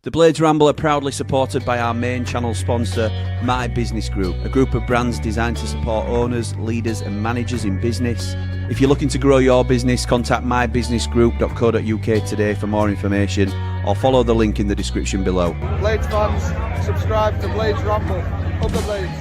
The Blades Ramble are proudly supported by our main channel sponsor, My Business Group, a group of brands designed to support owners, leaders and managers in business. If you're looking to grow your business, contact mybusinessgroup.co.uk today for more information or follow the link in the description below. Blades fans, subscribe to Blades Ramble. Up the Blades.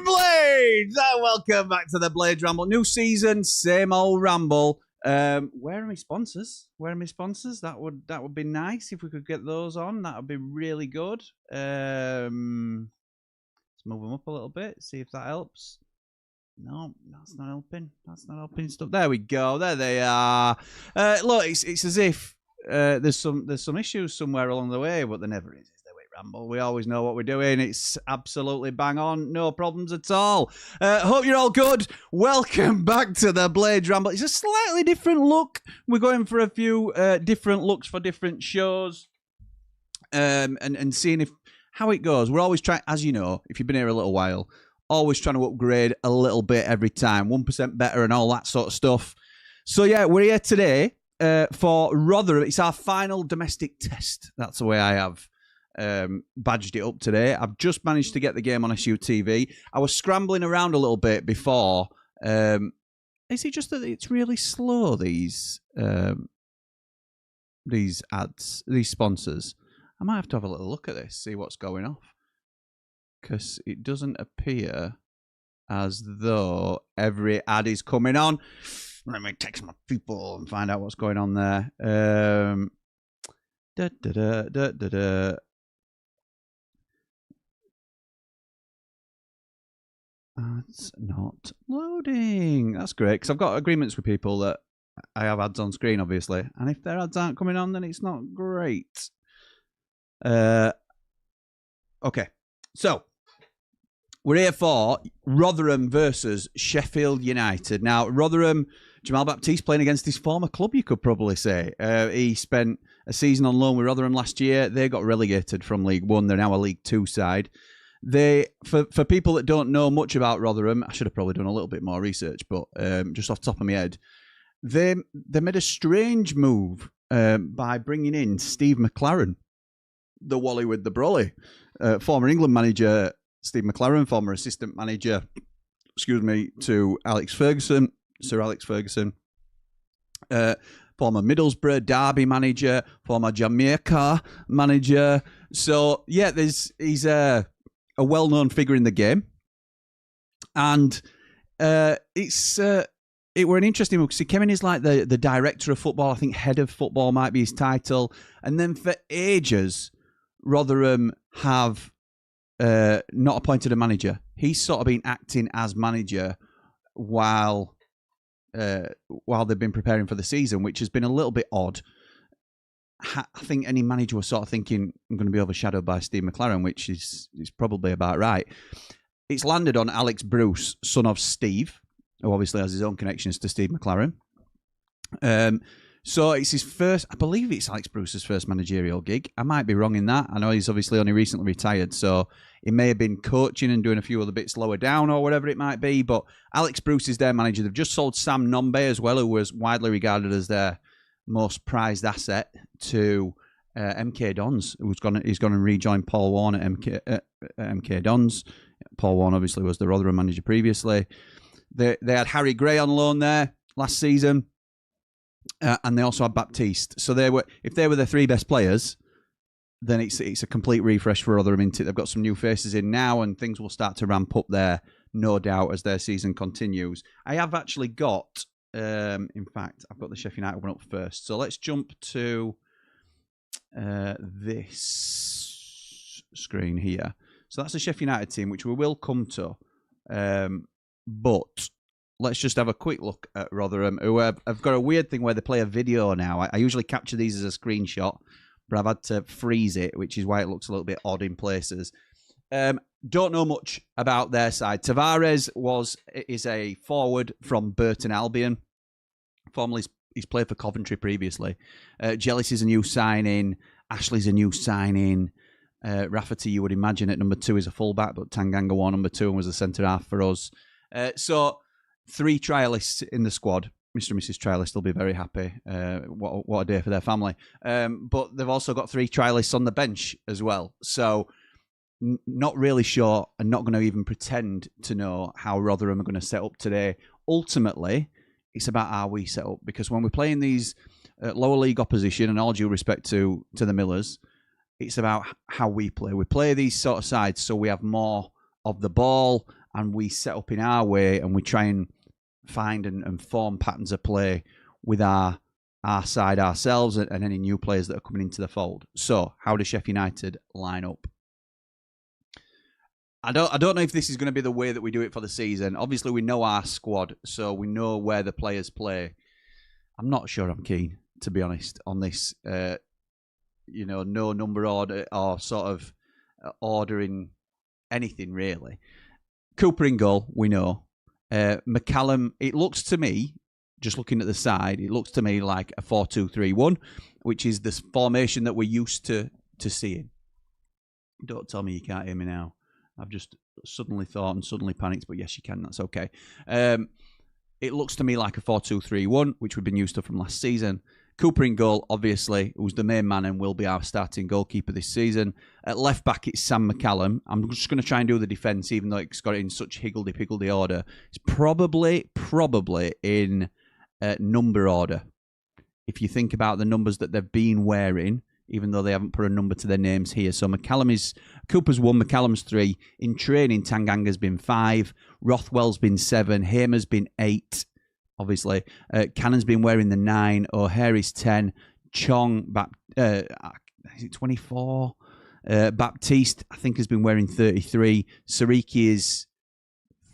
Blades! Welcome back to the Blades Ramble. New season, same old ramble. Where are my sponsors? That would be nice if we could get those on. That would be really good. Let's move them up a little bit, see if that helps. No, that's not helping. Stuff. There we go. There they are. Look, it's as if there's some issues somewhere along the way, but there never is. Ramble. We always know what we're doing. It's absolutely bang on. No problems at all. Hope you're all good. Welcome back to the Blades Ramble. It's a slightly different look. We're going for a few different looks for different shows and seeing how it goes. We're always trying, as you know, if you've been here a little while, always trying to upgrade a little bit every time. 1% better and all that sort of stuff. So, yeah, we're here today for Rotherham. It's our final domestic test. That's the way I have badged it up today. I've just managed to get the game on SUTV. I was scrambling around a little bit before. Is it just that it's really slow, these ads, these sponsors? I might have to have a little look at this, see what's going off, because it doesn't appear as though every ad is coming on. Let me text my people and find out what's going on there. It's not loading. That's great, because I've got agreements with people that I have ads on screen, obviously. And if their ads aren't coming on, then it's not great. Okay. So, we're here for Rotherham versus Sheffield United. Now, Rotherham, Jamal Baptiste playing against his former club, you could probably say. He spent a season on loan with Rotherham last year. They got relegated from League One. They're now a League Two side. For people that don't know much about Rotherham, I should have probably done a little bit more research, but just off the top of my head, they made a strange move by bringing in Steve McLaren, the Wally with the brolly, former England manager Steve McLaren, former assistant manager, to Alex Ferguson, Sir Alex Ferguson, former Middlesbrough Derby manager, former Jamaica manager. So yeah, he's a well-known figure in the game, and it were an interesting move because he came in as like the director of football. I think head of football might be his title, and then for ages Rotherham have not appointed a manager. He's sort of been acting as manager while they've been preparing for the season, which has been a little bit odd. I think any manager was sort of thinking, I'm going to be overshadowed by Steve McLaren, which is probably about right. It's landed on Alex Bruce, son of Steve, who obviously has his own connections to Steve McLaren. So it's his first, I believe it's Alex Bruce's first managerial gig. I might be wrong in that. I know he's obviously only recently retired, so he may have been coaching and doing a few other bits lower down or whatever it might be. But Alex Bruce is their manager. They've just sold Sam Nombe as well, who was widely regarded as their most prized asset, to MK Dons, he's going to rejoin Paul Warne at MK Dons. Paul Warne obviously was the Rotherham manager previously. They had Harry Gray on loan there last season, and they also had Baptiste. So if they were the three best players, then it's a complete refresh for Rotherham. They've got some new faces in now, and things will start to ramp up there, no doubt, as their season continues. I have actually got. In fact, I've got the Sheffield United one up first. So let's jump to this. screen here. So that's the Sheffield United team, which we will come to. But let's just have a quick look at Rotherham, who have got a weird thing where they play a video now. I usually capture these as a screenshot, but I've had to freeze it, which is why it looks a little bit odd in places. Don't know much about their side. Tavares is a forward from Burton Albion. Formerly, he's played for Coventry previously. Jellis is a new signing. Ashley's a new signing. Rafferty, you would imagine, at number 2 is a fullback, but Tanganga won number 2 and was a centre-half for us. So 3 trialists in the squad. Mr. and Mrs. Trialist will be very happy. What a day for their family. But they've also got 3 trialists on the bench as well. So not really sure and not going to even pretend to know how Rotherham are going to set up today. Ultimately, it's about how we set up, because when we're playing these lower league opposition, and all due respect to the Millers, it's about how we play. We play these sort of sides so we have more of the ball and we set up in our way and we try and find and form patterns of play with our side ourselves and any new players that are coming into the fold. So, how does Sheffield United line up? I don't know if this is going to be the way that we do it for the season. Obviously, we know our squad, so we know where the players play. I'm not sure I'm keen, to be honest, on this. No number order or sort of ordering anything really. Cooper in goal, we know. McCallum, it looks to me, just looking at the side, it looks to me like a 4-2-3-1, which is the formation that we're used to seeing. Don't tell me you can't hear me now. I've just suddenly thought and suddenly panicked, but yes, you can. That's okay. It looks to me like a 4-2-3-1, which we've been used to from last season. Cooper in goal, obviously, who's the main man and will be our starting goalkeeper this season. At left back, it's Sam McCallum. I'm just going to try and do the defence, even though it's got it in such higgledy-piggledy order. It's probably in number order. If you think about the numbers that they've been wearing, even though they haven't put a number to their names here. So Cooper's 1, McCallum's 3. In training, Tanganga's been 5. Rothwell's been 7. Hamer's been 8. Obviously, Cannon's been wearing the 9. O'Hare's 10. Chong, is it 24? Baptiste, I think, has been wearing 33. Sariki is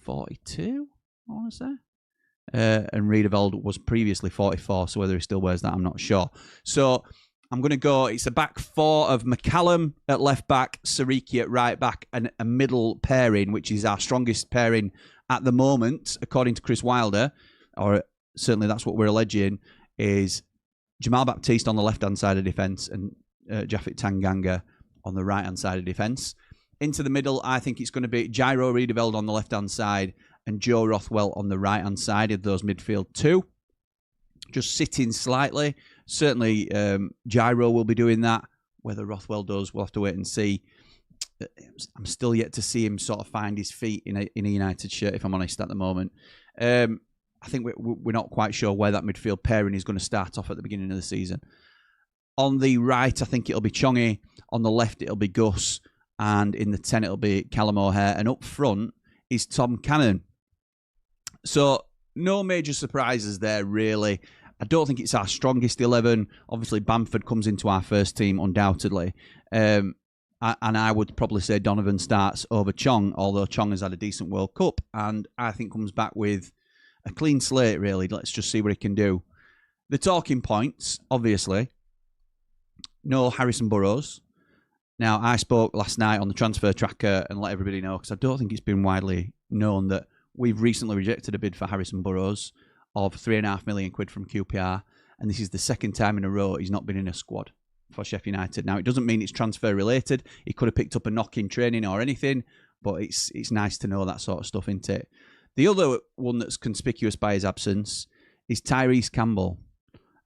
42, I want to say. And Riedeveld was previously 44, so whether he still wears that, I'm not sure. So I'm going to go, it's a back 4 of McCallum at left back, Sariki at right back, and a middle pairing, which is our strongest pairing at the moment, according to Chris Wilder, or certainly that's what we're alleging, is Jamal Baptiste on the left-hand side of defence and Japhet Tanganga on the right-hand side of defence. Into the middle, I think it's going to be Jairo Riedeveld on the left-hand side and Joe Rothwell on the right-hand side of those midfield 2. Just sitting slightly. Certainly, Jairo will be doing that. Whether Rothwell does, we'll have to wait and see. I'm still yet to see him sort of find his feet in a United shirt, if I'm honest, at the moment. I think we're not quite sure where that midfield pairing is going to start off at the beginning of the season. On the right, I think it'll be Chongi. On the left, it'll be Gus. And in the 10, it'll be Callum O'Hare. And up front is Tom Cannon. So, no major surprises there, really. I don't think it's our strongest 11. Obviously, Bamford comes into our first team, undoubtedly. And I would probably say Donovan starts over Chong, although Chong has had a decent World Cup. And I think comes back with a clean slate, really. Let's just see what he can do. The talking points, obviously, no Harrison Burrows. Now, I spoke last night on the transfer tracker and let everybody know, because I don't think it's been widely known, that we've recently rejected a bid for Harrison Burrows of £3.5 million from QPR, and this is the second time in a row he's not been in a squad for Sheffield United. Now, it doesn't mean it's transfer related. He could have picked up a knock in training or anything, but it's nice to know that sort of stuff, isn't it? The other one that's conspicuous by his absence is Tyrese Campbell.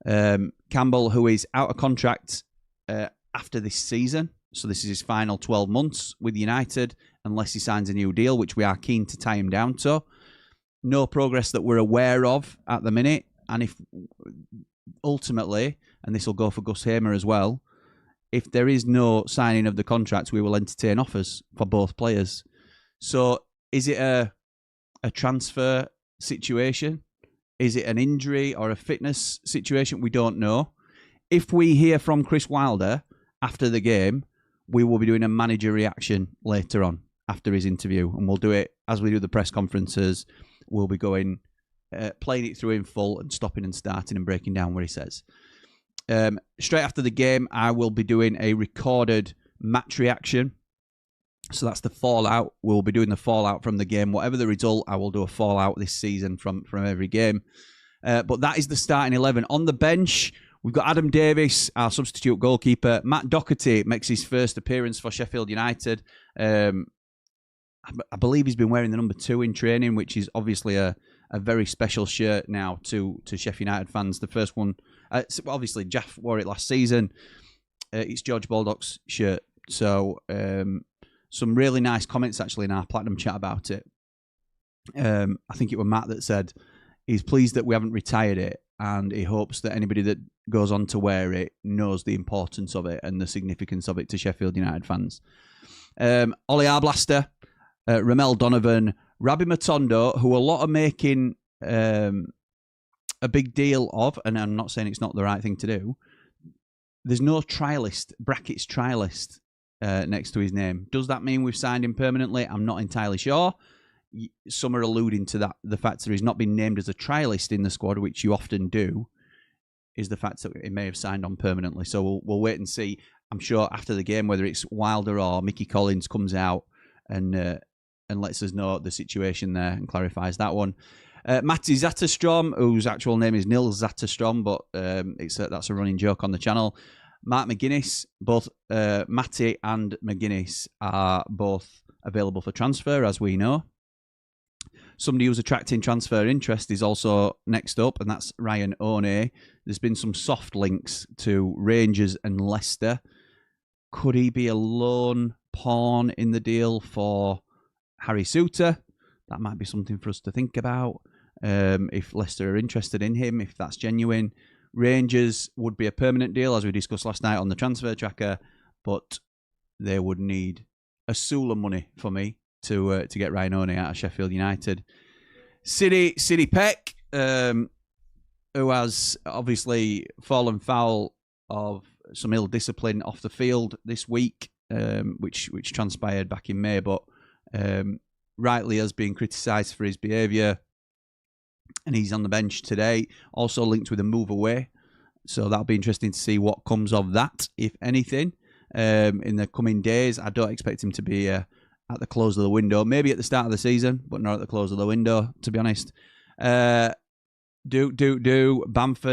Campbell, who is out of contract after this season. So this is his final 12 months with United, unless he signs a new deal, which we are keen to tie him down to. No progress that we're aware of at the minute. And if ultimately, and this will go for Gus Hamer as well, if there is no signing of the contract, we will entertain offers for both players. So is it a transfer situation? Is it an injury or a fitness situation? We don't know. If we hear from Chris Wilder after the game, we will be doing a manager reaction later on after his interview, and we'll do it as we do the press conferences. We'll be going, playing it through in full and stopping and starting and breaking down what he says. Straight after the game, I will be doing a recorded match reaction. So that's the fallout. We'll be doing the fallout from the game. Whatever the result, I will do a fallout this season from every game. But that is the starting 11. On the bench, we've got Adam Davis, our substitute goalkeeper. Matt Doherty makes his first appearance for Sheffield United. I believe he's been wearing the number 2 in training, which is obviously a very special shirt now to Sheffield United fans. The first one, obviously, Jeff wore it last season. It's George Baldock's shirt. So some really nice comments, actually, in our Platinum chat about it. I think it was Matt that said he's pleased that we haven't retired it, and he hopes that anybody that goes on to wear it knows the importance of it and the significance of it to Sheffield United fans. Ollie Arblaster, Ramel Donovan, Rabbi Matondo, who a lot are making a big deal of, and I'm not saying it's not the right thing to do. There's no trialist, brackets trialist, next to his name. Does that mean we've signed him permanently? I'm not entirely sure. Some are alluding to that. The fact that he's not been named as a trialist in the squad, which you often do, is the fact that he may have signed on permanently. So we'll wait and see. I'm sure after the game, whether it's Wilder or Mickey Collins comes out and lets us know the situation there and clarifies that one. Matti Zatterstrom, whose actual name is Nils Zatterstrom, but that's a running joke on the channel. Mark McGuinness, both Matti and McGuinness are both available for transfer, as we know. Somebody who's attracting transfer interest is also next up, and that's Ryan One. There's been some soft links to Rangers and Leicester. Could he be a lone pawn in the deal for Harry Souttar? That might be something for us to think about. If Leicester are interested in him, if that's genuine. Rangers would be a permanent deal, as we discussed last night on the transfer tracker, but they would need a Sula money for me to get Ryan One out of Sheffield United. City Peck, who has obviously fallen foul of some ill discipline off the field this week, which transpired back in May, but rightly has been criticised for his behaviour, and he's on the bench today. Also linked with a move away, so that'll be interesting to see what comes of that, if anything, in the coming days. I don't expect him to be at the close of the window. Maybe at the start of the season, but not at the close of the window, to be honest. Bamford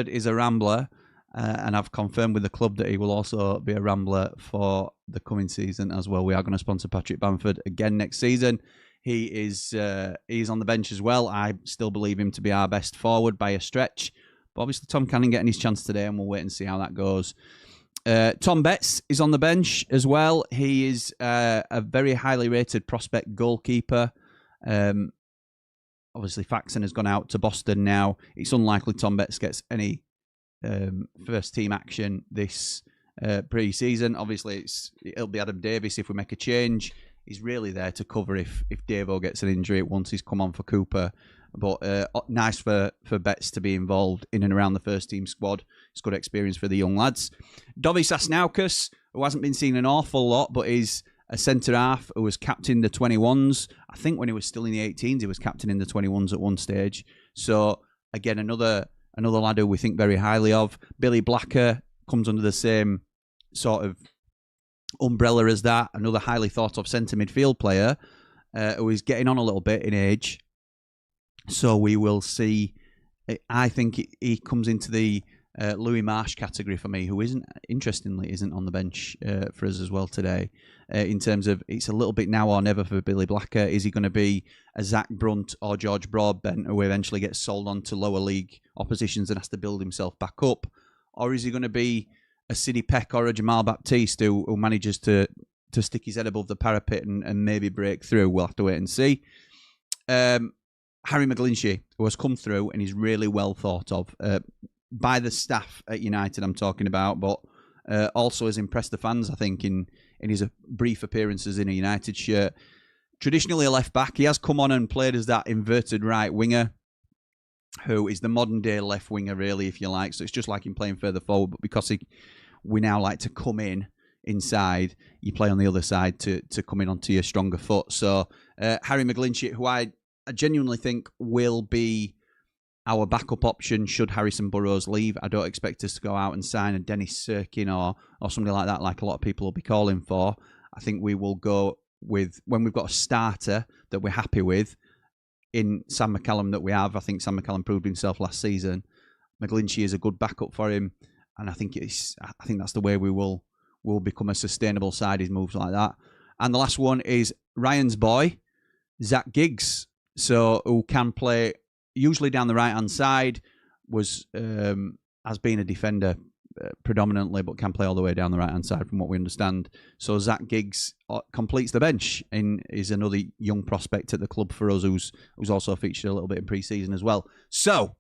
is a Rambler, and I've confirmed with the club that he will also be a Rambler for the coming season as well. We are going to sponsor Patrick Bamford again next season. He's on the bench as well. I still believe him to be our best forward by a stretch. But obviously Tom Cannon getting his chance today, and we'll wait and see how that goes. Tom Betts is on the bench as well. He is a very highly rated prospect goalkeeper. Obviously, Faxon has gone out to Boston now. It's unlikely Tom Betts gets any first team action this pre-season. Obviously, it'll be Adam Davis if we make a change. He's really there to cover if Davo gets an injury once he's come on for Cooper. But nice for Betts to be involved in and around the first team squad. It's good experience for the young lads. Dovis Asnaukas, who hasn't been seen an awful lot, but is a centre-half who was captain the 21s. I think when he was still in the 18s, he was captain in the 21s at one stage. So, again, another lad who we think very highly of. Billy Blacker comes under the same sort of umbrella as that. Another highly thought-of centre midfield player who is getting on a little bit in age. So we will see. I think he comes into the Louis Marsh category for me, who interestingly isn't on the bench for us as well today. In terms of, it's a little bit now or never for Billy Blacker. Is he going to be a Zach Brunt or George Broadbent, who eventually gets sold on to lower league oppositions and has to build himself back up? Or is he going to be a Sidney Peck or a Jamal Baptiste who manages to stick his head above the parapet and maybe break through? We'll have to wait and see. Harry McGlinchey, who has come through and is really well thought of by the staff at United, I'm talking about, but also has impressed the fans, I think, in his brief appearances in a United shirt. Traditionally a left-back, he has come on and played as that inverted right winger, who is the modern-day left winger, really, if you like. So it's just like him playing further forward, but because we now like to come in, inside, you play on the other side to come in onto your stronger foot. So Harry McGlinchey, who I genuinely think will be our backup option should Harrison Burrows leave. I don't expect us to go out and sign a Dennis Sirkin or somebody like that, like a lot of people will be calling for. I think we will go with, when we've got a starter that we're happy with, in Sam McCallum that we have. I think Sam McCallum proved himself last season. McGlinchey is a good backup for him, and I think that's the way we will become a sustainable side, is moves like that. And the last one is Ryan's boy, Zach Giggs, so who can play usually down the right-hand side, has been a defender predominantly, but can play all the way down the right-hand side from what we understand. So Zach Giggs completes the bench and is another young prospect at the club for us who's also featured a little bit in pre-season as well. So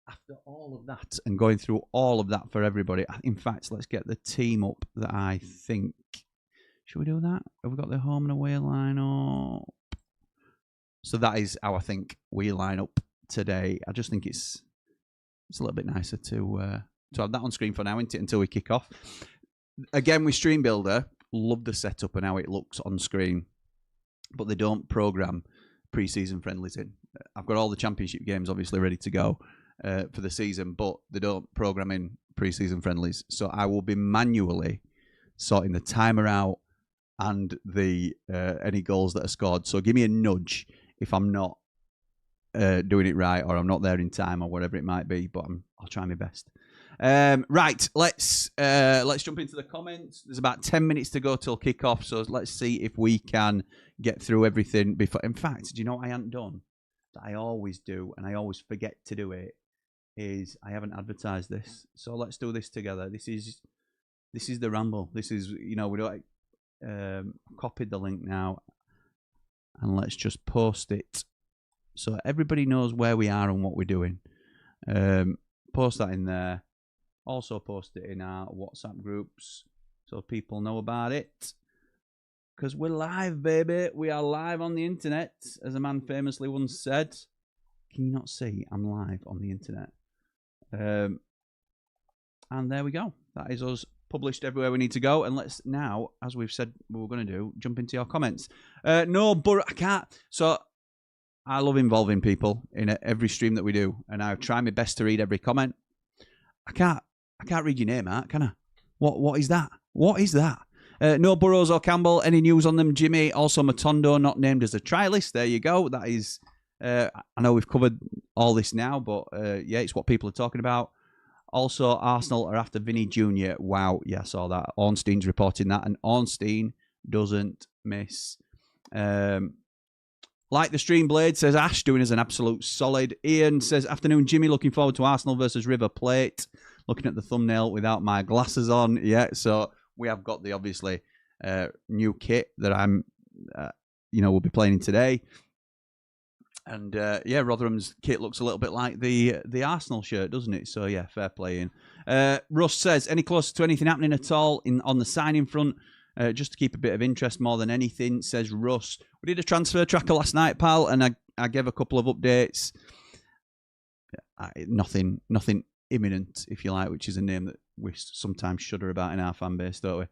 after all of that and going through all of that for everybody, in fact, let's get the team up that I think... Should we do that? Have we got the home and away line up? So that is how I think we line up today. I just think it's a little bit nicer to have that on screen for now, isn't it, until we kick off. Again, with Stream Builder, love the setup and how it looks on screen, but they don't program pre-season friendlies in. I've got all the championship games obviously ready to go for the season, but they don't program in pre-season friendlies. So I will be manually sorting the timer out and the any goals that are scored. So give me a nudge if I'm not doing it right, or I'm not there in time, or whatever it might be. But I'll try my best. Right, let's jump into the comments. There's about 10 minutes to go till kick-off, so let's see if we can get through everything before. In fact, do you know what I haven't done? That I always do, and I always forget to do it, is I haven't advertised this. So let's do this together. This is the Ramble. This is, we don't copied the link now, and let's just post it so everybody knows where we are and what we're doing. Post that in there. Also post it in our WhatsApp groups so people know about it. Because we're live, baby. We are live on the internet, as a man famously once said. Can you not see? I'm live on the internet. And there we go. That is us published everywhere we need to go. And let's now, as we've said we were going to do, jump into your comments. No, but I can't. So I love involving people in every stream that we do, and I try my best to read every comment. I can't read your name out, can I? What is that? What is that? No Burrows or Campbell. Any news on them, Jimmy? Also Matondo not named as a trialist. There you go. That is. I know we've covered all this now, but yeah, it's what people are talking about. Also, Arsenal are after Vinny Jr. Wow, yeah, I saw that. Ornstein's reporting that, and Ornstein doesn't miss. Like the stream blade, says Ash, doing us an absolute solid. Ian says, afternoon, Jimmy, looking forward to Arsenal versus River Plate. Looking at the thumbnail without my glasses on. Yeah, so we have got the, obviously, new kit that I'm, we'll be playing in today. And, yeah, Rotherham's kit looks a little bit like the Arsenal shirt, doesn't it? So, yeah, fair play in. Russ says, any closer to anything happening at all on the signing front? Just to keep a bit of interest more than anything, says Russ. We did a transfer tracker last night, pal, and I gave a couple of updates. Nothing imminent, if you like, which is a name that we sometimes shudder about in our fan base, don't we?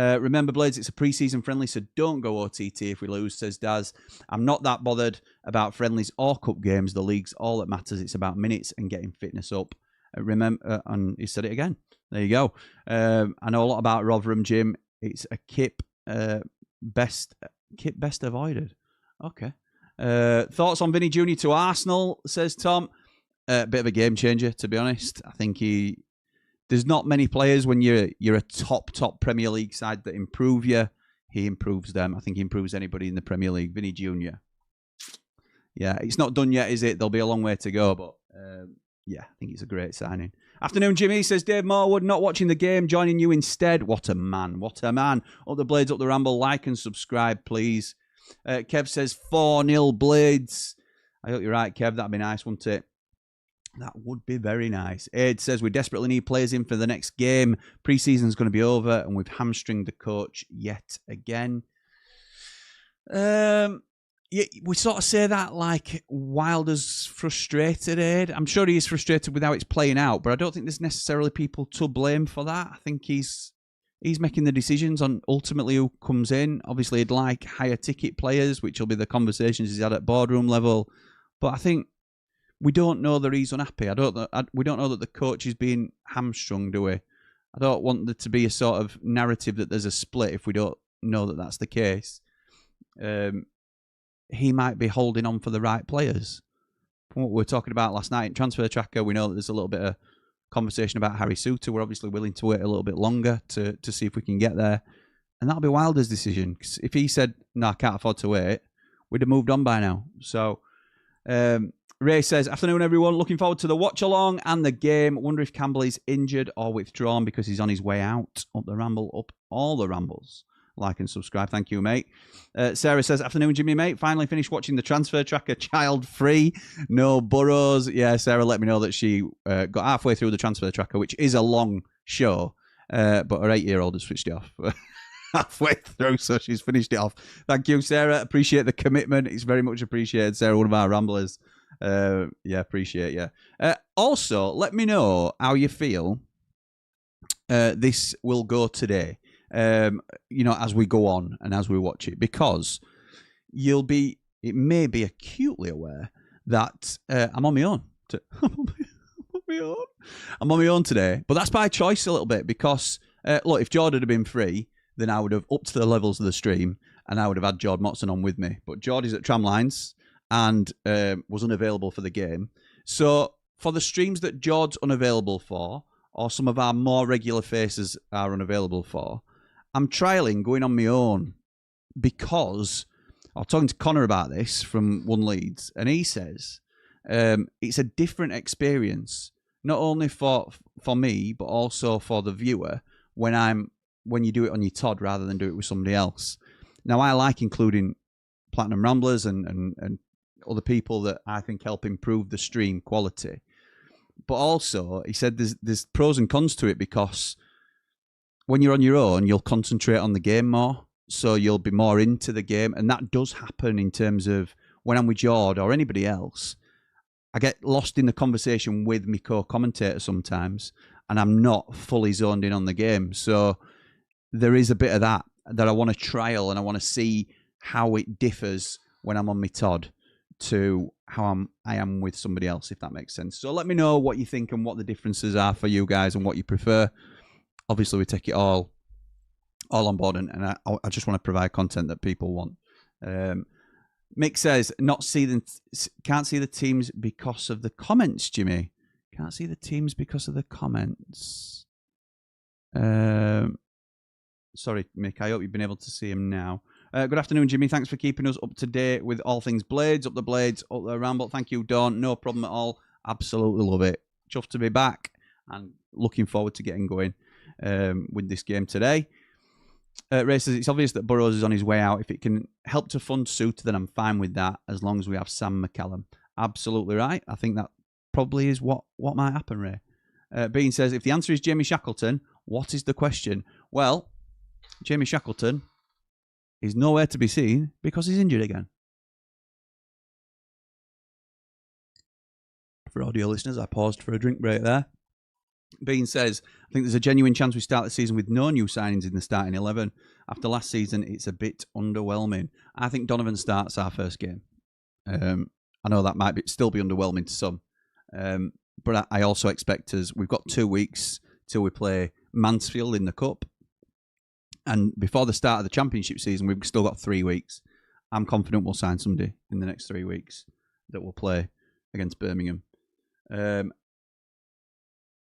Remember, Blades, it's a pre-season friendly, so don't go OTT if we lose, says Daz. I'm not that bothered about friendlies or cup games. The league's all that matters. It's about minutes and getting fitness up. Remember, and he said it again. There you go. I know a lot about Rotherham, Jim. It's a kip best avoided. Okay. Thoughts on Vinny Jr. to Arsenal, says Tom. Bit of a game changer, to be honest. I think there's not many players when you're a top Premier League side that improve you. He improves them. I think he improves anybody in the Premier League. Vinny Jr. Yeah, it's not done yet, is it? There'll be a long way to go, but yeah, I think it's a great signing. Afternoon, Jimmy, says Dave Morwood, not watching the game, joining you instead. What a man, what a man. Up the Blades, up the Ramble, like and subscribe, please. Kev says 4-0 Blades. I hope you're right, Kev. That'd be nice, wouldn't it? That would be very nice. Aid says we desperately need players in for the next game. Pre-season's going to be over, and we've hamstringed the coach yet again. Yeah, we sort of say that like Wilder's frustrated, Aid. I'm sure he is frustrated with how it's playing out, but I don't think there's necessarily people to blame for that. I think he's he's making the decisions on ultimately who comes in. Obviously, he'd like higher ticket players, which will be the conversations he's had at boardroom level. But I think we don't know that he's unhappy. We don't know that the coach is being hamstrung, do we? I don't want there to be a sort of narrative that there's a split if we don't know that that's the case. He might be holding on for the right players. From what we were talking about last night in Transfer Tracker, we know that there's a little bit of conversation about Harry Souttar. We're obviously willing to wait a little bit longer to see if we can get there. And that'll be Wilder's decision. 'Cause if he said, no, I can't afford to wait, we'd have moved on by now. So, Ray says, afternoon, everyone. Looking forward to the watch-along and the game. Wonder if Campbell is injured or withdrawn because he's on his way out. Up the ramble, up all the rambles. Like and subscribe. Thank you, mate. Sarah says, afternoon, Jimmy, mate. Finally finished watching the Transfer Tracker child-free. No Burrows. Yeah, Sarah let me know that she got halfway through the Transfer Tracker, which is a long show, but her 8-year-old has switched it off halfway through, so she's finished it off. Thank you, Sarah. Appreciate the commitment. It's very much appreciated, Sarah, one of our ramblers. Yeah, appreciate you. Also, let me know how you feel this will go today. As we go on and as we watch it, because it may be acutely aware that I'm on my own. I'm on my own today, but that's by choice a little bit because, look, if Jord had been free, then I would have upped the levels of the stream and I would have had Jord Motson on with me. But Jord is at Tramlines and was unavailable for the game. So for the streams that Jord's unavailable for, or some of our more regular faces are unavailable for, I'm trialling going on my own because I was talking to Connor about this from One Leeds, and he says it's a different experience, not only for me, but also for the viewer when you do it on your Todd rather than do it with somebody else. Now, I like including Platinum Ramblers and other people that I think help improve the stream quality. But also, he said there's pros and cons to it because when you're on your own, you'll concentrate on the game more. So you'll be more into the game. And that does happen in terms of when I'm with Jord or anybody else. I get lost in the conversation with my co-commentator sometimes, and I'm not fully zoned in on the game. So there is a bit of that I want to trial, and I want to see how it differs when I'm on my Todd to how I am with somebody else, if that makes sense. So let me know what you think and what the differences are for you guys and what you prefer. Obviously, we take it all on board, and I just want to provide content that people want. Mick says, can't see the teams because of the comments, Jimmy. Can't see the teams because of the comments. Sorry, Mick. I hope you've been able to see him now. Good afternoon, Jimmy. Thanks for keeping us up to date with all things Blades, up the Ramble. Thank you, Dawn. No problem at all. Absolutely love it. Chuffed to be back and looking forward to getting going with this game today. Ray says, it's obvious that Burrows is on his way out. If it can help to fund Souttar, then I'm fine with that as long as we have Sam McCallum. Absolutely right. I think that probably is what might happen, Ray. Bean says, if the answer is Jamie Shackleton, what is the question? Well, Jamie Shackleton is nowhere to be seen because he's injured again. For audio listeners, I paused for a drink break there. Bean says, I think there's a genuine chance we start the season with no new signings in the starting 11. After last season, it's a bit underwhelming. I think Donovan starts our first game. I know that might still be underwhelming to some. But I also expect we've got 2 weeks till we play Mansfield in the Cup. And before the start of the Championship season, we've still got 3 weeks. I'm confident we'll sign somebody in the next 3 weeks that will play against Birmingham.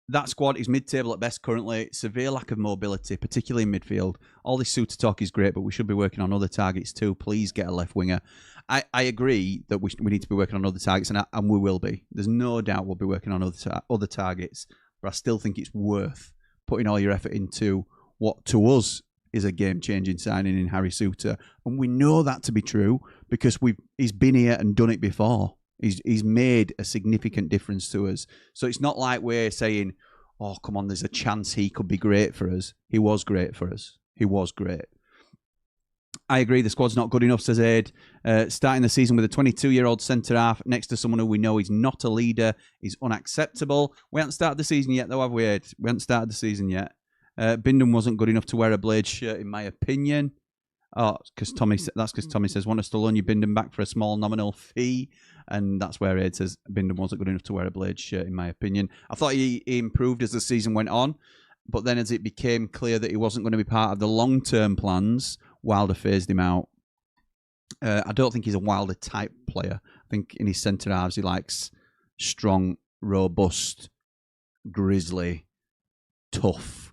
That squad is mid-table at best currently. Severe lack of mobility, particularly in midfield. All this Souttar talk is great, but we should be working on other targets too. Please get a left winger. I agree that we need to be working on other targets, and we will be. There's no doubt we'll be working on other targets, but I still think it's worth putting all your effort into what, to us, is a game-changing signing in Harry Souttar. And we know that to be true because he's been here and done it before. He's made a significant difference to us. So it's not like we're saying, oh, come on, there's a chance he could be great for us. He was great for us. He was great. I agree, the squad's not good enough, says Aid. Starting the season with a 22-year-old centre-half next to someone who we know is not a leader is unacceptable. We haven't started the season yet, though, have we, Aid? We haven't started the season yet. Bindon wasn't good enough to wear a Blade shirt, in my opinion. Oh, because Tommy says, want us to loan you Bindon back for a small nominal fee. And that's where Aid says Bindon wasn't good enough to wear a Blade shirt, in my opinion. I thought he improved as the season went on. But then as it became clear that he wasn't going to be part of the long-term plans, Wilder phased him out. I don't think he's a Wilder type player. I think in his centre halves he likes strong, robust, grisly, tough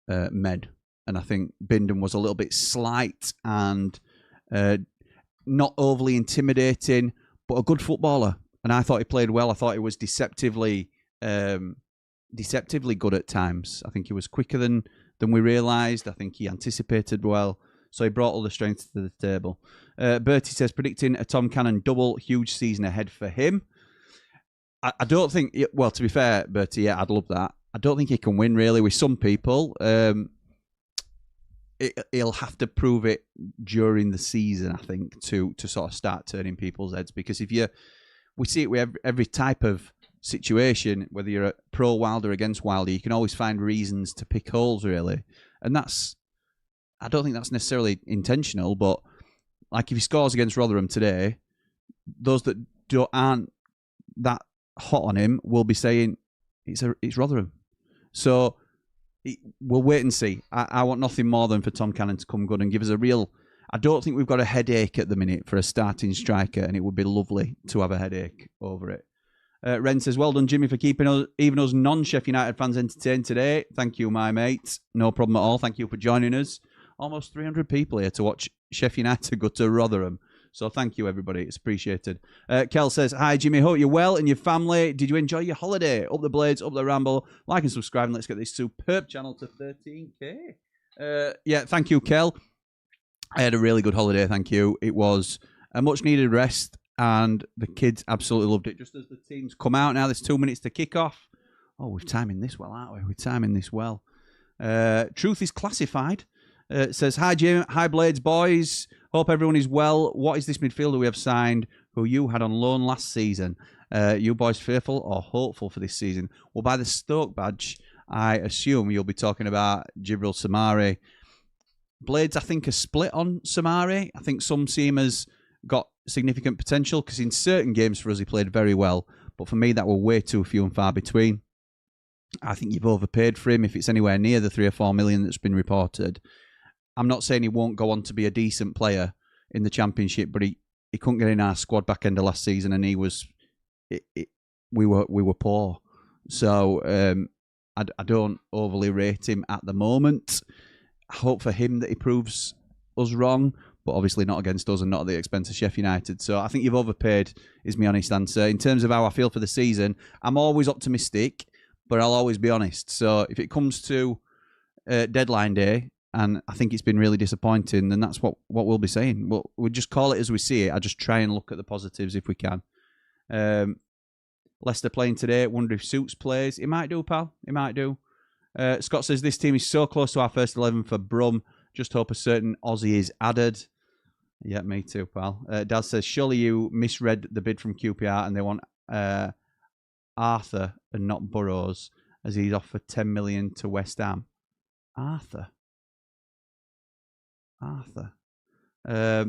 men. And I think Bindon was a little bit slight and not overly intimidating, but a good footballer. And I thought he played well. I thought he was deceptively good at times. I think he was quicker than we realised. I think he anticipated well. So he brought all the strength to the table. Bertie says, predicting a Tom Cannon double, huge season ahead for him. I don't think, well, to be fair, Bertie, yeah, I'd love that. I don't think he can win, really, with some people. He'll have to prove it during the season, I think, to sort of start turning people's heads. Because we see it with every type of situation, whether you're a pro Wilder against Wilder, you can always find reasons to pick holes, really. And I don't think that's necessarily intentional, but like if he scores against Rotherham today, those that aren't that hot on him will be saying it's Rotherham. So we'll wait and see. I want nothing more than for Tom Cannon to come good and give us a real... I don't think we've got a headache at the minute for a starting striker, and it would be lovely to have a headache over it. Ren says, well done, Jimmy, for keeping even us non-Sheffield United fans entertained today. Thank you, my mate. No problem at all. Thank you for joining us. Almost 300 people here to watch Sheffield United go to Rotherham. So thank you, everybody. It's appreciated. Kel says, hi, Jimmy. Hope you're well and your family. Did you enjoy your holiday? Up the Blades, up the Ramble. Like and subscribe, and let's get this superb channel to 13K. Yeah, thank you, Kel. I had a really good holiday, thank you. It was a much-needed rest, and the kids absolutely loved it. Just as the teams come out now, there's 2 minutes to kick off. Oh, we're timing this well, aren't we? We're timing this well. Truth is classified. It says, hi, Jim. Hi, Blades boys. Hope everyone is well. What is this midfielder we have signed who you had on loan last season? You boys fearful or hopeful for this season? Well, by the Stoke badge, I assume you'll be talking about Jibril Samari. Blades, I think, are split on Samari. I think some see him as got significant potential because in certain games for us he played very well. But for me, that were way too few and far between. I think you've overpaid for him if it's anywhere near the 3 or 4 million that's been reported. I'm not saying he won't go on to be a decent player in the Championship, but he couldn't get in our squad back end of last season, and we were poor. So I don't overly rate him at the moment. I hope for him that he proves us wrong, but obviously not against us and not at the expense of Sheffield United. So I think you've overpaid, is my honest answer. In terms of how I feel for the season, I'm always optimistic, but I'll always be honest. So if it comes to deadline day, and I think it's been really disappointing, then that's what we'll be saying. We'll just call it as we see it. I just try and look at the positives if we can. Leicester playing today. Wonder if Suits plays. He might do, pal. He might do. Scott says, this team is so close to our first 11 for Brum. Just hope a certain Aussie is added. Yeah, me too, pal. Daz says, surely you misread the bid from QPR and they want Arthur and not Burrows as he's offered 10 million to West Ham. Arthur. Oh,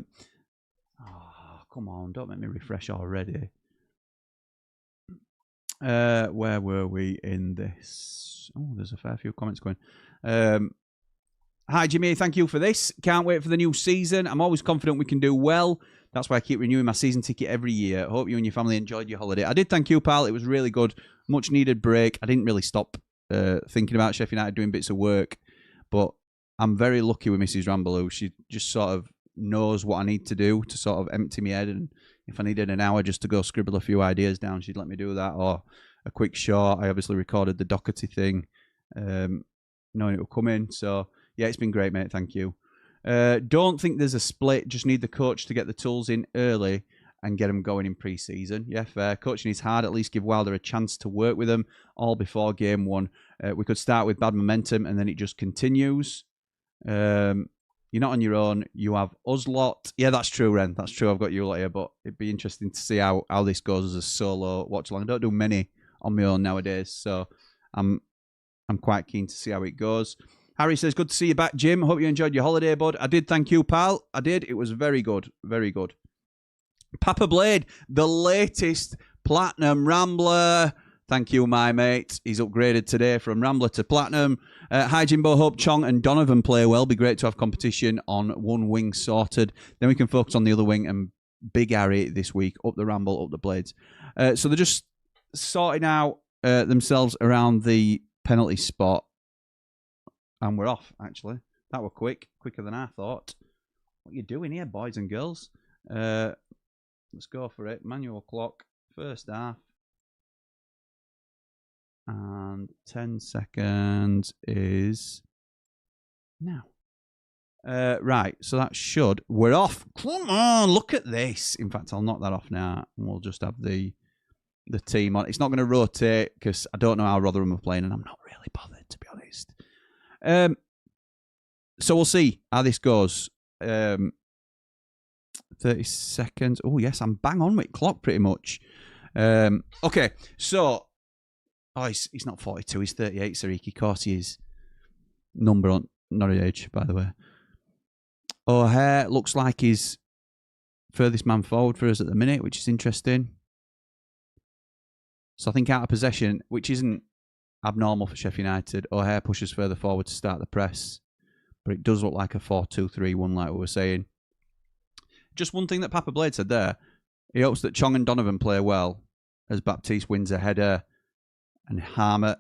come on. Don't make me refresh already. Where were we in this? Oh, there's a fair few comments going. Hi, Jimmy. Thank you for this. Can't wait for the new season. I'm always confident we can do well. That's why I keep renewing my season ticket every year. Hope you and your family enjoyed your holiday. I did, thank you, pal. It was really good. Much needed break. I didn't really stop thinking about Sheffield United doing bits of work, but I'm very lucky with Mrs. Ramble, who she just sort of knows what I need to do to sort of empty my head. And if I needed an hour just to go scribble a few ideas down, she'd let me do that. Or a quick short. I obviously recorded the Doherty thing, knowing it would come in. So, yeah, it's been great, mate. Thank you. Don't think there's a split. Just need the coach to get the tools in early and get them going in pre-season. Yeah, fair. Coaching is hard. At least give Wilder a chance to work with them all before game one. We could start with bad momentum and then it just continues. You're not on your own. You have us lot. Yeah, that's true, Ren. That's true. I've got you lot here, but it'd be interesting to see how this goes as a solo watch along. I don't do many on my own nowadays, so I'm I'm quite keen to see how it goes. Harry says, good to see you back, Jim. Hope you enjoyed your holiday, bud. I did, thank you, pal. I did. It was very good. Very good. Papa Blade, the latest Platinum Rambler. Thank you, my mate. He's upgraded today from Rambler to Platinum. Hi, Jimbo. Hope Chong and Donovan play well. Be great to have competition on one wing sorted. Then we can focus on the other wing and Big Harry this week. Up the Ramble, up the Blades. So they're just sorting out themselves around the penalty spot. And we're off, actually. That were quick. Quicker than I thought. What are you doing here, boys and girls? Let's go for it. Manual clock. First half. And 10 seconds is now. Right, so that should. We're off. Come on, look at this. In fact, I'll knock that off now. And we'll just have the team on. It's not going to rotate because I don't know how Rotherham are playing, and I'm not really bothered, to be honest. So we'll see how this goes. 30 seconds. Oh, yes, I'm bang on with clock pretty much. Okay, so... Oh, he's not 42, he's 38, Sariki. Of course he is. Number on, not his age, by the way. O'Hare looks like he's furthest man forward for us at the minute, which is interesting. So I think out of possession, which isn't abnormal for Sheffield United, O'Hare pushes further forward to start the press. But it does look like a 4-2-3-1 like we were saying. Just one thing that Papa Blade said there. He hopes that Chong and Donovan play well as Baptiste wins a header. And Harmer,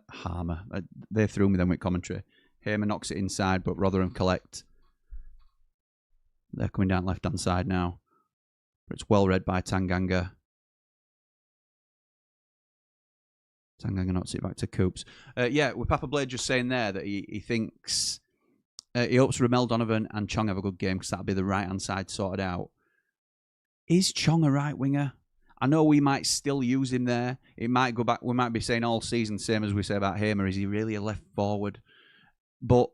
they threw me then with commentary. Hamer knocks it inside, but Rotherham collect. They're coming down left-hand side now. But it's well read by Tanganga. Tanganga knocks it back to Coops. Yeah, with Papa Blade just saying there that he thinks... he hopes Ramel, Donovan and Chong have a good game because that'll be the right-hand side sorted out. Is Chong a right winger? I know we might still use him there. It might go back. We might be saying all season, same as we say about Hamer. Is he really a left forward? But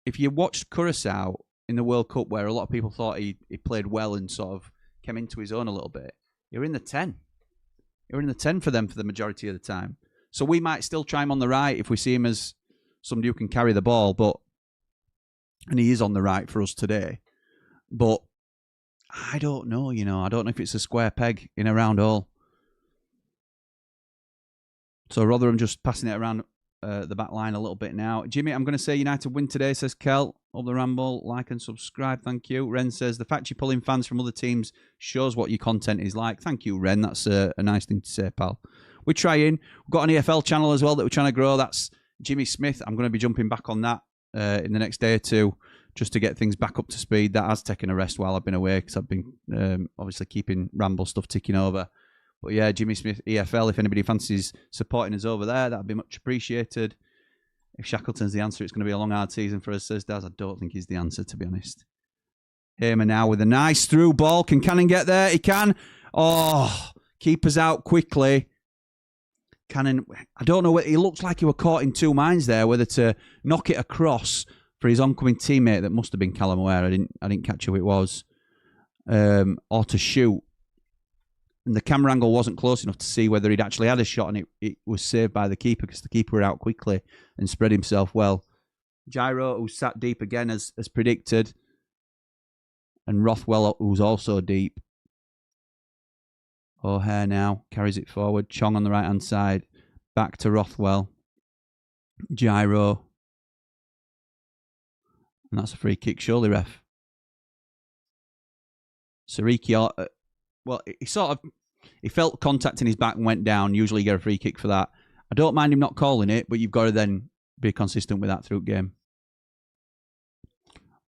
if you watched Curacao in the World Cup, where a lot of people thought he played well and sort of came into his own a little bit, you're in the 10. You're in the 10 for them for the majority of the time. So we might still try him on the right if we see him as somebody who can carry the ball. And he is on the right for us today. But I don't know, you know. I don't know if it's a square peg in a round hole. So Rotherham just passing it around the back line a little bit now. Jimmy, I'm going to say United win today, says Kel. Up the Ramble, like and subscribe, thank you. Ren says, the fact you're pulling fans from other teams shows what your content is like. Thank you, Ren. That's a nice thing to say, pal. We're trying. We've got an EFL channel as well that we're trying to grow. That's Jimmy Smith. I'm going to be jumping back on that in the next day or two, just to get things back up to speed. That has taken a rest while I've been away because I've been obviously keeping Ramble stuff ticking over. But yeah, Jimmy Smith, EFL, if anybody fancies supporting us over there, that'd be much appreciated. If Shackleton's the answer, it's going to be a long, hard season for us, says Daz. I don't think he's the answer, to be honest. Hamer now with a nice through ball. Can Cannon get there? He can. Oh, keeper's out quickly. Cannon, I don't know. He looks like he were caught in two minds there, whether to knock it across for his oncoming teammate, that must have been Callum Ware. I didn't catch who it was, or to shoot. And the camera angle wasn't close enough to see whether he'd actually had a shot, and it was saved by the keeper because the keeper were out quickly and spread himself well. Gyro, who sat deep again as predicted, and Rothwell, who's also deep. O'Hare now carries it forward. Chong on the right-hand side. Back to Rothwell. Gyro. And that's a free kick, surely, ref. Sariki, well, he felt contact in his back and went down. Usually you get a free kick for that. I don't mind him not calling it, but you've got to then be consistent with that through game.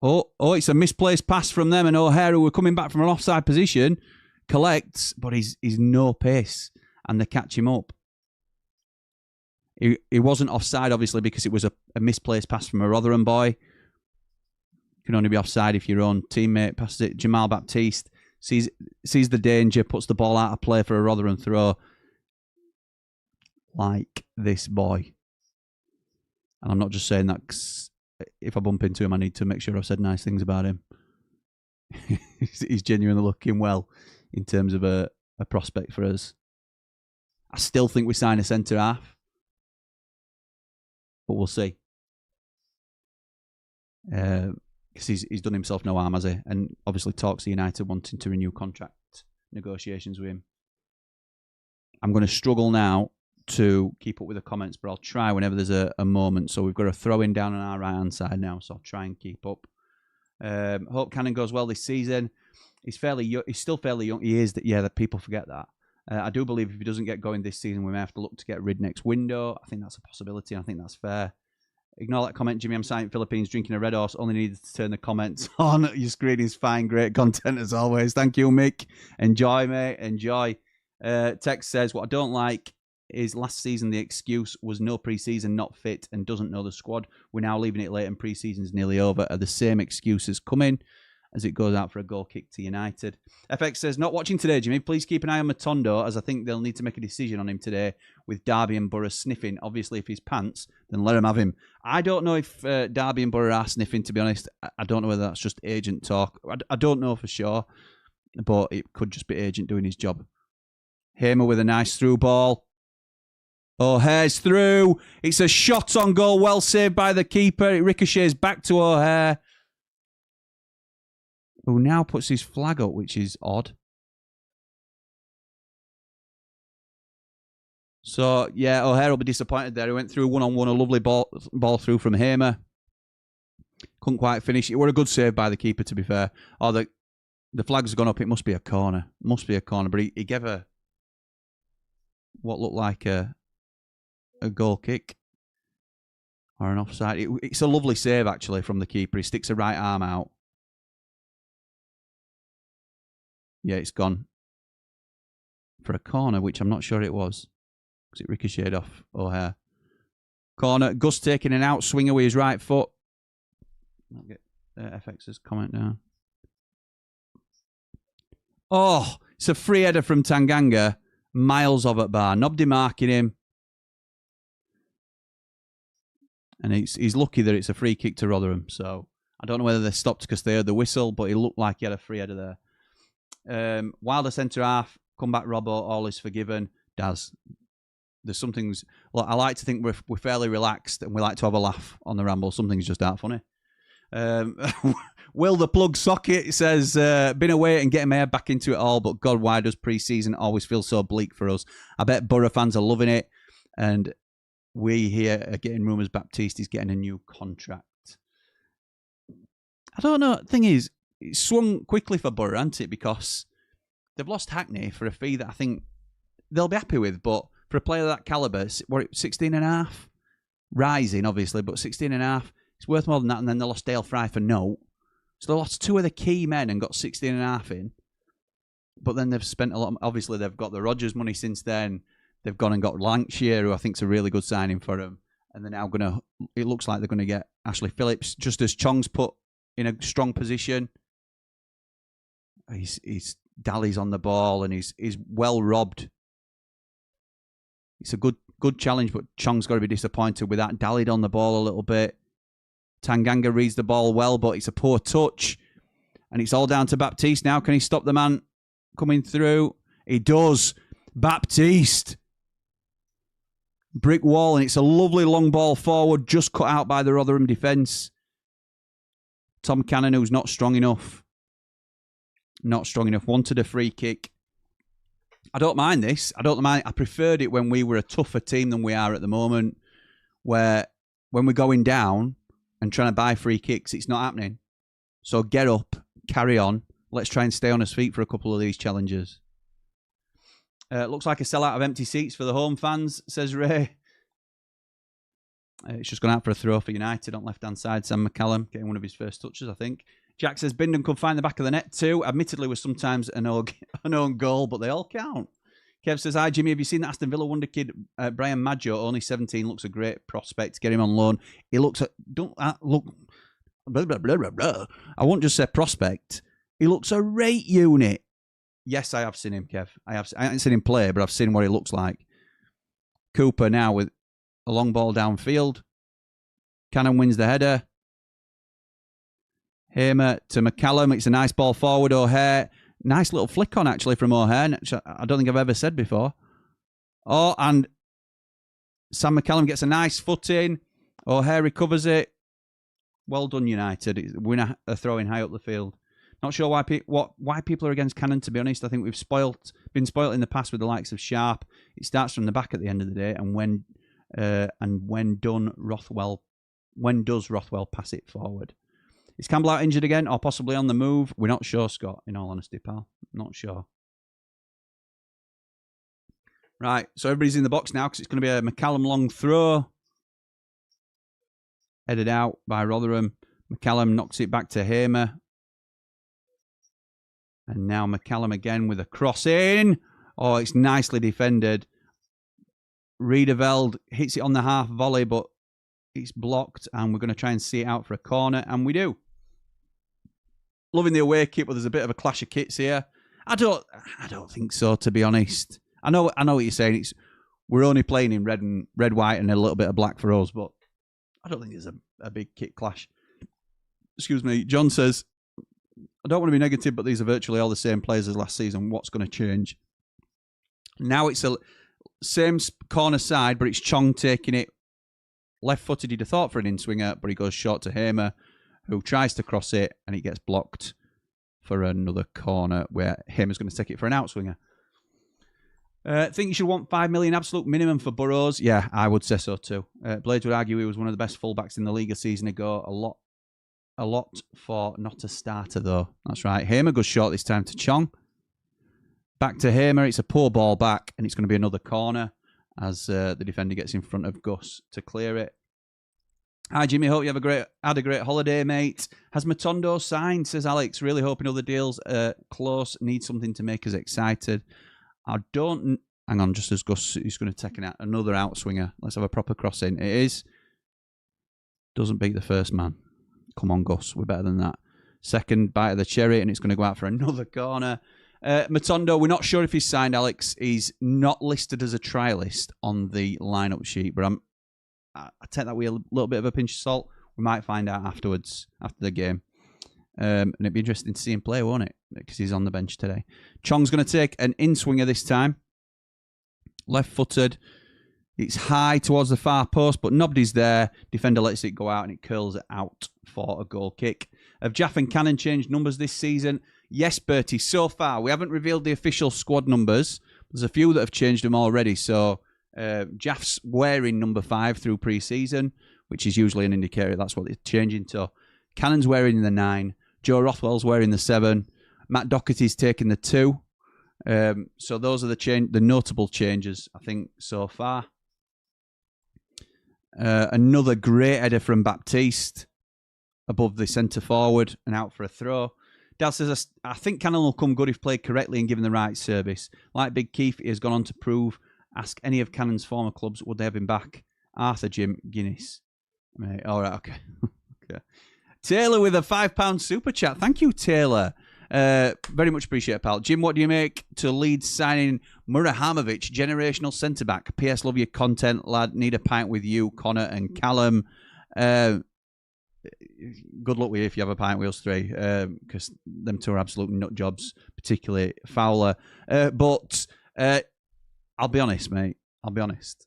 Oh, it's a misplaced pass from them, and O'Hare, who were coming back from an offside position, collects, but he's no pace, and they catch him up. He wasn't offside, obviously, because it was a misplaced pass from a Rotherham boy. You can only be offside if your own teammate passes it. Jamal Baptiste sees the danger, puts the ball out of play for a Rotherham throw. Like this boy. And I'm not just saying that 'cause if I bump into him, I need to make sure I've said nice things about him. He's genuinely looking well in terms of a prospect for us. I still think we sign a centre-half. but we'll see. Because he's done himself no harm, has he? And obviously talks to United wanting to renew contract negotiations with him. I'm going to struggle now to keep up with the comments, but I'll try whenever there's a moment. So we've got a throw in down on our right-hand side now, so I'll try and keep up. Hope Cannon goes well this season. He's fairly young. He's still fairly young. He is. That people forget that. I do believe if he doesn't get going this season, we may have to look to get rid next window. I think that's a possibility. I think that's fair. Ignore that comment, Jimmy. I'm signed Philippines drinking a Red Horse. Only needed to turn the comments on. Your screen is fine. Great content as always. Thank you, Mick. Enjoy, mate. Enjoy. Text says, what I don't like is last season the excuse was no pre-season, not fit, and doesn't know the squad. We're now leaving it late and pre-season's nearly over. Are the same excuses coming as it goes out for a goal kick to United? FX says, not watching today, Jimmy. Please keep an eye on Matondo, as I think they'll need to make a decision on him today with Derby and Borough sniffing. Obviously, if he's pants, then let him have him. I don't know if Derby and Borough are sniffing, to be honest. I don't know whether that's just agent talk. I don't know for sure, but it could just be agent doing his job. Hamer with a nice through ball. O'Hare's through. It's a shot on goal. Well saved by the keeper. It ricochets back to O'Hare, who now puts his flag up, which is odd. So, yeah, O'Hare will be disappointed there. He went through one-on-one, a lovely ball through from Hamer. Couldn't quite finish. It were a good save by the keeper, to be fair. Oh, the flag's gone up. It must be a corner. Must be a corner. But he gave a what looked like a goal kick or an offside. It's a lovely save, actually, from the keeper. He sticks a right arm out. Yeah, it's gone for a corner, which I'm not sure it was, because it ricocheted off O'Hare. Corner, Gus taking an outswinger with his right foot. I'll get FX's comment now. Oh, it's a free header from Tanganga. Miles of at bar. Nobody marking him. And he's lucky that it's a free kick to Rotherham. So I don't know whether they stopped because they heard the whistle, but it looked like he had a free header there. Wilder centre half, come back Robbo, all is forgiven. There's some things. Look, I like to think we're fairly relaxed and we like to have a laugh on the ramble. Some things just aren't funny. Will the plug socket says, been away and getting my head back into it all, but God, why does pre-season always feel so bleak for us? I bet Borough fans are loving it, and we here are getting rumours Baptiste is getting a new contract. I don't know. The thing is, it swung quickly for Borough, hasn't it? Because they've lost Hackney for a fee that I think they'll be happy with, but for a player of that calibre, what, 16.5? Rising, obviously, but 16.5. It's worth more than that, and then they lost Dale Fry for note. So they lost two of the key men and got 16.5 in. But then they've spent a lot. Obviously, they've got the Rodgers money since then. They've gone and got Lancashire, who I think is a really good signing for them. And they're now going to, it looks like they're going to get Ashley Phillips, just as Chong's put in a strong position. He's dallies on the ball and he's well robbed. It's a good challenge, but Chong's got to be disappointed with that. Dallied on the ball a little bit. Tanganga reads the ball well, but it's a poor touch. And it's all down to Baptiste now. Can he stop the man coming through? He does. Baptiste. Brick wall, and it's a lovely long ball forward, just cut out by the Rotherham defence. Tom Cannon, who's not strong enough. Not strong enough. Wanted a free kick. I don't mind this. I don't mind. I preferred it when we were a tougher team than we are at the moment, where when we're going down and trying to buy free kicks, it's not happening. So get up, carry on. Let's try and stay on his feet for a couple of these challenges. Looks like a sellout of empty seats for the home fans, says Ray. It's just gone out for a throw for United on left-hand side. Sam McCallum getting one of his first touches, I think. Jack says Bindon could find the back of the net too. Admittedly, was sometimes an own goal, but they all count. Kev says, hi, Jimmy. Have you seen that Aston Villa wonder kid, Brian Maggio, only 17, looks a great prospect. Get him on loan. He looks at... Don't look... Blah, blah, blah, blah, blah. I won't just say prospect. He looks a rate unit. Yes, I have seen him, Kev. I haven't seen him play, but I've seen what he looks like. Cooper now with a long ball downfield. Cannon wins the header. Hamer to McCallum. It's a nice ball forward. O'Hare. Nice little flick on, actually, from O'Hare. I don't think I've ever said before. Oh, and Sam McCallum gets a nice foot in. O'Hare recovers it. Well done, United. Winner throwing high up the field. Not sure why people are against Cannon, to be honest. I think we've been spoilt in the past with the likes of Sharp. It starts from the back at the end of the day, and when does Rothwell pass it forward? Is Campbell out injured again, or possibly on the move? We're not sure, Scott, in all honesty, pal. Not sure. Right, so everybody's in the box now because it's going to be a McCallum long throw. Headed out by Rotherham. McCallum knocks it back to Hamer. And now McCallum again with a cross in. Oh, it's nicely defended. Riedeveld hits it on the half volley, but it's blocked. And we're going to try and see it out for a corner. And we do. Loving the away kit, but there's a bit of a clash of kits here. I don't think so, to be honest. I know what you're saying. We're only playing in red, white, and a little bit of black for us, but I don't think there's a big kit clash. Excuse me. John says, I don't want to be negative, but these are virtually all the same players as last season. What's going to change? Now it's a same corner side, but it's Chong taking it. Left-footed, he'd have thought for an in-swinger, but he goes short to Hamer, who tries to cross it, and it gets blocked for another corner where Hamer's going to take it for an outswinger. Think you should want 5 million absolute minimum for Burrows? Yeah, I would say so too. Blades would argue he was one of the best fullbacks in the league a season ago. A lot for not a starter though. That's right. Hamer goes short this time to Chong. Back to Hamer. It's a poor ball back, and it's going to be another corner as the defender gets in front of Gus to clear it. Hi Jimmy, hope you had a great holiday, mate. Has Matondo signed? Says Alex. Really hoping other deals close. Need something to make us excited. I don't... Hang on, just as Gus is going to take another outswinger. Let's have a proper cross in. It is. Doesn't beat the first man. Come on, Gus. We're better than that. Second bite of the cherry, and it's going to go out for another corner. Matondo, we're not sure if he's signed, Alex. He's not listed as a trialist on the lineup sheet, but I take that with a little bit of a pinch of salt. We might find out afterwards, after the game. And it'd be interesting to see him play, won't it? Because he's on the bench today. Chong's going to take an in-swinger this time. Left-footed. It's high towards the far post, but nobody's there. Defender lets it go out, and it curls it out for a goal kick. Have Jaff and Cannon changed numbers this season? Yes, Bertie. So far, we haven't revealed the official squad numbers. There's a few that have changed them already. So Jaff's wearing number 5 through pre-season, which is usually an indicator that's what they're changing to. Cannon's wearing the 9. Joe Rothwell's wearing the 7. Matt Doherty's taking the 2. So those are the notable changes, I think, so far. Another great header from Baptiste above the centre forward and out for a throw. Dal says, I think Cannon will come good if played correctly and given the right service. Like Big Keith, he has gone on to prove. Ask any of Cannon's former clubs, would they have him back? Arthur, Jim, Guinness. Mate, all right, okay. Okay. Taylor with a £5 super chat. Thank you, Taylor. Very much appreciate it, pal. Jim, what do you make to Leeds signing Murahamovic, generational centre-back? PS, love your content, lad. Need a pint with you, Connor and Callum. Good luck with you if you have a pint with us three, because them two are absolute nut jobs, particularly Fowler. But I'll be honest, mate. I'll be honest.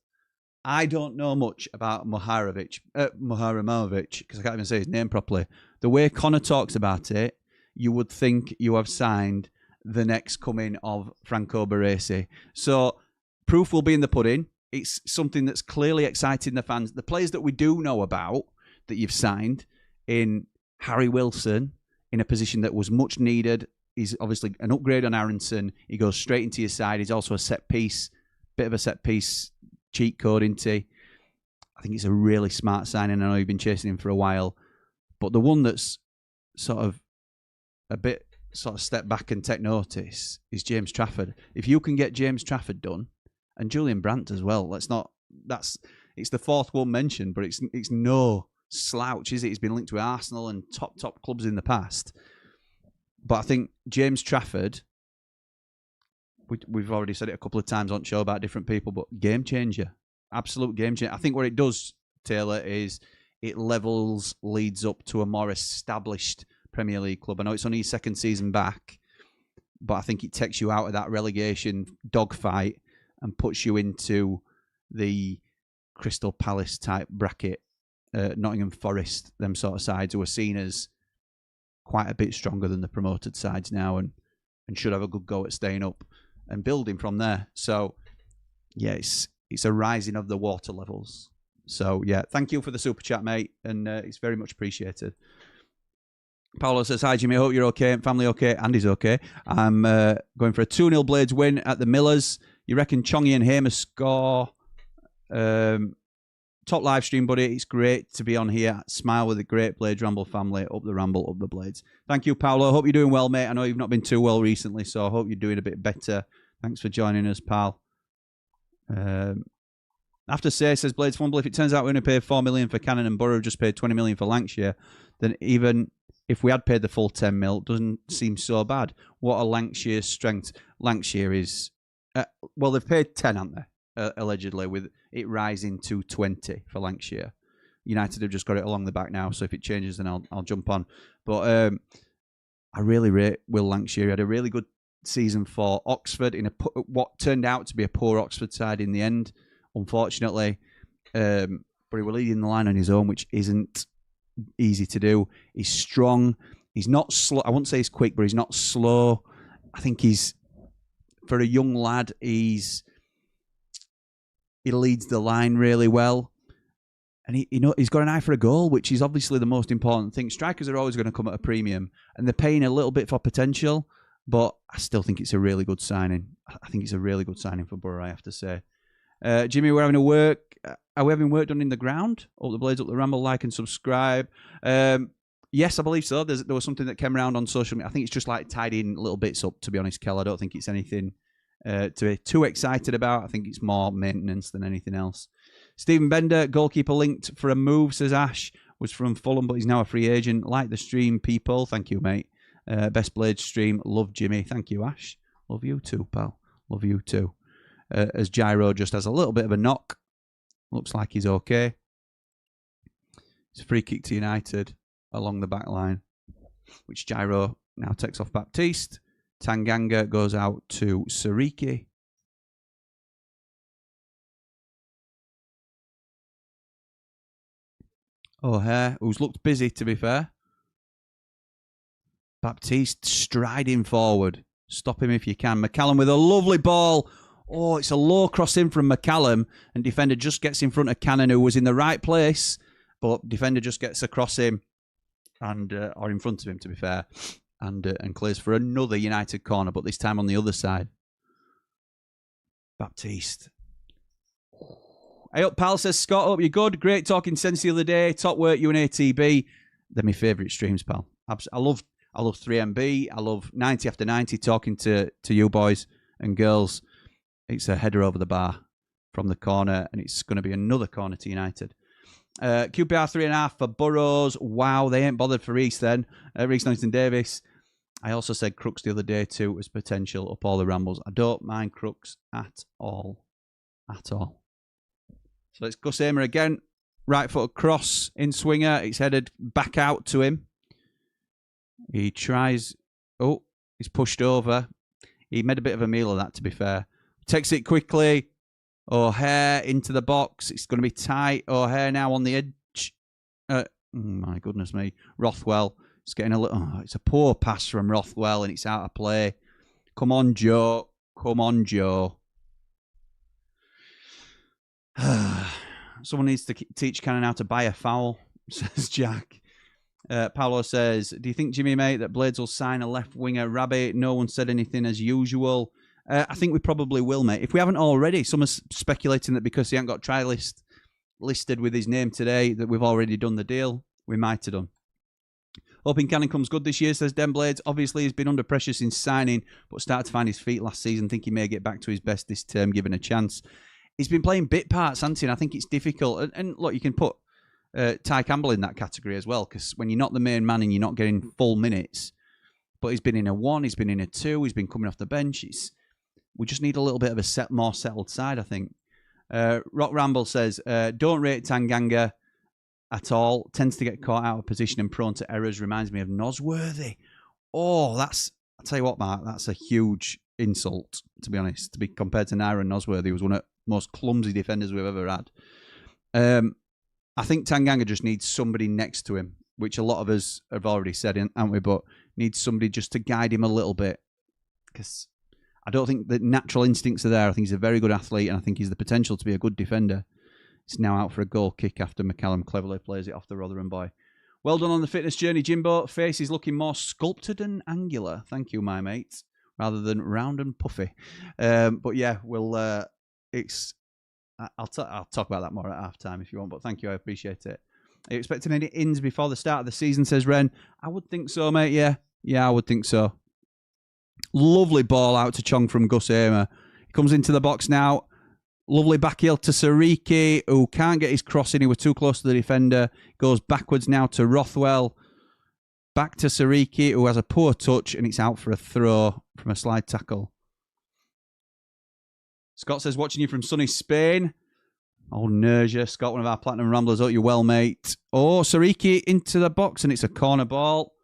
I don't know much about Murahamovic, because I can't even say his name properly. The way Connor talks about it, you would think you have signed the next coming of Franco Baresi. So proof will be in the pudding. It's something that's clearly exciting the fans. The players that we do know about that you've signed in Harry Wilson in a position that was much needed. He's obviously an upgrade on Aronson. He goes straight into your side. He's also a set piece, bit of a set piece cheat code, isn't he? I think it's a really smart signing. I know you've been chasing him for a while. But the one that's sort of step back and take notice is James Trafford. If you can get James Trafford done, and Julian Brandt as well, it's the fourth one mentioned, but it's no slouch, is it? He's been linked to Arsenal and top clubs in the past. But I think James Trafford, we've already said it a couple of times on show about different people, but game changer, absolute game changer. I think what it does, Taylor, is it levels Leeds up to a more established Premier League club. I know it's only his second season back, but I think it takes you out of that relegation dogfight and puts you into the Crystal Palace type bracket Nottingham Forest, them sort of sides who are seen as quite a bit stronger than the promoted sides now, and should have a good go at staying up and building from there. So yeah, it's a rising of the water levels. So yeah, thank you for the super chat, mate, and it's very much appreciated. Paolo says, hi Jimmy, hope you're okay, family okay, Andy's okay. I'm going for a 2-0 Blades win at the Millers. You reckon Chongi and Hamer score? Top live stream, buddy. It's great to be on here. Smile with the great Blades Ramble family. Up the Ramble, up the Blades. Thank you, Paolo. Hope you're doing well, mate. I know you've not been too well recently, so I hope you're doing a bit better. Thanks for joining us, pal. After say, says Blades Fumble, if it turns out we only paid 4 million for Cannon and Borough just paid 20 million for Lancashire, then even if we had paid the full 10 mil, it doesn't seem so bad. What a Lancashire strength. Lancashire is... well, they've paid 10, haven't they? Allegedly, with it rising to 20 for Lancashire. United have just got it along the back now, so if it changes, then I'll jump on. But I really rate Will Lancashire. He had a really good season for Oxford in what turned out to be a poor Oxford side in the end, unfortunately. But he was leading the line on his own, which isn't easy to do. He's strong. He's not slow. I wouldn't say he's quick, but he's not slow. I think for a young lad, he leads the line really well. And he's got an eye for a goal, which is obviously the most important thing. Strikers are always going to come at a premium, and they're paying a little bit for potential, but I still think it's a really good signing. I think it's a really good signing for Borough, I have to say. Jimmy, we're having are we having work done in the ground? Up the Blades, up the Ramble, like and subscribe. Yes, I believe so. There was something that came around on social media. I think it's just like tidying little bits up, to be honest, Kel. I don't think it's anything to be too excited about. I think it's more maintenance than anything else. Stephen Bender, goalkeeper linked for a move, says Ash, was from Fulham, but he's now a free agent. Like the stream, people. Thank you, mate. Best Blades stream. Love Jimmy. Thank you, Ash. Love you too, pal. Love you too. As Gyro just has a little bit of a knock. Looks like he's okay. It's a free kick to United along the back line, which Gyro now takes off Baptiste. Tanganga goes out to Sariki. O'Hare, who's looked busy, to be fair. Baptiste striding forward. Stop him if you can. McCallum with a lovely ball. Oh, it's a low cross in from McCallum, and defender just gets in front of Cannon, who was in the right place, but defender just gets across him, and or in front of him, to be fair, and clears for another United corner, but this time on the other side. Baptiste. Hey up, pal, says Scott. Hope you're good. Great talking sense the other day. Top work, you and ATB. They're my favourite streams, pal. I love 3MB. I love 90 after 90 talking to you boys and girls. It's a header over the bar from the corner, and it's going to be another corner to United. QPR 3.5 for Burrows. Wow, they ain't bothered for Reece then. Reece Norrington-Davis. I also said Crooks the other day too as potential up all the Rambles. I don't mind Crooks at all. At all. So it's Gus Amer again. Right foot cross in swinger. It's headed back out to him. He tries. Oh, he's pushed over. He made a bit of a meal of that, to be fair. Takes it quickly. O'Hare into the box. It's going to be tight. O'Hare now on the edge. Oh my goodness me. Rothwell. It's getting a little... Oh, it's a poor pass from Rothwell, and it's out of play. Come on, Joe. Come on, Joe. Someone needs to teach Cannon how to buy a foul, says Jack. Paolo says, do you think, Jimmy, mate, that Blades will sign a left winger? Rabbit, no one said anything as usual. I think we probably will, mate. If we haven't already, someone's speculating that because he hasn't got try list listed with his name today, that we've already done the deal. We might have done. Hoping Cannon comes good this year, says Den Blades. Obviously, he's been under pressure since signing, but started to find his feet last season. Think he may get back to his best this term, given a chance. He's been playing bit parts, hasn't he? And I think it's difficult. And look, you can put Ty Campbell in that category as well, because when you're not the main man and you're not getting full minutes, but he's been in a 1, he's been in a 2, he's been coming off the bench. We just need a little bit of a more settled side, I think. Rock Ramble says, don't rate Tanganga at all. Tends to get caught out of position and prone to errors. Reminds me of Nosworthy. Oh, I'll tell you what, Mark, that's a huge insult, to be honest, to be compared to Naira Nosworthy, who was one of the most clumsy defenders we've ever had. I think Tanganga just needs somebody next to him, which a lot of us have already said, haven't we? But needs somebody just to guide him a little bit. Because I don't think the natural instincts are there. I think he's a very good athlete, and I think he's the potential to be a good defender. He's now out for a goal kick after McCallum cleverly plays it off the Rotherham boy. Well done on the fitness journey, Jimbo. Face is looking more sculpted and angular. Thank you, my mate. Rather than round and puffy. But yeah, we'll. I'll talk about that more at half time if you want. But thank you, I appreciate it. Are you expecting any ins before the start of the season? Says Ren. I would think so, mate. Yeah, I would think so. Lovely ball out to Chong from Gus Amer. He comes into the box now. Lovely back heel to Sariki, who can't get his cross in. He was too close to the defender. Goes backwards now to Rothwell. Back to Sariki, who has a poor touch, and it's out for a throw from a slide tackle. Scott says, watching you from sunny Spain. Oh, Nerja. Scott, one of our Platinum Ramblers. Oh, you're well, mate. Oh, Sariki into the box, and it's a corner ball.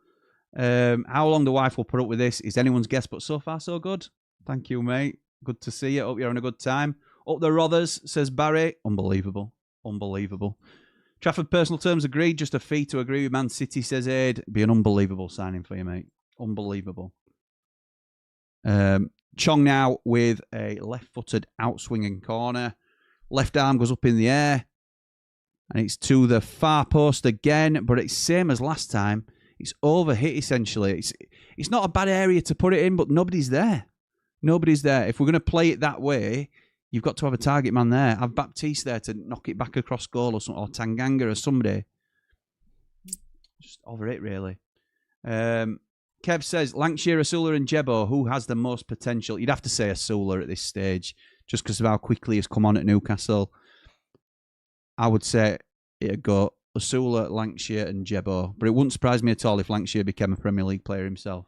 How long the wife will put up with this is anyone's guess, but so far, so good. Thank you, mate. Good to see you. Hope you're having a good time. Up the Rothers, says Barry. Unbelievable. Unbelievable. Trafford personal terms agreed. Just a fee to agree with Man City, says Aid. Be an unbelievable signing for you, mate. Unbelievable. Chong now with a left-footed out-swinging corner. Left arm goes up in the air. And it's to the far post again. But it's same as last time. It's overhit, essentially. It's not a bad area to put it in, but nobody's there. Nobody's there. If we're going to play it that way, you've got to have a target man there. Have Baptiste there to knock it back across goal or something, or Tanganga or somebody. Just over it, really. Kev says, Lancashire, Asula and Jebo, who has the most potential? You'd have to say Asula at this stage, just because of how quickly he's come on at Newcastle. I would say it'd go Asula, Lancashire and Jebo. But it wouldn't surprise me at all if Lancashire became a Premier League player himself.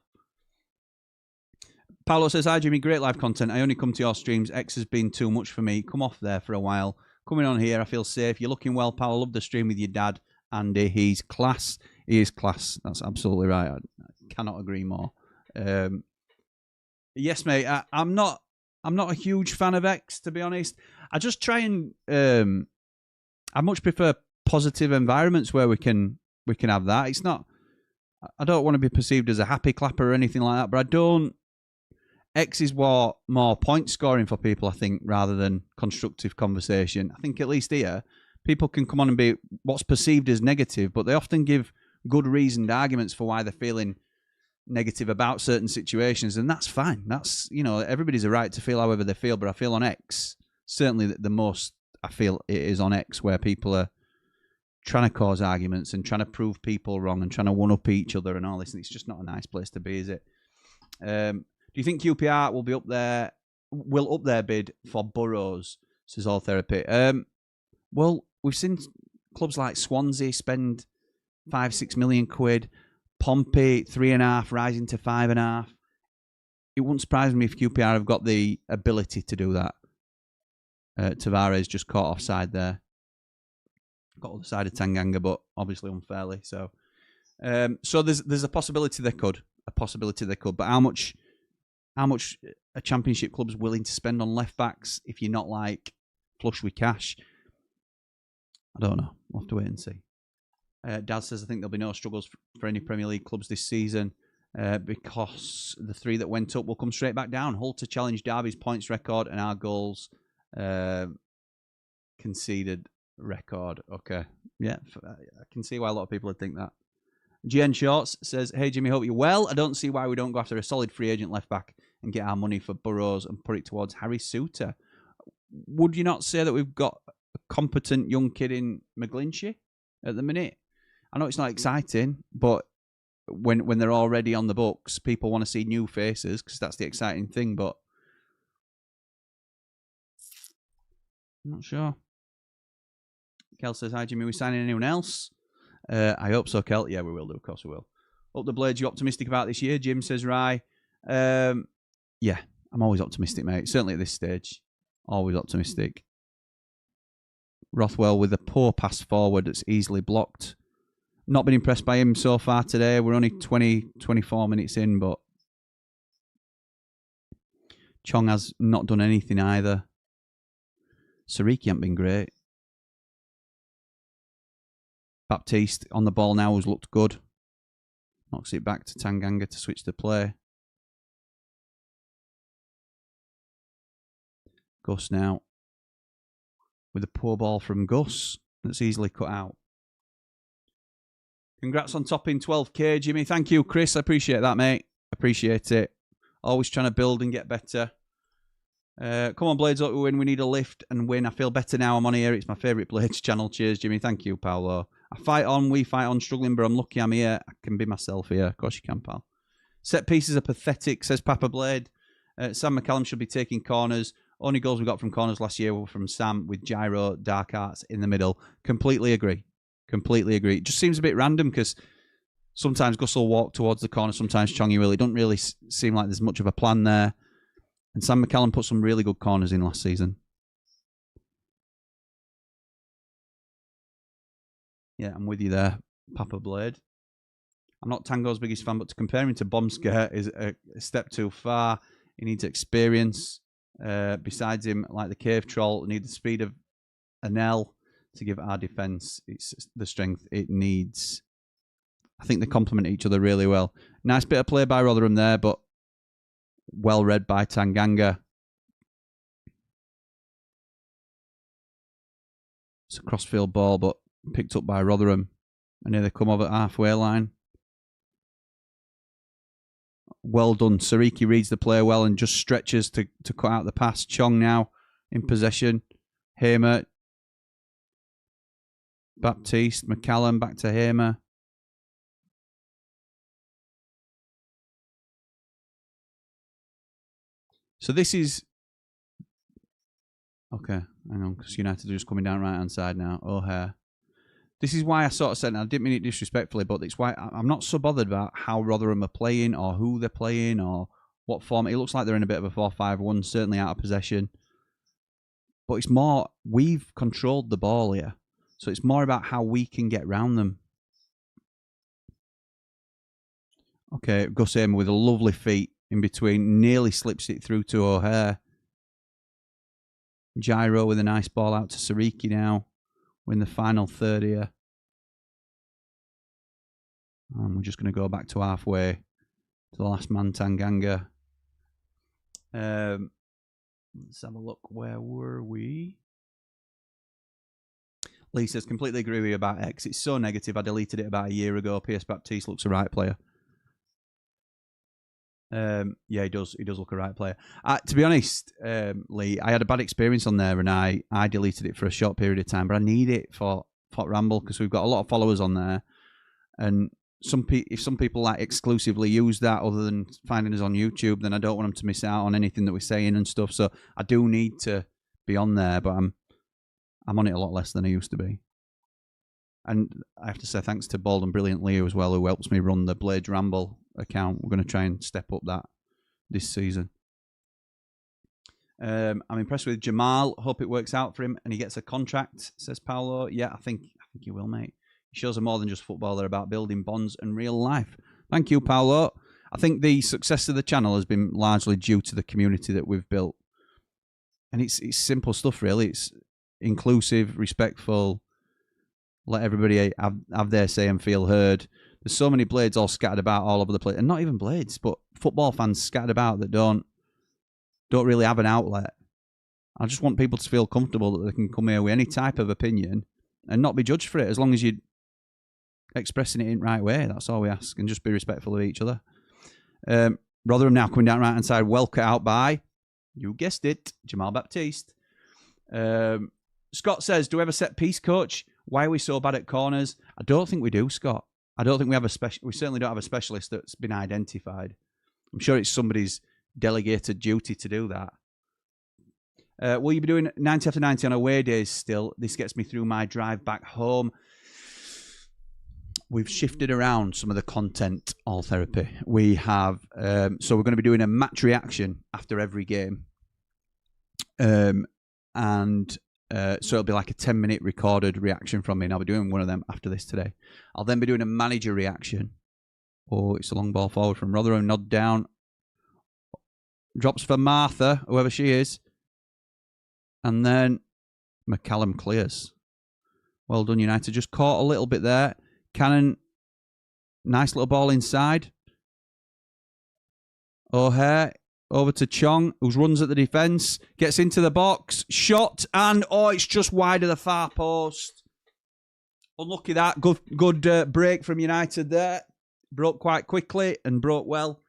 Paolo says, hi Jimmy, great live content. I only come to your streams. X has been too much for me. Come off there for a while. Coming on here, I feel safe. You're looking well, Paolo. Love the stream with your dad, Andy. He's class. He is class. That's absolutely right. I cannot agree more. Yes, mate. I'm not a huge fan of X, to be honest. I just try and I much prefer positive environments where we can have that. It's not. I don't want to be perceived as a happy clapper or anything like that, but I don't. X is more point scoring for people, I think, rather than constructive conversation. I think at least here, people can come on and be what's perceived as negative, but they often give good reasoned arguments for why they're feeling negative about certain situations, and that's fine. That's, everybody's a right to feel however they feel, but I feel on X, certainly the most I feel it is on X, where people are trying to cause arguments and trying to prove people wrong and trying to one-up each other and all this, and it's just not a nice place to be, is it? Do you think QPR will up their bid for Burrows, says All Therapy? Well, we've seen clubs like Swansea spend 5-6 million quid, Pompey 3.5 rising to 5.5. It wouldn't surprise me if QPR have got the ability to do that. Tavares just caught offside there. Got on the side of Tanganga, but obviously unfairly. So there's a possibility they could. But how much a Championship club's willing to spend on left backs if you're not like flush with cash? I don't know. We'll have to wait and see. Dad says, I think there'll be no struggles for any Premier League clubs this season because the 3 that went up will come straight back down. Hull to challenge Derby's points record and our goals conceded record. Okay. Yeah, I can see why a lot of people would think that. GN Shorts says, hey Jimmy, hope you're well. I don't see why we don't go after a solid free agent left back and get our money for Burrows and put it towards Harry Suter. Would you not say that we've got a competent young kid in McGlinchey at the minute? I know it's not exciting, but when they're already on the books, people want to see new faces because that's the exciting thing, but I'm not sure. Kel says, hi Jimmy, are we signing anyone else? I hope so, Kel. Yeah, we will do. Of course we will. Up the Blades, you optimistic about this year? Jim says, Rye. Yeah, I'm always optimistic, mate. Certainly at this stage. Always optimistic. Rothwell with a poor pass forward that's easily blocked. Not been impressed by him so far today. We're only 24 minutes in, but Chong has not done anything either. Sariki hasn't been great. Baptiste on the ball now has looked good. Knocks it back to Tanganga to switch the play. Gus now with a poor ball from Gus that's easily cut out. Congrats on topping 12k, Jimmy. Thank you, Chris. I appreciate that, mate. Appreciate it. Always trying to build and get better. Come on, Blades, up we win. We need a lift and win. I feel better now I'm on here. It's my favourite Blades channel. Cheers, Jimmy. Thank you, Paolo. I fight on, we fight on, struggling, but I'm lucky I'm here. I can be myself here. Of course you can, pal. Set pieces are pathetic, says Papa Blade. Sam McCallum should be taking corners. Only goals we got from corners last year were from Sam with Gyro, Dark Arts in the middle. Completely agree. Completely agree. It just seems a bit random because sometimes Gus will walk towards the corner, sometimes Chongy will. It doesn't really seem like there's much of a plan there. And Sam McCallum put some really good corners in last season. Yeah, I'm with you there, Papa Blade. I'm not Tango's biggest fan, but to compare him to Bomsker is a step too far. He needs experience. Besides him, like the cave troll, need the speed of Anel to give our defence the strength it needs. I think they complement each other really well. Nice bit of play by Rotherham there, but well read by Tanganga. It's a crossfield ball, but picked up by Rotherham. And here they come over halfway line. Well done. Sariki reads the play well and just stretches to cut out the pass. Chong now in possession. Hamer. Baptiste. McCallum back to Hamer. So this is... Okay, hang on, because United are just coming down right-hand side now. O'Hare. This is why I sort of said, and I didn't mean it disrespectfully, but it's why I'm not so bothered about how Rotherham are playing or who they're playing or what form. It looks like they're in a bit of a 4-5-1, certainly out of possession. But it's more, we've controlled the ball here. So it's more about how we can get round them. Okay, Gus Hamer with a lovely feet in between. Nearly slips it through to O'Hare. Gyro with a nice ball out to Sariki now. We're in the final third here. And we're just going to go back to halfway to the last man, Tanganga. Let's have a look. Where were we? Lee says, completely agree with you about X. It's so negative. I deleted it about a year ago. P.S. Baptiste looks a right player. Yeah, he does. He does look a right player. To be honest, Lee, I had a bad experience on there, and I deleted it for a short period of time. But I need it for Ramble because we've got a lot of followers on there, and if some people like exclusively use that other than finding us on YouTube, then I don't want them to miss out on anything that we're saying and stuff. So I do need to be on there, but I'm on it a lot less than I used to be. And I have to say thanks to Bald and Brilliant Leo as well, who helps me run the Blades Ramble account. We're going to try and step up that this season. I'm impressed with Jamal. Hope it works out for him and he gets a contract, says Paolo. Yeah, I think he will, mate. He shows are more than just football. They're about building bonds and real life. Thank you, Paolo. I think the success of the channel has been largely due to the community that we've built. And it's simple stuff, really. It's inclusive, respectful. Let everybody have their say and feel heard. There's so many Blades all scattered about all over the place. And not even Blades, but football fans scattered about that don't really have an outlet. I just want people to feel comfortable that they can come here with any type of opinion and not be judged for it, as long as you're expressing it in the right way. That's all we ask. And just be respectful of each other. Rotherham now coming down right-hand side. Well cut out by, you guessed it, Jamal Baptiste. Scott says, do we have a set-piece coach? Why are we so bad at corners? I don't think we do, Scott. I don't think we have we certainly don't have a specialist that's been identified. I'm sure it's somebody's delegated duty to do that. Will you be doing 90 after 90 on away days still? This gets me through my drive back home. We've shifted around some of the content, all therapy. We have, so we're going to be doing a match reaction after every game. So it'll be like a 10-minute recorded reaction from me, and I'll be doing one of them after this today. I'll then be doing a manager reaction. Oh, it's a long ball forward from Rotherham, nod down. Drops for Martha, whoever she is. And then McCallum clears. Well done, United. Just caught a little bit there. Cannon, nice little ball inside. O'Hare over to Chong, who runs at the defence, gets into the box, shot, and it's just wide of the far post. Unlucky that. Good break from United there. Broke quite quickly and broke well.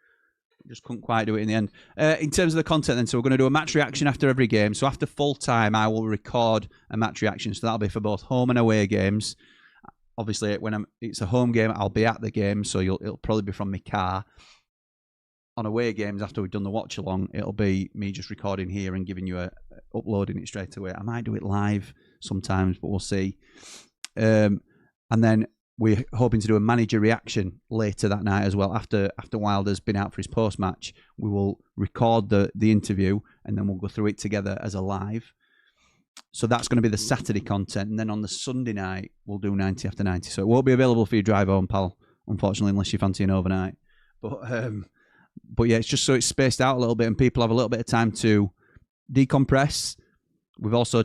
Just couldn't quite do it in the end. In terms of the content then, so we're going to do a match reaction after every game. So after full time, I will record a match reaction. So that'll be for both home and away games. Obviously, when it's a home game, I'll be at the game, so it'll probably be from my car. On away games, after we've done the watch along, it'll be me just recording here and giving you uploading it straight away. I might do it live sometimes, but we'll see. And then we're hoping to do a manager reaction later that night as well. After Wilder's been out for his post match, we will record the interview and then we'll go through it together as a live. So that's going to be the Saturday content, and then on the Sunday night we'll do 90 after 90. So it won't be available for your drive home, pal, unfortunately, unless you fancy an overnight. But yeah, it's just so it's spaced out a little bit and people have a little bit of time to decompress. We've also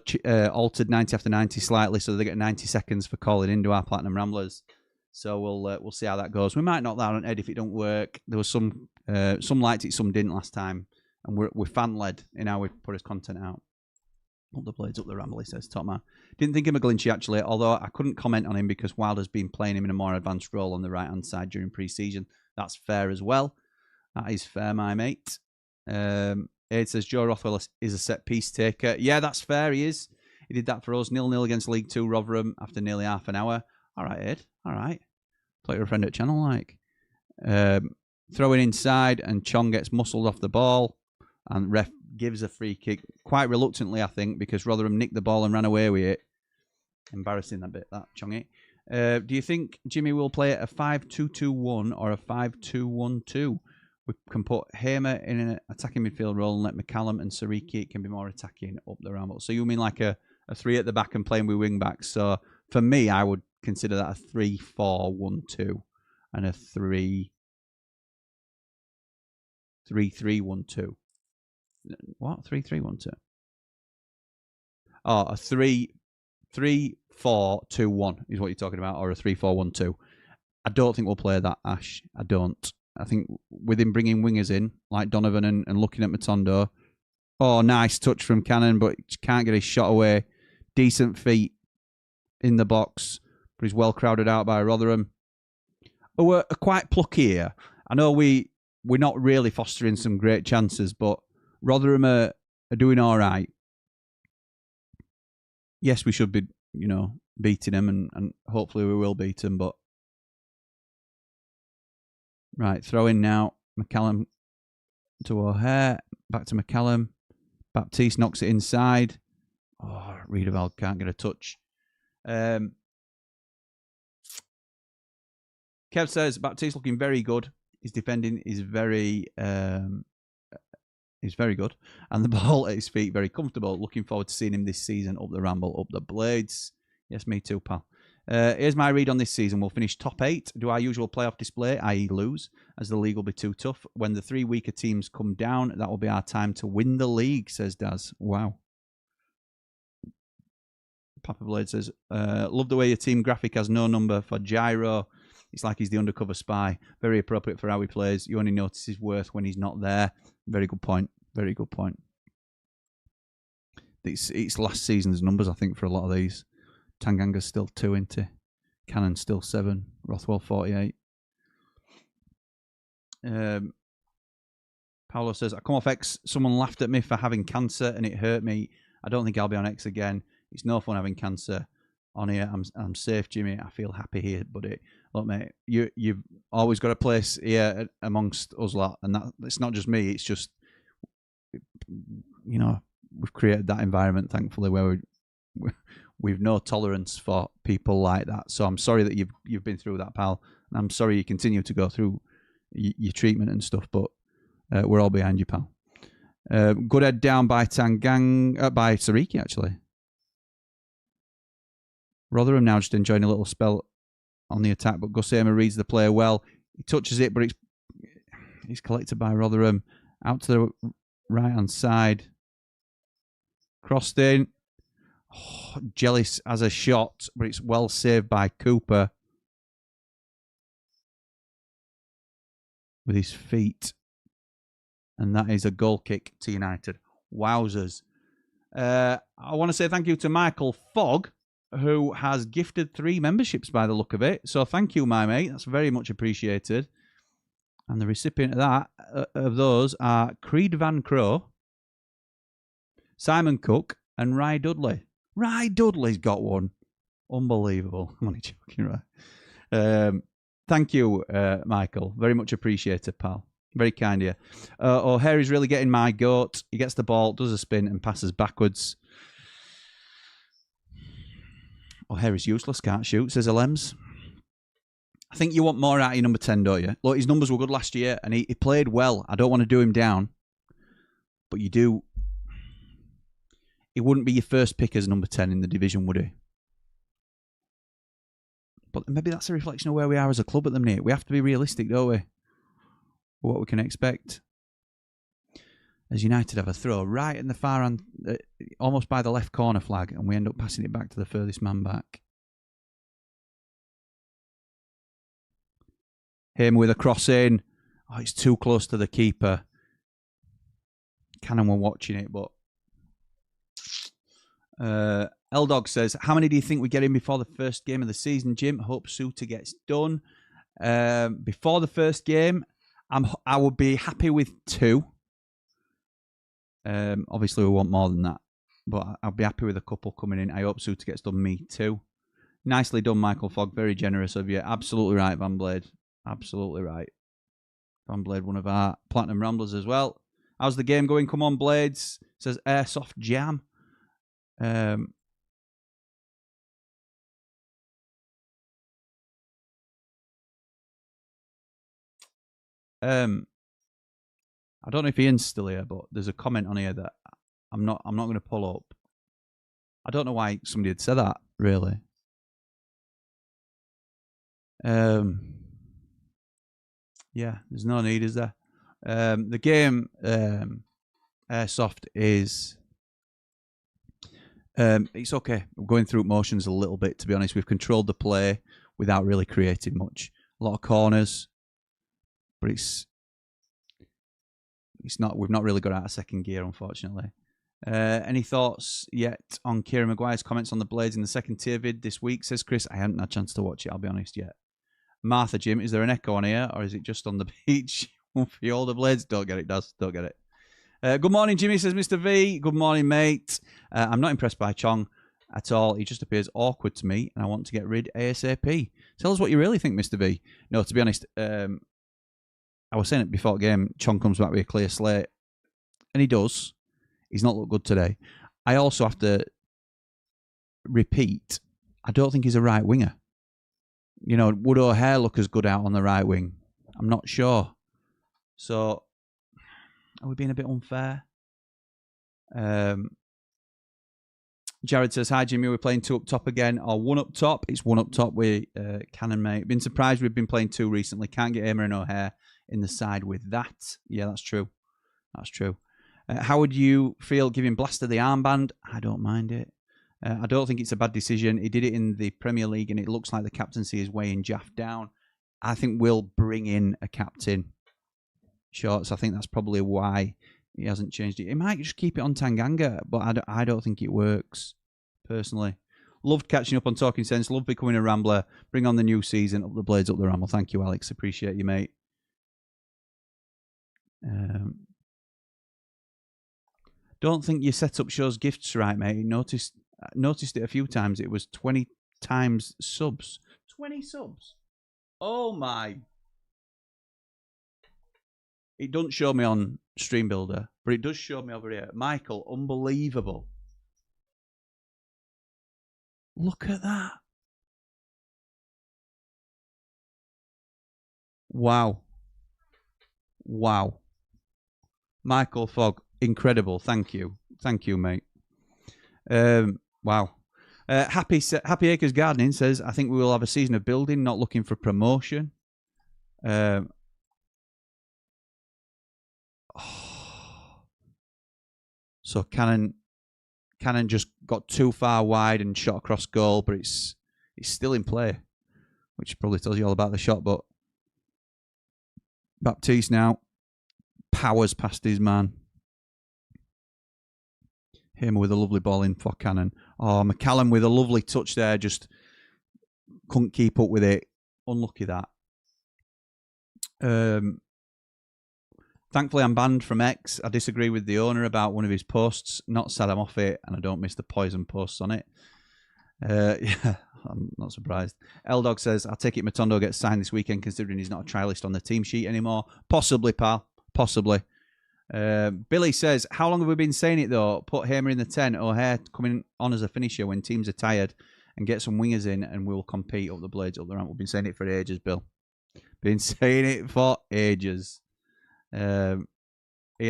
altered 90 after 90 slightly, so they get 90 seconds for calling into our Platinum Ramblers. So we'll see how that goes. We might knock that on Ed if it don't work. There was some liked it, some didn't last time, and we're fan led in how we put his content out. Up the blades, up the Ramble, he says, top man. Didn't think of McGlinchey actually, although I couldn't comment on him because Wilder's been playing him in a more advanced role on the right hand side during pre-season. That's fair as well. That is fair, my mate. Ed says, Joe Rothwell is a set-piece taker. Yeah, that's fair, he is. He did that for us. 0-0 against League 2 Rotherham after nearly half an hour. All right, Ed. All right. Thought you were a friend at channel, like. Throwing inside, and Chong gets muscled off the ball. And ref gives a free kick. Quite reluctantly, I think, because Rotherham nicked the ball and ran away with it. Embarrassing that bit, that, Chongy. Do you think Jimmy will play a 5-2-2-1 or a 5-2-1-2? We can put Hamer in an attacking midfield role and let McCallum and Sariki can be more attacking up the Ramble. So you mean like a 3 at the back and playing with wing backs? So for me, I would consider that a 3-4-1-2 and a 3-3-1-2. What? 3-3-1-2? Oh, a 3-4-2-1 is what you're talking about, or a 3-4-1-2. I don't think we'll play that, Ash. I don't. I think with him bringing wingers in, like Donovan and looking at Matondo. Oh, nice touch from Cannon, but can't get his shot away. Decent feet in the box, but he's well crowded out by Rotherham. Oh, we're quite plucky here. I know we're not really fostering some great chances, but Rotherham are doing all right. Yes, we should be, beating them, and hopefully we will beat them, but right, throw in now. McCallum to O'Hare. Back to McCallum. Baptiste knocks it inside. Oh, Riedewald can't get a touch. Kev says, Baptiste looking very good. His defending is very good. And the ball at his feet, very comfortable. Looking forward to seeing him this season up the Ramble, up the Blades. Yes, me too, pal. Here's my read on this season. We'll finish top 8. Do our usual playoff display, i.e. lose, as the league will be too tough. When the 3 weaker teams come down, that will be our time to win the league, says Daz. Wow. Papa Blade says, love the way your team graphic has no number for Gyro. It's like he's the undercover spy. Very appropriate for how he plays. You only notice his worth when he's not there. Very good point. Very good point. It's last season's numbers, I think, for a lot of these. Tanganga's still 2, isn't he? Cannon still 7. Rothwell 48. Paolo says, I come off X. Someone laughed at me for having cancer and it hurt me. I don't think I'll be on X again. It's no fun having cancer on here. I'm safe, Jimmy. I feel happy here, buddy. Look, mate, you've always got a place here amongst us lot, and it's not just me. It's just, we've created that environment, thankfully, where we've no tolerance for people like that. So I'm sorry that you've been through that, pal. And I'm sorry you continue to go through your treatment and stuff, but we're all behind you, pal. Good head down by by Sariki, actually. Rotherham now just enjoying a little spell on the attack, but Gusema reads the player well. He touches it, but he's collected by Rotherham. Out to the right-hand side. Crossed in. Oh, Jealous as a shot, but it's well saved by Cooper with his feet. And that is a goal kick to United. Wowzers. I want to say thank you to Michael Fogg, who has gifted 3 memberships by the look of it. So thank you, my mate. That's very much appreciated. And the recipient of that, of those are Creed Van Crow, Simon Cook, and Rye Dudley. Rye Dudley's got one. Unbelievable. I'm only joking, right? Thank you, Michael. Very much appreciated, pal. Very kind of you. O'Hare's really getting my goat. He gets the ball, does a spin, and passes backwards. O'Hare's useless, can't shoot, says Alems. I think you want more out of your number 10, don't you? Look, his numbers were good last year, and he played well. I don't want to do him down. But you do. He wouldn't be your first pick as number 10 in the division, would he? But maybe that's a reflection of where we are as a club at the minute. We have to be realistic, don't we? What we can expect. As United have a throw right in the far end, almost by the left corner flag, and we end up passing it back to the furthest man back. Him with a cross in. Oh, it's too close to the keeper. Cannon were watching it, but L-Dog says, how many do you think we get in before the first game of the season, Jim? Hope Suter gets done. Before the first game, I would be happy with 2. Obviously, we want more than that. But I'll be happy with a couple coming in. I hope Suter gets done. Me too. Nicely done, Michael Fogg. Very generous of you. Absolutely right, Van Blade. Absolutely right. Van Blade, one of our Platinum Ramblers as well. How's the game going? Come on, Blades. Says Airsoft Jam. I don't know if Ian's still here, but there's a comment on here that I'm not going to pull up. I don't know why somebody had said that, really. Yeah, there's no need, is there? The game Airsoft is it's okay. We're going through motions a little bit, to be honest. We've controlled the play without really creating much. A lot of corners, but it's not. We've not really got out of second gear, unfortunately. Any thoughts yet on Kieran Maguire's comments on the Blades in the second tier vid this week? Says Chris. I haven't had a chance to watch it, I'll be honest, yet. Martha, Jim, is there an echo on here, or is it just on the beach? For the older Blades? Don't get it, Daz. Don't get it. Good morning, Jimmy, says Mr. V. Good morning, mate. I'm not impressed by Chong at all. He just appears awkward to me, and I want to get rid ASAP. Tell us what you really think, Mr. V. No, to be honest, I was saying it before the game, Chong comes back with a clear slate, and he does. He's not looked good today. I also have to repeat, I don't think he's a right winger. You know, would O'Hare look as good out on the right wing? I'm not sure. So, are we being a bit unfair? Jared says, hi, Jimmy. We're playing 2 up top again, or 1 up top. It's 1 up top with Cannon, mate. Been surprised we've been playing 2 recently. Can't get Amer and O'Hare in the side with that. Yeah, that's true. That's true. How would you feel giving Blaster the armband? I don't mind it. I don't think it's a bad decision. He did it in the Premier League, and it looks like the captaincy is weighing Jaff down. I think we'll bring in a captain. Shorts. I think that's probably why he hasn't changed it. He might just keep it on Tanganga, but I don't think it works, personally. Loved catching up on Talking Sense. Love becoming a Rambler. Bring on the new season. Up the Blades, up the Ramble. Thank you, Alex. Appreciate you, mate. Don't think your setup shows gifts right, mate. Noticed it a few times. It was 20 times subs. 20 subs? Oh, my. It doesn't show me on Stream Builder, but it does show me over here. Michael, unbelievable. Look at that. Wow. Wow. Michael Fogg, incredible. Thank you. Thank you, mate. Wow. Happy Acres Gardening says, I think we will have a season of building, not looking for promotion. So Cannon Cannon just got too far wide and shot across goal, but it's still in play, which probably tells you all about the shot. But Baptiste now powers past his man. Him with a lovely ball in for Cannon. Oh, McCallum with a lovely touch there, just couldn't keep up with it. Unlucky that. Thankfully, I'm banned from X. I disagree with the owner about one of his posts. Not sad I'm off it, and I don't miss the poison posts on it. Yeah, I'm not surprised. L-Dog says, I'll take it Matondo gets signed this weekend, considering he's not a trialist on the team sheet anymore. Possibly, pal. Possibly. Billy says, how long have we been saying it, though? Put Hamer in the 10. O'Hare coming on as a finisher when teams are tired, and get some wingers in, and we'll compete up the blades, up the ramp. We've been saying it for ages, Bill. Been saying it for ages. Ian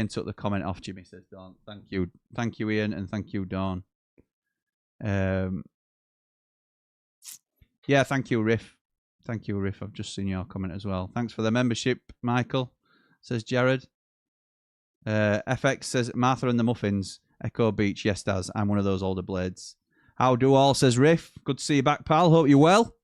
took the comment off, Jimmy says, Dawn. Thank you. Thank you, Ian, and thank you, Dawn. Yeah, thank you, Riff. Thank you, Riff. I've just seen your comment as well. Thanks for the membership, Michael, says Jared. FX says, Martha and the Muffins. Echo Beach, yes, Daz. I'm one of those older blades. How do all, says Riff. Good to see you back, pal. Hope you're well.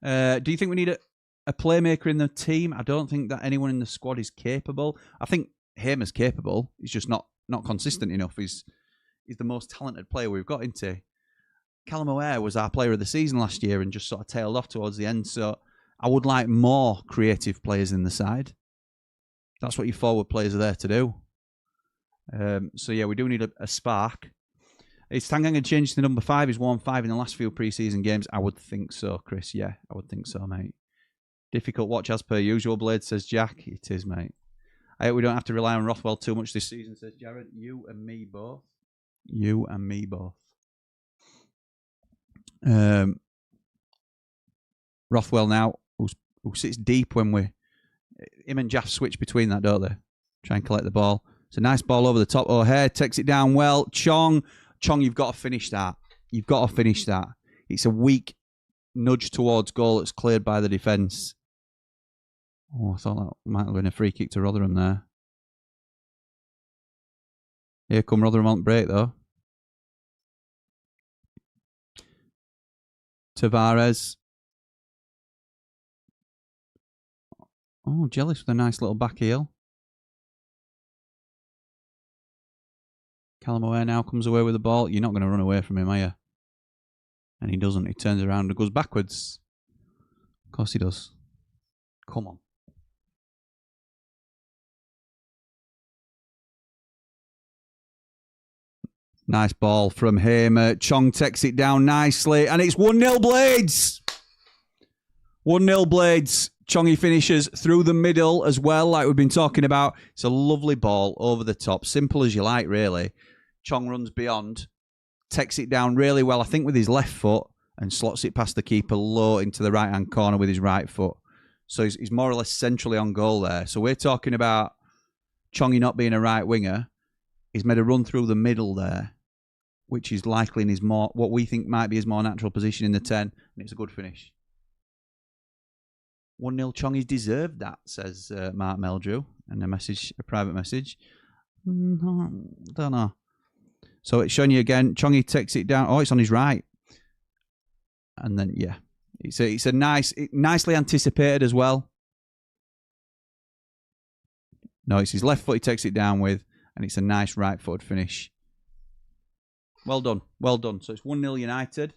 Do you think we need a playmaker in the team? I don't think that anyone in the squad is capable. I think Hamer's capable. He's just not consistent enough. He's the most talented player we've got, isn't he? Callum O'Hare was our player of the season last year and just sort of tailed off towards the end. So I would like more creative players in the side. That's what your forward players are there to do. So yeah, we do need a spark. Is Tanganga changed to number 5? He's worn 5 in the last few pre-season games. I would think so, Chris. Yeah, I would think so, mate. Difficult watch as per usual, Blade, says Jack. It is, mate. I hope we don't have to rely on Rothwell too much this season, says Jared. You and me both. You and me both. Rothwell now, who sits deep when him and Jaff switch between that, don't they? Try and collect the ball. It's a nice ball over the top. O'Hare takes it down well. Chong, you've got to finish that. You've got to finish that. It's a weak nudge towards goal that's cleared by the defence. Oh, I thought that might have been a free kick to Rotherham there. Here come Rotherham on break, though. Tavares. Oh, Jealous with a nice little back heel. Callum O'Hare now comes away with the ball. You're not going to run away from him, are you? And he doesn't. He turns around and goes backwards. Of course he does. Come on. Nice ball from Hamer. Chong takes it down nicely. And it's 1-0 Blades. 1-0 Blades. Chongy finishes through the middle as well, like we've been talking about. It's a lovely ball over the top. Simple as you like, really. Chong runs beyond. Takes it down really well, I think, with his left foot. And slots it past the keeper low into the right-hand corner with his right foot. So he's more or less centrally on goal there. So we're talking about Chongy not being a right winger. He's made a run through the middle there, which is likely in his more, what we think might be his more natural position in the 10, and it's a good finish. 1-0 Chongy's deserved that, says Mark Meldrew, and a private message. Don't know. So it's showing you again. Chongy takes it down. Oh, it's on his right. And then, yeah. It's a nicely anticipated as well. No, it's his left foot he takes it down with, and it's a nice right-footed finish. Well done. Well done. So it's 1-0 United.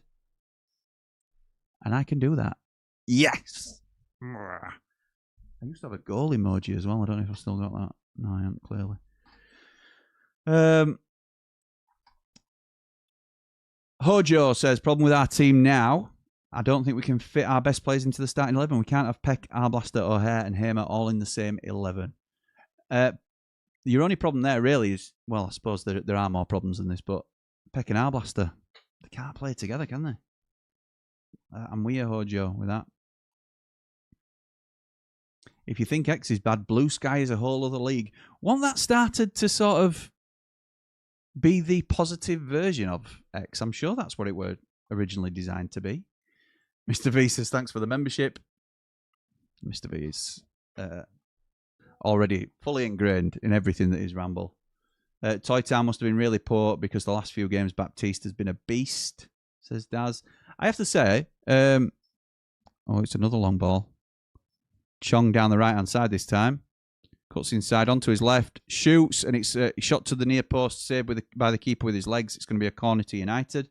And I can do that. Yes! I used to have a goal emoji as well. I don't know if I've still got that. No, I haven't, clearly. Hojo says, problem with our team now, I don't think we can fit our best players into the starting 11. We can't have Peck, Arblaster, O'Hare and Hamer all in the same 11. Your only problem there really is, well, I suppose there are more problems than this, but Peck and Arblaster, they can't play together, can they? I'm with you, Hojo, with that. If you think X is bad, Blue Sky is a whole other league. Wasn't that started to sort of be the positive version of X? I'm sure that's what it were originally designed to be. Mr. V says, thanks for the membership. Mr. V is already fully ingrained in everything that is Ramble. Toy Town must have been really poor because the last few games Baptiste has been a beast, says Daz. I have to say, oh, it's another long ball. Chong down the right-hand side this time. Cuts inside onto his left, shoots, and it's shot to the near post, saved by the keeper with his legs. It's going to be a corner to United.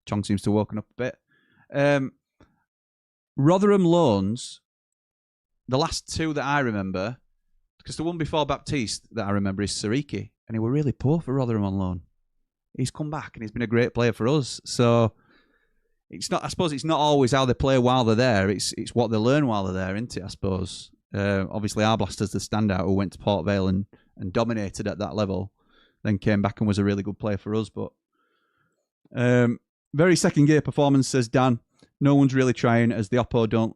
Chong seems to have woken up a bit. Rotherham loans, the last two that I remember, because the one before Baptiste that I remember is Sariki, and he were really poor for Rotherham on loan. He's come back and he's been a great player for us. So it's not. I suppose it's not always how they play while they're there. It's what they learn while they're there, isn't it? I suppose. Obviously, Arblaster's the standout who went to Port Vale and dominated at that level, then came back and was a really good player for us. But very second gear performance, says Dan. No one's really trying as the Oppo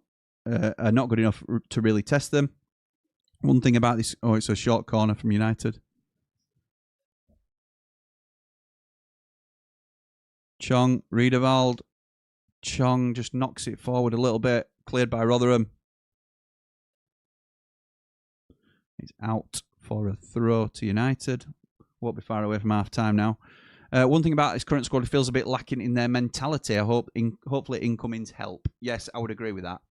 are not good enough to really test them. One thing about this, oh, it's a short corner from United. Chong, Riedewald. Chong just knocks it forward a little bit. Cleared by Rotherham. It's out for a throw to United. Won't be far away from half-time now. One thing about his current squad, it feels a bit lacking in their mentality. I hope, hopefully incomings help. Yes, I would agree with that.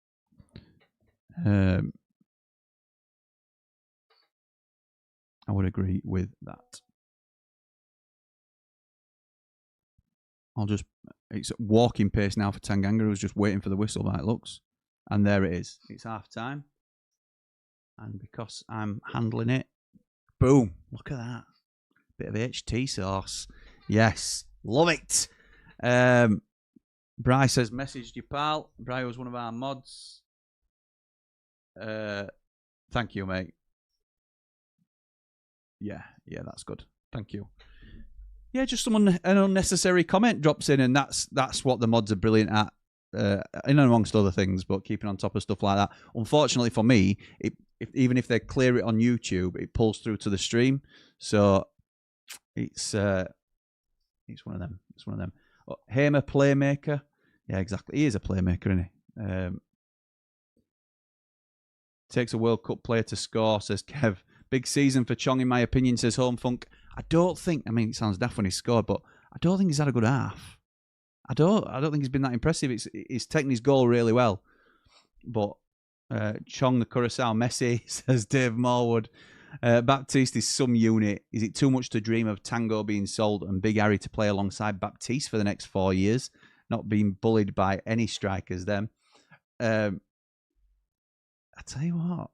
I would agree with that. It's at walking pace now for Tanganga, who's just waiting for the whistle by it looks. And there it is. It's half time. And because I'm handling it, boom, look at that. Bit of HT sauce. Yes, love it. Bryce has messaged you, pal. Bryce was one of our mods. Thank you, mate. Yeah, that's good. Thank you. Yeah, just an unnecessary comment drops in, and that's what the mods are brilliant at, in and amongst other things, but keeping on top of stuff like that. Unfortunately for me, even if they clear it on YouTube, it pulls through to the stream. So it's one of them. It's one of them. Oh, Hamer, playmaker. Yeah, exactly. He is a playmaker, isn't he? Takes a World Cup player to score, says Kev. Big season for Chong, in my opinion, says Home Funk. I mean, it sounds daft when he scored, but I don't think he's had a good half. I don't think he's been that impressive. He's taken his goal really well. But Chong, the Curacao Messi, says Dave Morwood. Baptiste is some unit. Is it too much to dream of Tango being sold and Big Harry to play alongside Baptiste for the next 4 years? Not being bullied by any strikers then. I tell you what.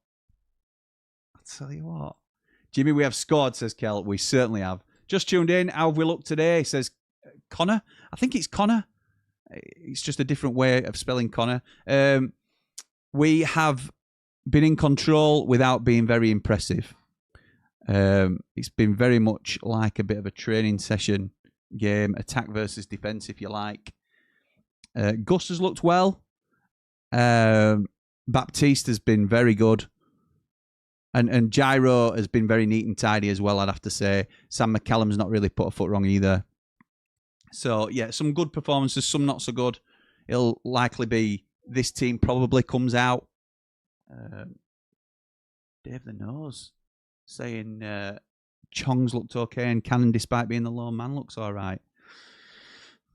Jimmy, we have scored, says Kel. We certainly have. Just tuned in. How have we looked today, says Connor. I think it's Connor. It's just a different way of spelling Connor. We have been in control without being very impressive. It's been very much like a bit of a training session game, attack versus defence, if you like. Gus has looked well. Baptiste has been very good. And Gyro has been very neat and tidy as well, I'd have to say. Sam McCallum's not really put a foot wrong either. So, yeah, some good performances, some not so good. It'll likely be this team probably comes out. Dave the Nose saying Chong's looked okay and Cannon, despite being the lone man, looks all right.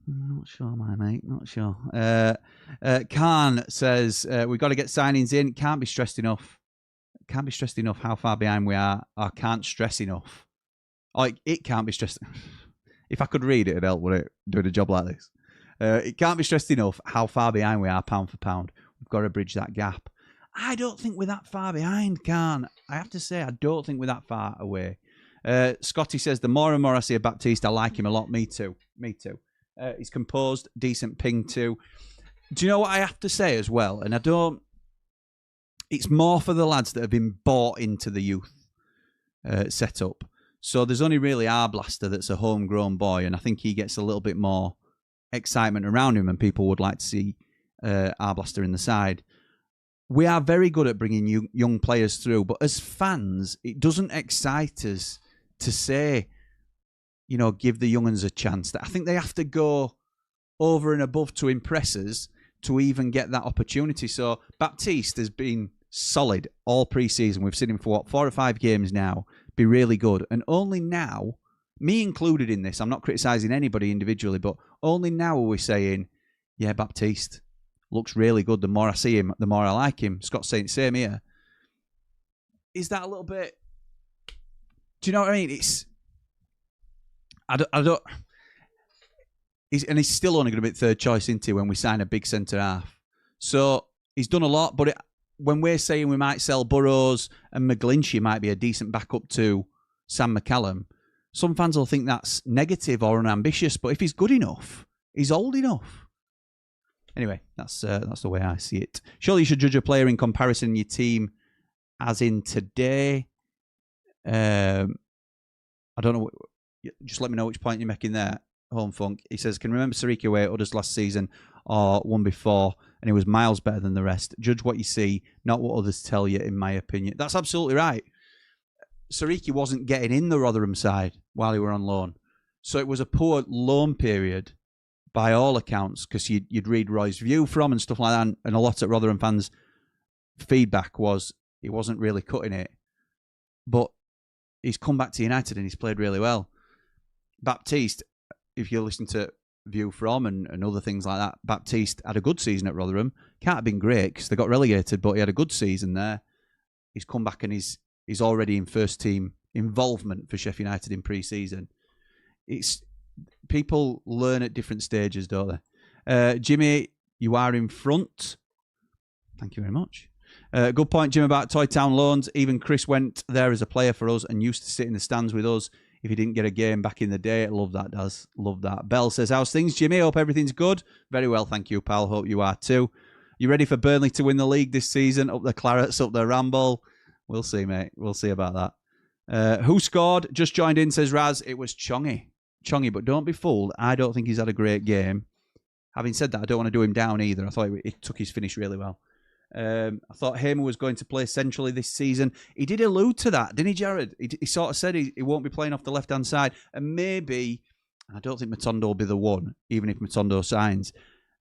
Not sure, my mate. Not sure. Khan says, we've got to get signings in. Can't be stressed enough. Can't be stressed enough how far behind we are. I can't stress enough. It can't be stressed. If I could read it, it'd help, would it? Doing a job like this. It can't be stressed enough how far behind we are, pound for pound. We've got to bridge that gap. I don't think we're that far behind, Khan. I have to say, I don't think we're that far away. Scotty says, the more and more I see of Baptiste, I like him a lot. Me too. He's composed, decent ping too. Do you know what I have to say as well? And I don't... It's more for the lads that have been bought into the youth setup. So there's only really Arblaster that's a homegrown boy, and I think he gets a little bit more excitement around him, and people would like to see Arblaster in the side. We are very good at bringing young players through, but as fans, it doesn't excite us to say, you know, give the young uns a chance. I think they have to go over and above to impress us to even get that opportunity. So Baptiste has been solid all pre-season. We've seen him for 4 or 5 games now, be really good. And only now, me included in this, I'm not criticising anybody individually, but only now are we saying, yeah, Baptiste looks really good. The more I see him, the more I like him. Scott's saying same here. Is that a little bit... Do you know what I mean? It's... I don't... He's still only going to be third choice, isn't he, when we sign a big centre-half. So he's done a lot, but when we're saying we might sell Burrows and McGlinchey might be a decent backup to Sam McCallum, some fans will think that's negative or unambitious, but if he's good enough, he's old enough. Anyway, that's the way I see it. Surely you should judge a player in comparison to your team, as in today. I don't know. Just let me know which point you're making there, Home Funk. He says, can remember Sariki away at Udders last season or one before, and he was miles better than the rest. Judge what you see, not what others tell you, in my opinion. That's absolutely right. Sariki wasn't getting in the Rotherham side while he were on loan. So it was a poor loan period by all accounts, because you'd read Roy's view from and stuff like that, and a lot of Rotherham fans' feedback was he wasn't really cutting it. But he's come back to United and he's played really well. Baptiste, if you listen to view from and other things like that, Baptiste had a good season at Rotherham. Can't have been great because they got relegated, but he had a good season there. He's come back and he's already in first team involvement for Sheffield United in pre-season. It's people learn at different stages, don't they? Jimmy, you are in front. Thank you very much. Good point, Jim, about Toy Town loans. Even Chris went there as a player for us and used to sit in the stands with us if he didn't get a game back in the day. Love that, Daz. Love that. Bell says, how's things, Jimmy? Hope everything's good. Very well, thank you, pal. Hope you are too. You ready for Burnley to win the league this season? Up the Clarets, up the Ramble. We'll see, mate. We'll see about that. Who scored? Just joined in, says Raz. It was Chongi. Chongi, but don't be fooled. I don't think he's had a great game. Having said that, I don't want to do him down either. I thought he took his finish really well. I thought Hamer was going to play centrally this season. He did allude to that, didn't he, Jared? He sort of said he won't be playing off the left-hand side. And maybe, I don't think Matondo will be the one, even if Matondo signs.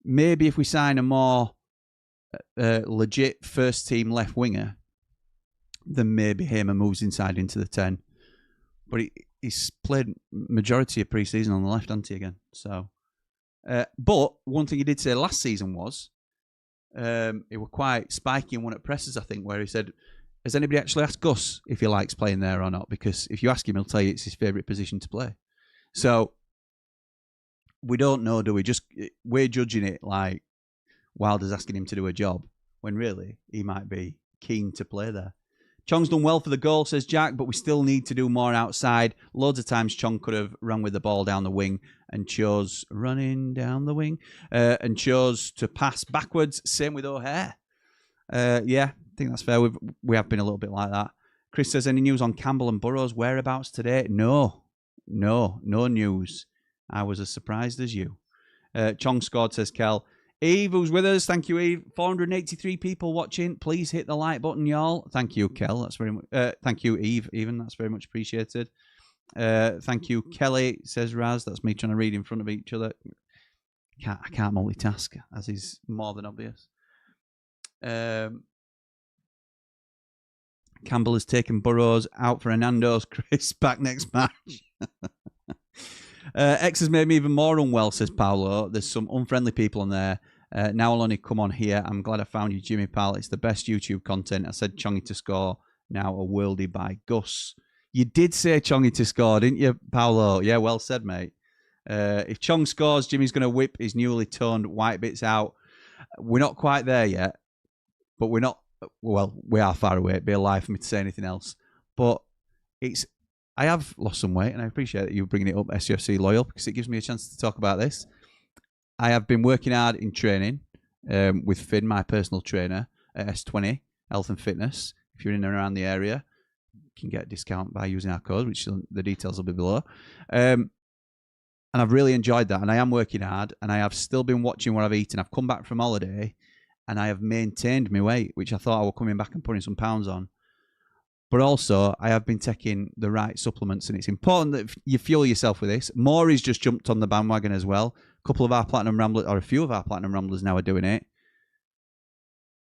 Maybe if we sign a more legit first-team left winger, then maybe Hamer moves inside into the 10. But he's played majority of pre-season on the left, hasn't he, again? So, but one thing he did say last season was, he were quite spiky in one at presses, I think, where he said, has anybody actually asked Gus if he likes playing there or not? Because if you ask him, he'll tell you it's his favourite position to play. So, we don't know, do we? We're judging it like Wilder's asking him to do a job, when really he might be keen to play there. Chong's done well for the goal, says Jack, but we still need to do more outside. Loads of times Chong could have run with the ball down the wing and chose running down the wing and chose to pass backwards. Same with O'Hare. Yeah, I think that's fair. We have been a little bit like that. Chris says, any news on Campbell and Burrows' whereabouts today? No news. I was as surprised as you. Chong scored, says Kel. Eve, who's with us, thank you, Eve. 483 people watching. Please hit the like button, y'all. Thank you, Kel. That's very much. Thank you, Eve. Even that's very much appreciated. Thank you, Kelly. Says Raz. That's me trying to read in front of each other. I can't multitask, as is more than obvious. Campbell has taken Burrows out for Hernando's. Chris back next match. X has made me even more unwell, says Paolo. There's some unfriendly people on there. Now I'll only come on here. I'm glad I found you, Jimmy Pal. It's the best YouTube content. I said Chongi to score. Now a worldie by Gus. You did say Chongi to score, didn't you, Paolo? Yeah, well said, mate. If Chong scores, Jimmy's going to whip his newly toned white bits out. We're not quite there yet, but we're not. Well, we are far away. It'd be a lie for me to say anything else. But I have lost some weight, and I appreciate that you bringing it up, SUFC Loyal, because it gives me a chance to talk about this. I have been working hard in training with Finn, my personal trainer, at S20 Health and Fitness. If you're in and around the area, you can get a discount by using our code, which the details will be below. And I've really enjoyed that, and I am working hard, and I have still been watching what I've eaten. I've come back from holiday, and I have maintained my weight, which I thought I was coming back and putting some pounds on. But also, I have been taking the right supplements, and it's important that you fuel yourself with this. Maury's just jumped on the bandwagon as well. A couple of our Platinum Ramblers, or a few of our Platinum Ramblers now are doing it.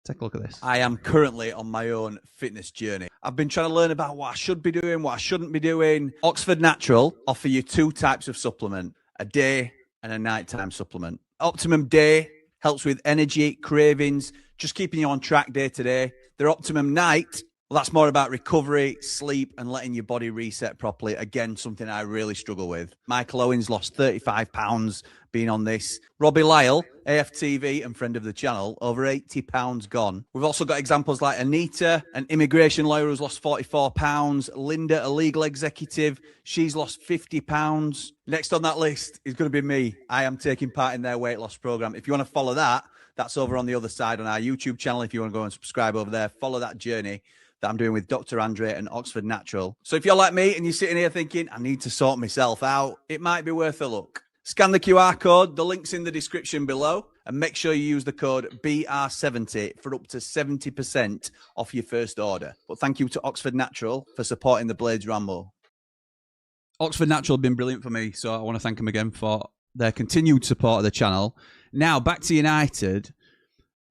Take a look at this. I am currently on my own fitness journey. I've been trying to learn about what I should be doing, what I shouldn't be doing. Oxford Natural offer you 2 types of supplement, a day and a nighttime supplement. Optimum Day helps with energy, cravings, just keeping you on track day to day. Their Optimum Night, well, that's more about recovery, sleep, and letting your body reset properly. Again, something I really struggle with. Michael Owens lost 35 pounds being on this. Robbie Lyle, AFTV and friend of the channel, over 80 pounds gone. We've also got examples like Anita, an immigration lawyer who's lost 44 pounds. Linda, a legal executive, she's lost 50 pounds. Next on that list is going to be me. I am taking part in their weight loss program. If you want to follow that, that's over on the other side on our YouTube channel. If you want to go and subscribe over there, follow that journey that I'm doing with Dr. Andre and Oxford Natural. So if you're like me and you're sitting here thinking, I need to sort myself out, it might be worth a look. Scan the QR code, the link's in the description below, and make sure you use the code BR70 for up to 70% off your first order. But thank you to Oxford Natural for supporting the Blades Ramble. Oxford Natural have been brilliant for me, so I want to thank them again for their continued support of the channel. Now, back to United.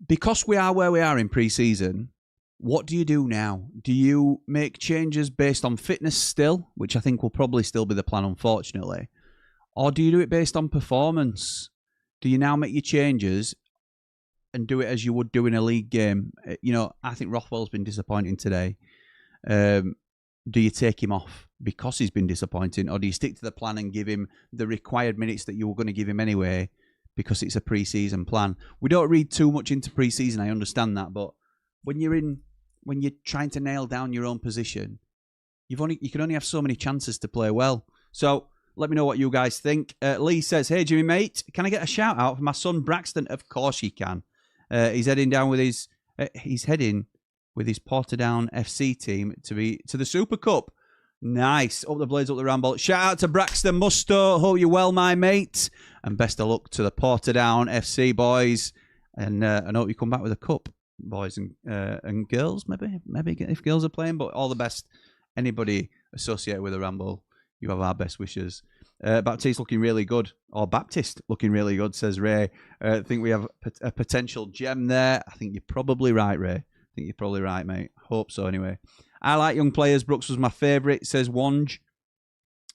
Because we are where we are in pre-season, what do you do now? Do you make changes based on fitness still, which I think will probably still be the plan, unfortunately? Or do you do it based on performance? Do you now make your changes and do it as you would do in a league game? You know, I think Rothwell's been disappointing today. Do you take him off because he's been disappointing? Or do you stick to the plan and give him the required minutes that you were going to give him anyway because it's a pre-season plan? We don't read too much into pre-season, I understand that, but when you're trying to nail down your own position, you can only have so many chances to play well. So let me know what you guys think. Lee says, "Hey Jimmy mate, can I get a shout out for my son Braxton?" Of course you can. He's heading with his Portadown FC team to the Super Cup. Nice. Up the Blades, up the Ramble. Shout out to Braxton Musto. Hope you're well, my mate. And best of luck to the Portadown FC boys. And I hope you come back with a cup, boys and girls, maybe if girls are playing, but all the best. Anybody associated with the Ramble, you have our best wishes. Baptiste looking really good, or Baptist looking really good, says Ray. I think we have a potential gem there. I think you're probably right, Ray. I think you're probably right, mate. Hope so, anyway. I like young players. Brooks was my favourite, says Wange.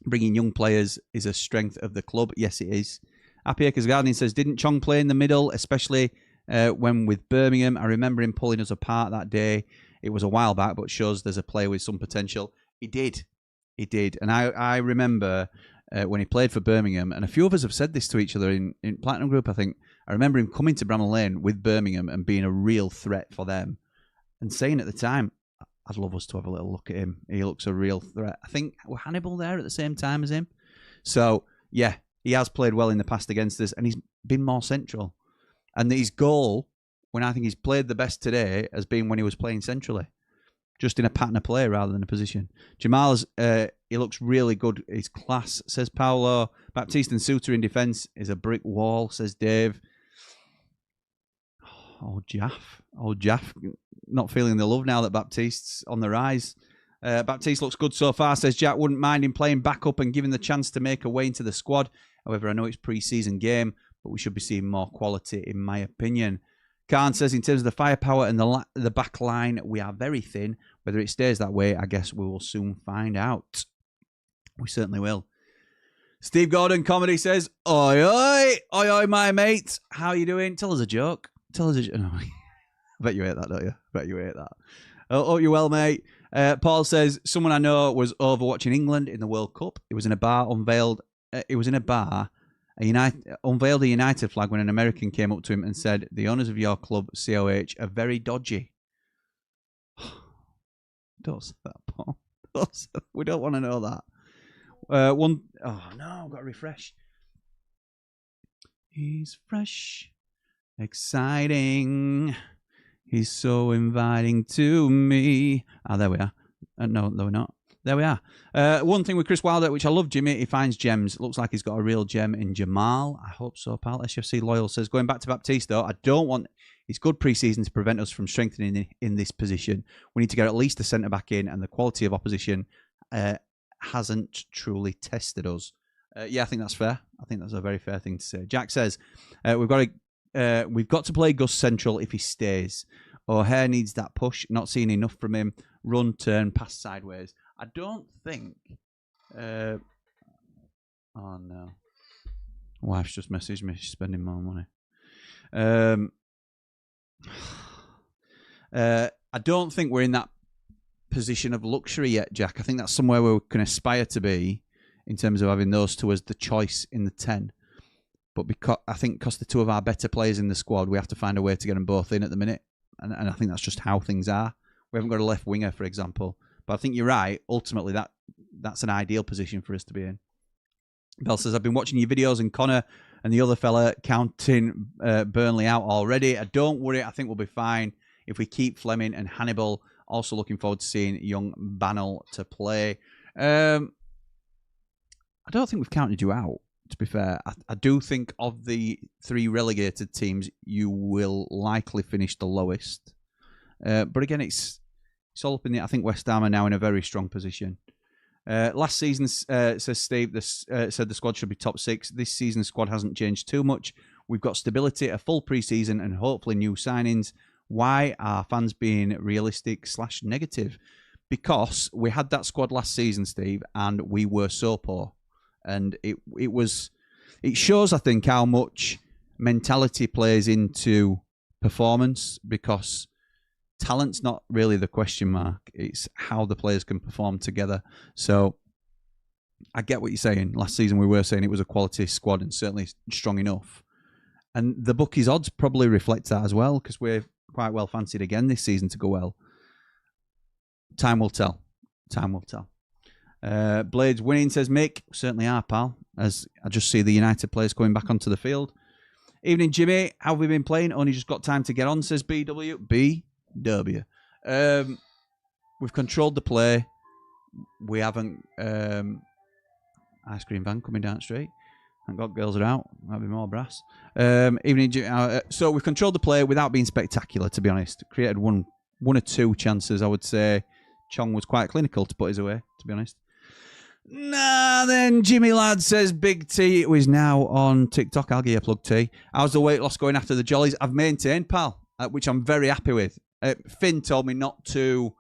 Bringing young players is a strength of the club. Yes, it is. Happy Acres Gardening says, didn't Chong play in the middle, especially when with Birmingham? I remember him pulling us apart that day. It was a while back, but shows there's a player with some potential. He did. And I remember when he played for Birmingham, and a few of us have said this to each other in Platinum Group, I think. I remember him coming to Bramall Lane with Birmingham and being a real threat for them. And saying at the time, I'd love us to have a little look at him. He looks a real threat. I think we're Hannibal there at the same time as him. So, yeah, he has played well in the past against us, and he's been more central. And his goal, when I think he's played the best today, has been when he was playing centrally. Just in a pattern of play rather than a position. Jamal's, he looks really good. He's class, says Paolo. Baptiste and Suter in defence is a brick wall, says Dave. Oh, Jaff. Not feeling the love now that Baptiste's on the rise. Baptiste looks good so far, says Jack. Wouldn't mind him playing back up and giving the chance to make a way into the squad. However, I know it's pre-season game, but we should be seeing more quality, in my opinion. Khan says, in terms of the firepower and the back line, we are very thin. Whether it stays that way, I guess we will soon find out. We certainly will. Steve Gordon Comedy says, oi, oi, oi, oi, my mate. How are you doing? Tell us a joke. No, I bet you hate that, don't you? I bet you hate that. Oh, you're well, mate. Paul says, someone I know was over watching England in the World Cup. It was in a bar, unveiled a United flag when an American came up to him and said, the owners of your club, COH, are very dodgy. Don't say that, Paul. We don't want to know that. Oh, no, I've got to refresh. He's fresh, exciting. He's so inviting to me. There we are. No, we're not. There we are. One thing with Chris Wilder, which I love, Jimmy, he finds gems. Looks like he's got a real gem in Jamal. I hope so, pal. SFC Loyal says, going back to Baptiste, though, I don't want... It's good pre-season to prevent us from strengthening in this position. We need to get at least a centre-back in, and the quality of opposition hasn't truly tested us. Yeah, I think that's fair. I think that's a very fair thing to say. Jack says, we've got to play Gus central if he stays. O'Hare needs that push. Not seeing enough from him. Run, turn, pass sideways. I don't think... oh, no. Wife's just messaged me. She's spending more money. I don't think we're in that position of luxury yet, Jack. I think that's somewhere where we can aspire to be in terms of having those two as the choice in the 10. But because the two of our better players in the squad, we have to find a way to get them both in at the minute. And I think that's just how things are. We haven't got a left winger, for example. But I think you're right. Ultimately, that's an ideal position for us to be in. Bell says, I've been watching your videos and Connor and the other fella counting Burnley out already. Don't worry. I think we'll be fine if we keep Fleming and Hannibal. Also looking forward to seeing young Bannell to play. I don't think we've counted you out, to be fair. I do think of the 3 relegated teams, you will likely finish the lowest. But again, it's all up in the... I think West Ham are now in a very strong position. Last season, says Steve, said the squad should be top 6. This season, the squad hasn't changed too much. We've got stability, a full pre-season, and hopefully new signings. Why are fans being realistic/negative? Because we had that squad last season, Steve, and we were so poor. And it shows, I think, how much mentality plays into performance, because talent's not really the question mark. It's how the players can perform together. So I get what you're saying. Last season we were saying it was a quality squad and certainly strong enough. And the bookies' odds probably reflect that as well, because we're quite well fancied again this season to go well. Time will tell. Time will tell. Blades winning, says Mick. Certainly are, pal. As I just see the United players coming back onto the field. Evening, Jimmy. How have we been playing? Only just got time to get on, says BW. BW. We've controlled the play. We haven't... ice cream van coming down the street. Thank God girls are out. Might be more brass. Evening, so we've controlled the play without being spectacular, to be honest. Created one or two chances, I would say. Chong was quite clinical to put his away, to be honest. Nah, then Jimmy Ladd says Big T, who is now on TikTok. I'll give you a plug, T. How's the weight loss going after the jollies? I've maintained, pal, which I'm very happy with. Finn told me not to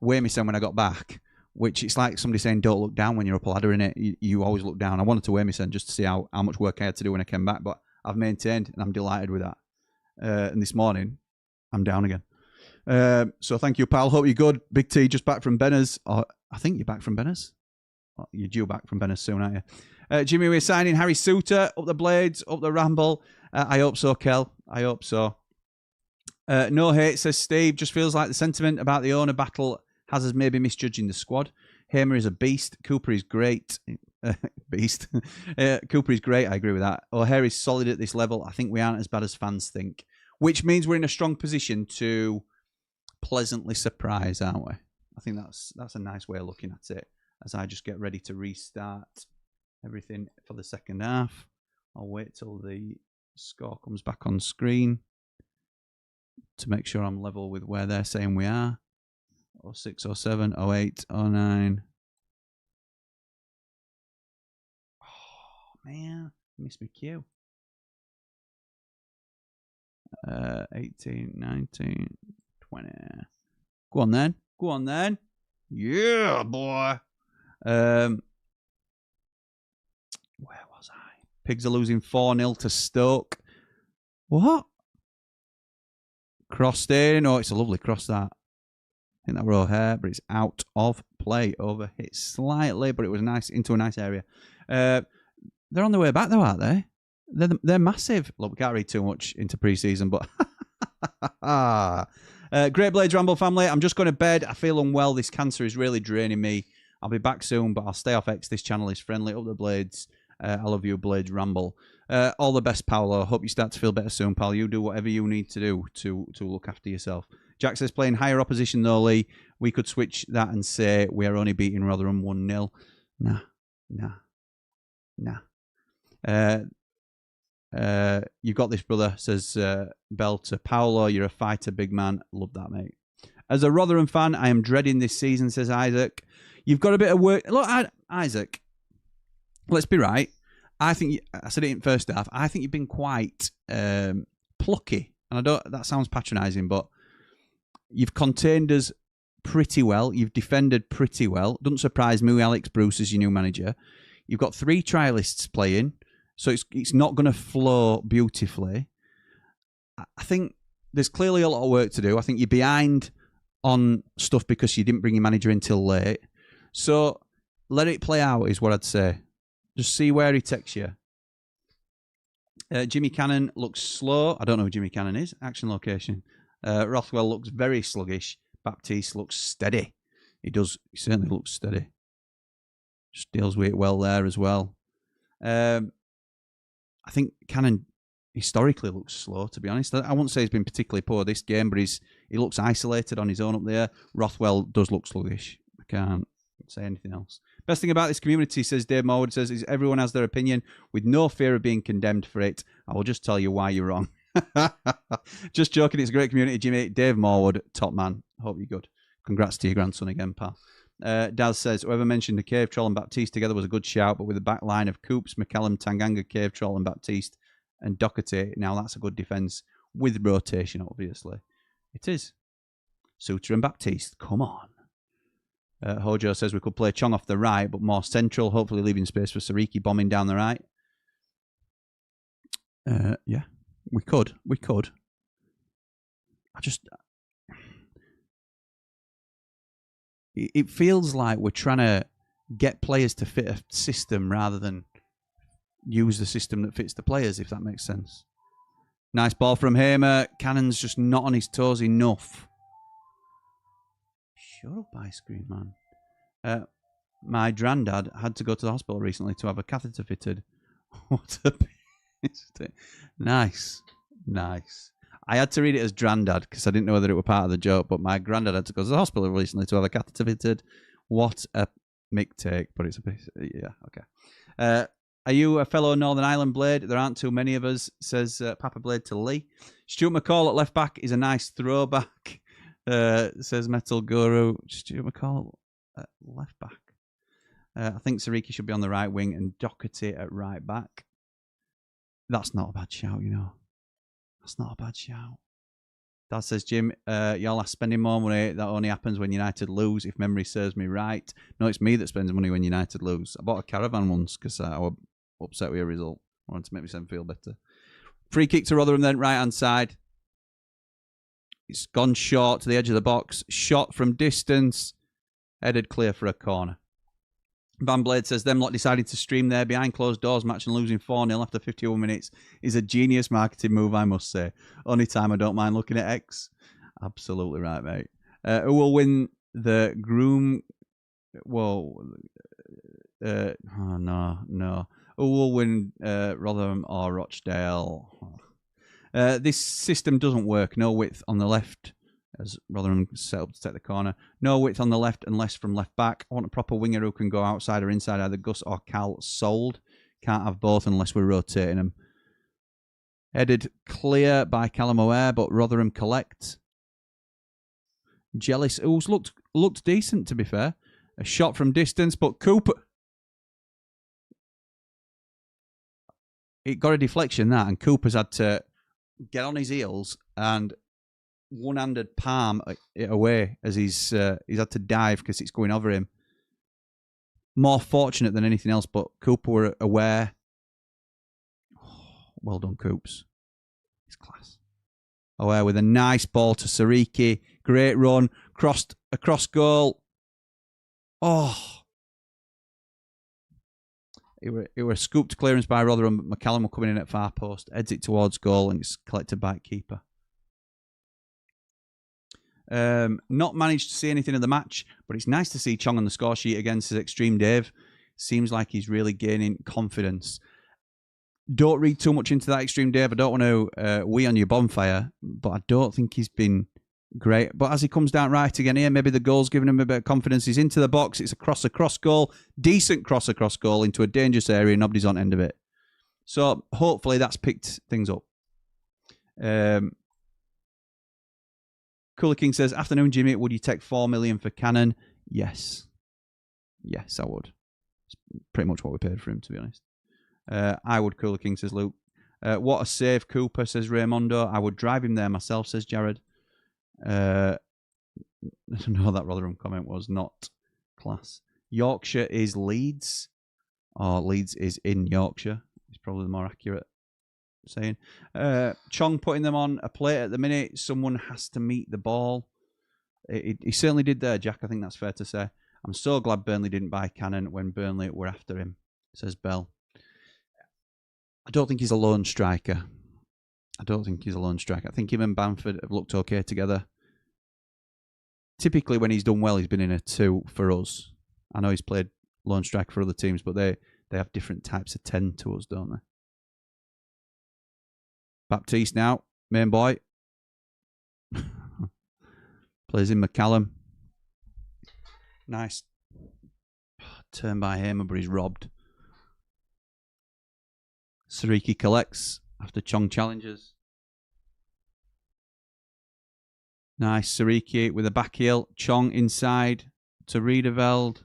weigh myself when I got back, which it's like somebody saying don't look down when you're up a ladder, innit? You always look down. I wanted to weigh myself just to see how much work I had to do when I came back, but I've maintained and I'm delighted with that. And this morning, I'm down again. So thank you, pal. Hope you're good. Big T just back from Benner's. I think you're back from Benner's. Well, you're due back from Benner's soon, aren't you? Jimmy, we're signing Harry Suter up the Blades, up the Ramble. I hope so, Kel. I hope so. No hate, says Steve. Just feels like the sentiment about the owner battle has us maybe misjudging the squad. Hamer is a beast. Cooper is great. Beast. Cooper is great. I agree with that. O'Hare is solid at this level. I think we aren't as bad as fans think, which means we're in a strong position to pleasantly surprise, aren't we? I think that's a nice way of looking at it. As I just get ready to restart everything for the second half. I'll wait till the score comes back on screen to make sure I'm level with where they're saying we are. 06, 07, 08, 09. Oh, man. Missed my cue. 18, 19, 20. Go on then. Go on then. Yeah, boy. Where was I? Pigs are losing 4-0 to Stoke. What? Crossed in. Oh, it's a lovely cross, that. I think that were O'Hare, but it's out of play. Overhit slightly, but it was nice into a nice area. They're on the way back, though, aren't they? They're massive. Look, we can't read too much into pre-season, but... Great Blades Ramble family. I'm just going to bed. I feel unwell. This cancer is really draining me. I'll be back soon, but I'll stay off X. This channel is friendly. Up the Blades. I love you, Blades Ramble. All the best, Paolo. Hope you start to feel better soon, pal. You do whatever you need to do to look after yourself. Jack says, playing higher opposition, though, Lee. We could switch that and say we are only beating Rotherham 1-0. Nah. You got this, brother, says Bell to Paolo. You're a fighter, big man. Love that, mate. As a Rotherham fan, I am dreading this season, says Isaac. You've got a bit of work. Look, Isaac, let's be right. I think, I said it in first half, I think you've been quite plucky. And that sounds patronising, but You've contained us pretty well. You've defended pretty well. Doesn't surprise me with Alex Bruce as your new manager. You've got 3 trialists playing, so it's not going to flow beautifully. I think there's clearly a lot of work to do. I think you're behind on stuff because you didn't bring your manager in till late. So let it play out is what I'd say. Just see where he takes you. Jimmy Cannon looks slow. I don't know who Jimmy Cannon is. Action location. Rothwell looks very sluggish. Baptiste looks steady. He certainly looks steady. Just deals with it well there as well. I think Cannon historically looks slow, to be honest. I wouldn't say he's been particularly poor this game, but he looks isolated on his own up there. Rothwell does look sluggish. I can't say anything else. Best thing about this community, says Dave Morwood, says, is everyone has their opinion with no fear of being condemned for it. I will just tell you why you're wrong. Just joking. It's a great community, Jimmy. Dave Morwood, top man. Hope you're good. Congrats to your grandson again, pal. Daz says, whoever mentioned the Cave Troll and Baptiste together was a good shout, but with the back line of Coops, McCallum, Tanganga, Cave Troll and Baptiste and Doherty, now that's a good defence with rotation, obviously. It is. Suter and Baptiste, come on. Hojo says we could play Chong off the right, but more central, hopefully leaving space for Sariki bombing down the right. Yeah, we could. It feels like we're trying to get players to fit a system rather than use the system that fits the players, if that makes sense. Nice ball from Hamer. Cannon's just not on his toes enough. Shut up, ice cream man. My granddad had to go to the hospital recently to have a catheter fitted. What a piece. Nice. I had to read it as granddad because I didn't know whether it were part of the joke, but my granddad had to go to the hospital recently to have a catheter fitted. What a mick take, but it's a piece. Yeah, okay. Are you a fellow Northern Ireland Blade? There aren't too many of us, says Papa Blade to Lee. Stuart McCall at left back is a nice throwback, says Metal Guru. Stuart McCall at left back. I think Sariki should be on the right wing and Doherty at right back. That's not a bad shout, you know. That's not a bad shout. Dad says, Jim, y'all are spending more money. That only happens when United lose, if memory serves me right. No, it's me that spends money when United lose. I bought a caravan once because I was upset with a result. I wanted to make myself feel better. Free kick to Rotherham then, right-hand side. It's gone short to the edge of the box. Shot from distance. Headed clear for a corner. Van Blade says, them lot decided to stream their behind closed doors match and losing 4-0 after 51 minutes is a genius marketing move, I must say. Only time I don't mind looking at X. Absolutely right, mate. Who will win the Groom... Whoa. Oh, no. Who will win Rotherham or Rochdale? This system doesn't work. No width on the left, as Rotherham set up to take the corner. No width on the left and less from left back. I want a proper winger who can go outside or inside, either Gus or Cal. Sold. Can't have both unless we're rotating them. Headed clear by Callum O'Hare, but Rotherham collect. Jealous, who's looked decent, to be fair. A shot from distance, but Cooper... It got a deflection, that, and Cooper's had to get on his heels and one-handed palm it away as he's had to dive because it's going over him. More fortunate than anything else, but Cooper were aware. Oh, well done, Coops. It's class. Aware with a nice ball to Sariki. Great run. Crossed across goal. Oh. It were a scooped clearance by Rotherham. McCallum were coming in at far post. Heads it towards goal and it's collected by keeper. Not managed to see anything of the match, but it's nice to see Chong on the score sheet against his Extreme Dave. Seems like he's really gaining confidence. Don't read too much into that, Extreme Dave. I don't want to wee on your bonfire, but I don't think he's been great. But as he comes down right again here, maybe the goal's giving him a bit of confidence. He's into the box. It's a cross goal. Decent cross across goal into a dangerous area. Nobody's on end of it. So hopefully that's picked things up. Cooler King says, afternoon, Jimmy. Would you take 4 million for Cannon? Yes. Yes, I would. It's pretty much what we paid for him, to be honest. I would, Cooler King, says Luke. What a save, Cooper, says Raymondo. I would drive him there myself, says Jared. I don't know what that Rotherham comment was. Not class. Yorkshire is Leeds. Or Leeds is in Yorkshire. It's probably the more accurate saying. Chong putting them on a plate at the minute. Someone has to meet the ball. He certainly did there, Jack. I think that's fair to say. I'm so glad Burnley didn't buy Cannon when Burnley were after him, says Bell. I don't think he's a lone striker. I think him and Bamford have looked okay together. Typically, when he's done well, he's been in a 2 for us. I know he's played lone striker for other teams, but they have different types of 10 to us, don't they? Baptiste now, main boy. Plays in McCallum. Nice turn by Hamer, but he's robbed. Sariki collects after Chong challenges. Nice, Sariki with a back heel. Chong inside to Riedeveld.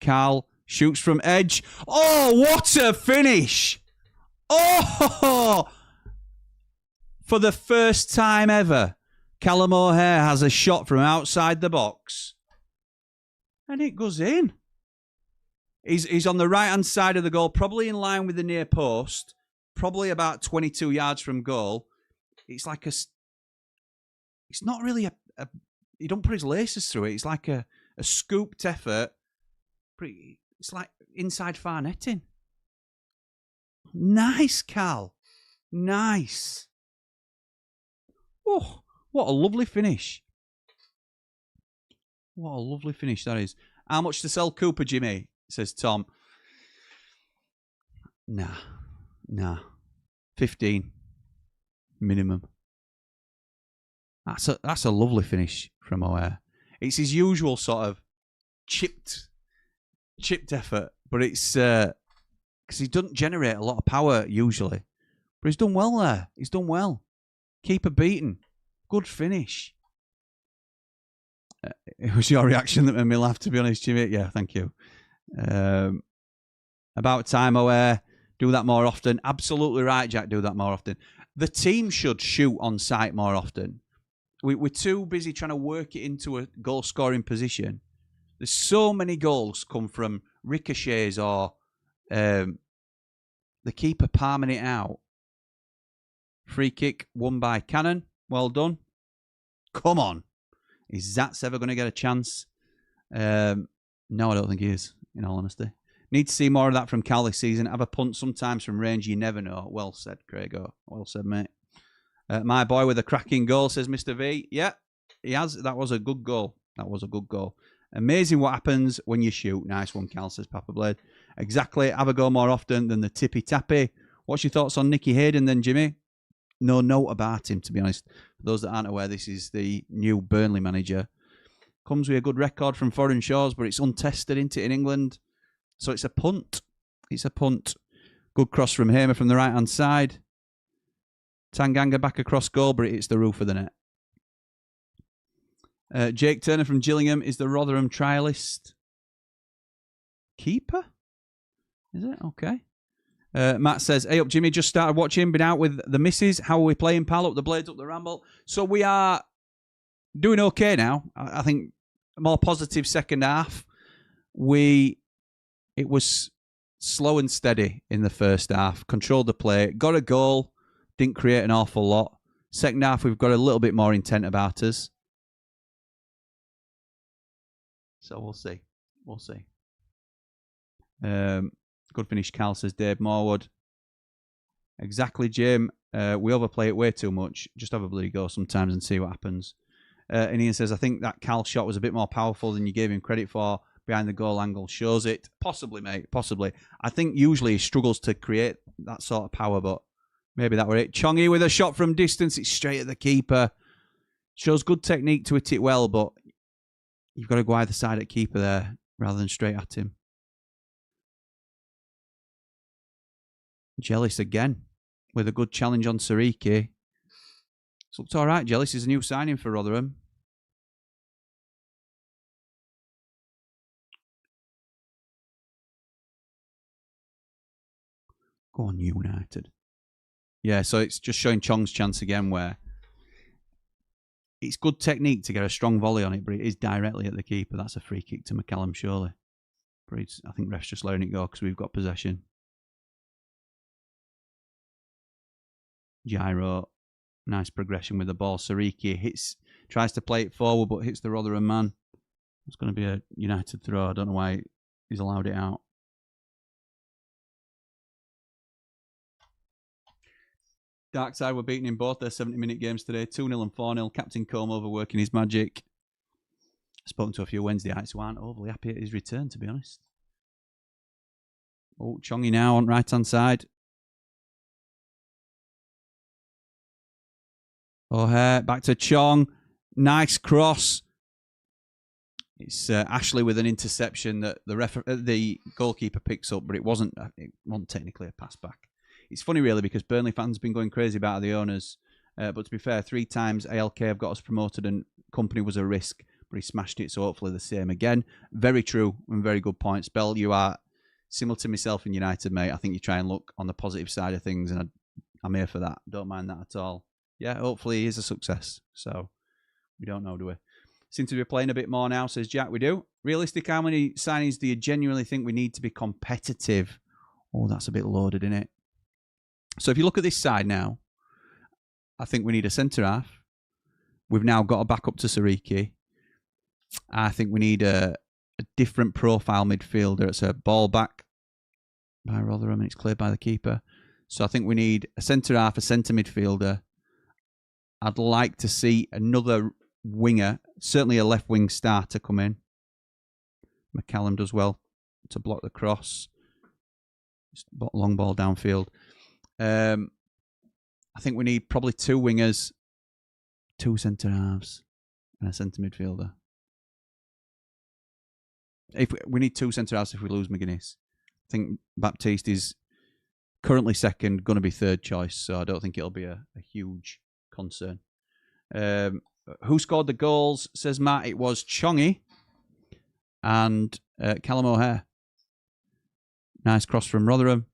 Carl shoots from edge. Oh, what a finish! Oh! For the first time ever, Callum O'Hare has a shot from outside the box. And it goes in. He's on the right-hand side of the goal, probably in line with the near post, probably about 22 yards from goal. It's like it's not really he don't put his laces through it. It's like a scooped effort. It's like inside far netting. Nice, Cal. Nice. Oh, what a lovely finish. What a lovely finish that is. How much to sell Cooper, Jimmy? Says Tom. Nah. 15 minimum. That's a lovely finish from O'Hare. It's his usual sort of chipped effort, but it's because he doesn't generate a lot of power usually. But he's done well there. He's done well. Keeper beaten. Good finish. It was your reaction that made me laugh, to be honest, Jimmy. Yeah, thank you. About time, O'Hare. Do that more often. Absolutely right, Jack. Do that more often. The team should shoot on sight more often. We're too busy trying to work it into a goal-scoring position. There's so many goals come from ricochets or the keeper palming it out. Free kick won by Cannon. Well done. Come on. Is Zats ever going to get a chance? No, I don't think he is, in all honesty. Need to see more of that from Cal this season. Have a punt sometimes from range, you never know. Well said, Craigo. Well said, mate. My boy with a cracking goal, says Mr. V. Yeah, he has. That was a good goal. Amazing what happens when you shoot. Nice one, Cal, says Papa Blade. Exactly. Have a go more often than the tippy-tappy. What's your thoughts on Nicky Hayden then, Jimmy? No note about him, to be honest. For those that aren't aware, this is the new Burnley manager. Comes with a good record from foreign shores, but it's untested, isn't it, in England? So it's a punt. Good cross from Hamer from the right-hand side. Tanganga back across goal, but it's the roof of the net. Jake Turner from Gillingham is the Rotherham trialist. Keeper? Is it? Okay. Matt says, hey up, Jimmy, just started watching, been out with the missus. How are we playing, pal? Up the Blades, up the Ramble. So we are doing okay now. I think a more positive second half. It was slow and steady in the first half. Controlled the play. Got a goal. Didn't create an awful lot. Second half, we've got a little bit more intent about us. So we'll see. Good finish, Cal, says Dave Morwood. Exactly, Jim. We overplay it way too much. Just have a bloody go sometimes and see what happens. And Ian says, I think that Cal shot was a bit more powerful than you gave him credit for. Behind the goal angle shows it. Possibly, mate. Possibly. I think usually he struggles to create that sort of power, but maybe that were it. Chongi with a shot from distance. It's straight at the keeper. Shows good technique to hit it well, but you've got to go either side at keeper there rather than straight at him. Jellis again with a good challenge on Sariki. It's looked all right. Jellis is a new signing for Rotherham. Go on, United. Yeah, so it's just showing Chong's chance again where it's good technique to get a strong volley on it, but it is directly at the keeper. That's a free kick to McCallum, surely. But I think ref's just letting it go because we've got possession. Gyro, nice progression with the ball. Sariki tries to play it forward, but hits the Rotherham man. It's going to be a United throw. I don't know why he's allowed it out. Dark side were beaten in both their 70-minute games today, 2-0 and 4-0. Captain Combe over working his magic. I've spoken to a few Wednesdayites who aren't overly happy at his return, to be honest. Oh, Chongi now on right-hand side. O'Hare, back to Chong. Nice cross. It's Ashley with an interception that the goalkeeper picks up, but it wasn't technically a pass back. It's funny, really, because Burnley fans have been going crazy about the owners. But to be fair, 3 times ALK have got us promoted and company was a risk, but he smashed it, so hopefully the same again. Very true and very good points. Bell, you are similar to myself in United, mate. I think you try and look on the positive side of things, and I'm here for that. Don't mind that at all. Yeah, hopefully he is a success. So we don't know, do we? Seem to be playing a bit more now, says Jack. We do. Realistic, how many signings do you genuinely think we need to be competitive? Oh, that's a bit loaded, isn't it? So if you look at this side now, I think we need a centre-half. We've now got a backup to Sariki. I think we need a different profile midfielder. It's a ball back by Rotherham and it's cleared by the keeper. So I think we need a centre-half, a centre midfielder. I'd like to see another winger, certainly a left wing starter come in. McCallum does well to block the cross. Just long ball downfield. I think we need probably 2 wingers, 2 centre halves, and a centre midfielder. If we need 2 centre halves if we lose McGuinness. I think Baptiste is currently second, going to be third choice, so I don't think it'll be a huge concern. Who scored the goals? Says Matt. It was Chongi and Callum O'Hare. Nice cross from Rotherham.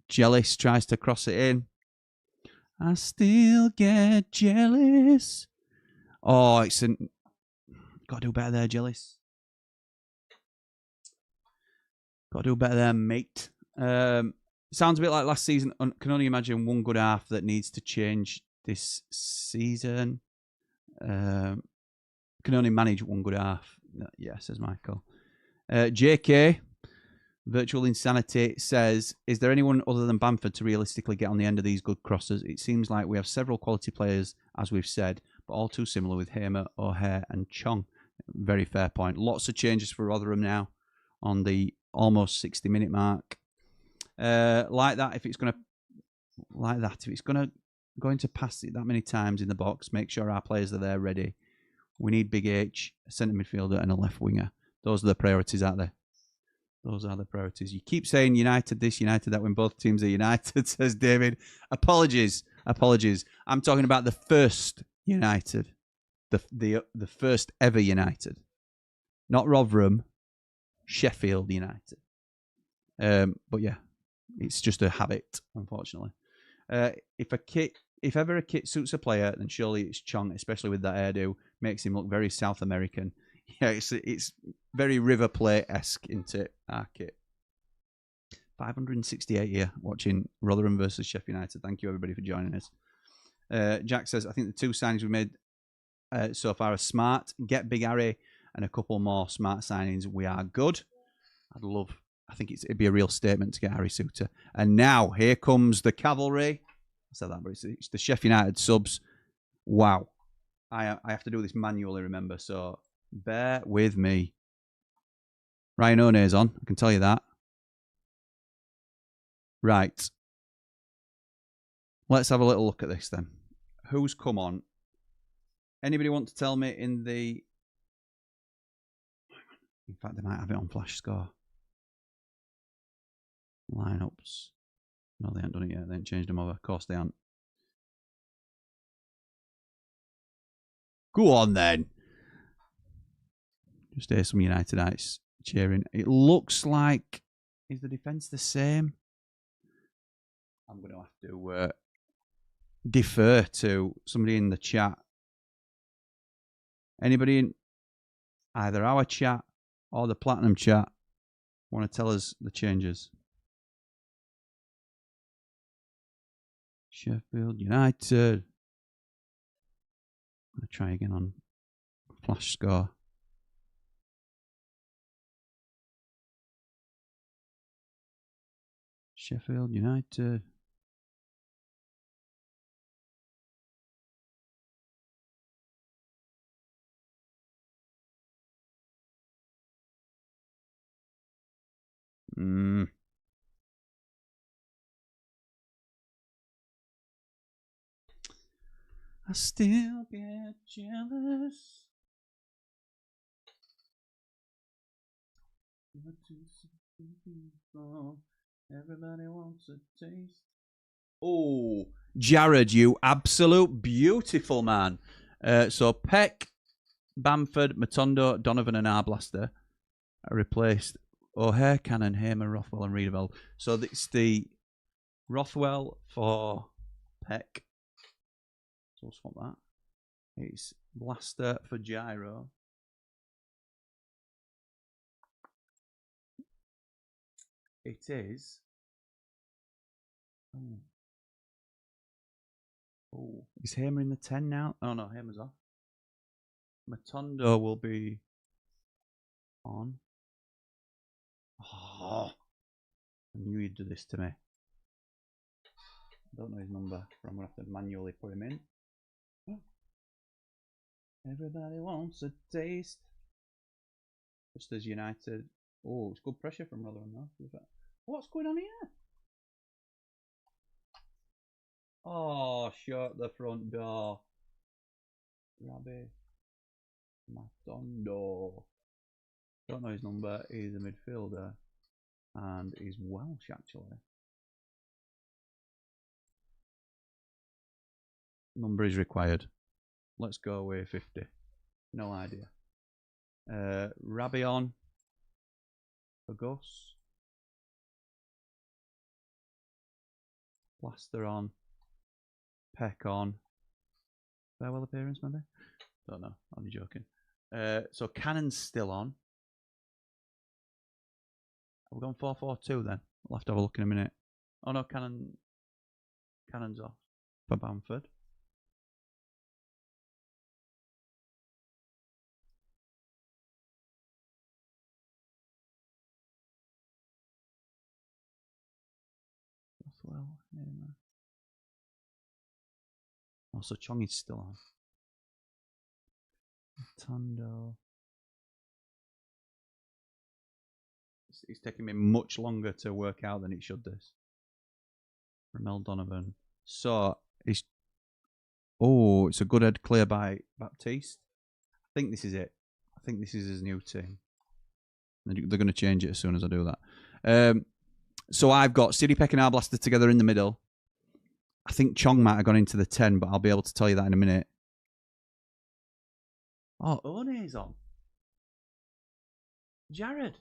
Jealous tries to cross it in. I still get jealous. Oh, got to do better there, Jealous. Got to do better there, mate. Sounds a bit like last season. Can only imagine one good half that needs to change this season. Can only manage one good half. Yeah, says Michael. JK, Virtual Insanity, says, is there anyone other than Bamford to realistically get on the end of these good crosses? It seems like we have several quality players, as we've said, but all too similar with Hamer, O'Hare and Chong. Very fair point. Lots of changes for Rotherham now on the almost 60-minute mark. Like that, if it's going to go into pass it that many times in the box, make sure our players are there ready. We need Big H, a centre midfielder, and a left winger. Those are the priorities out there. Those are the priorities. You keep saying United this, United that when both teams are United, says David. Apologies. I'm talking about the first United. The first ever United. Not Rotherham, Sheffield United. But yeah, it's just a habit, unfortunately. If ever a kit suits a player, then surely it's Chong, especially with that hairdo. Makes him look very South American. Yeah, it's very River Plate-esque, isn't it, our kit? 568 here, watching Rotherham versus Sheffield United. Thank you, everybody, for joining us. Jack says, I think the 2 signings we made so far are smart. Get Big Harry and a couple more smart signings. We are good. I think it'd be a real statement to get Harry Suter. And now, here comes the cavalry. I said that, but it's the Sheffield United subs. Wow. I have to do this manually, remember, so bear with me. Ryan O'Neill's on, I can tell you that. Right. Let's have a little look at this then. Who's come on? Anybody want to tell me in the... In fact, they might have it on Flash Score. Lineups. No, they haven't done it yet. They haven't changed them over. Of course they haven't. Go on then. Just hear some Unitedites cheering. It looks like... Is the defence the same? I'm going to have to... defer to somebody in the chat. Anybody in either our chat or the Platinum chat want to tell us the changes? Sheffield United. I'm going to try again on flash score. Sheffield United. I still get jealous. Everybody wants a taste. Oh, Jared, you absolute beautiful man. So Peck, Bamford, Matondo, Donovan, and Arblaster are replaced. O'Hare, Cannon, Hamer, Rothwell, and Riedewald. So it's the Rothwell for Peck. So we'll swap that. It's Blaster for Gyro. It is. Oh, is Hamer in the 10 now? Oh no, Hamer's off. Matondo will be on. Oh, I knew you'd do this to me. I don't know his number, but I'm going to have to manually put him in. Everybody wants a taste. Just as United. Oh, it's good pressure from Rotherham though. What's going on here? Oh, shut the front door. Rabbi Matondo. Don't know his number. He's a midfielder. And he's Welsh, actually. Number is required. Let's go away 50. No idea. Rabion for Gus. Blaster on. Peck on. Farewell appearance, maybe? Don't know. I'm joking. So Cannon's still on. Are we going 4-4-2 then? We'll have to have a look in a minute. Oh no, Cannon's off for Bamford. Well, also Chong is still on. Tondo. It's taking me much longer to work out than it should this. Ramel Donovan. So it's it's a good head clear by Baptiste. I think this is it. I think this is his new team. They're going to change it as soon as I do that. So I've got City Peck and Arblaster together in the middle. I think Chong might have gone into the 10, but I'll be able to tell you that in a minute. Oh, One is on. Jared.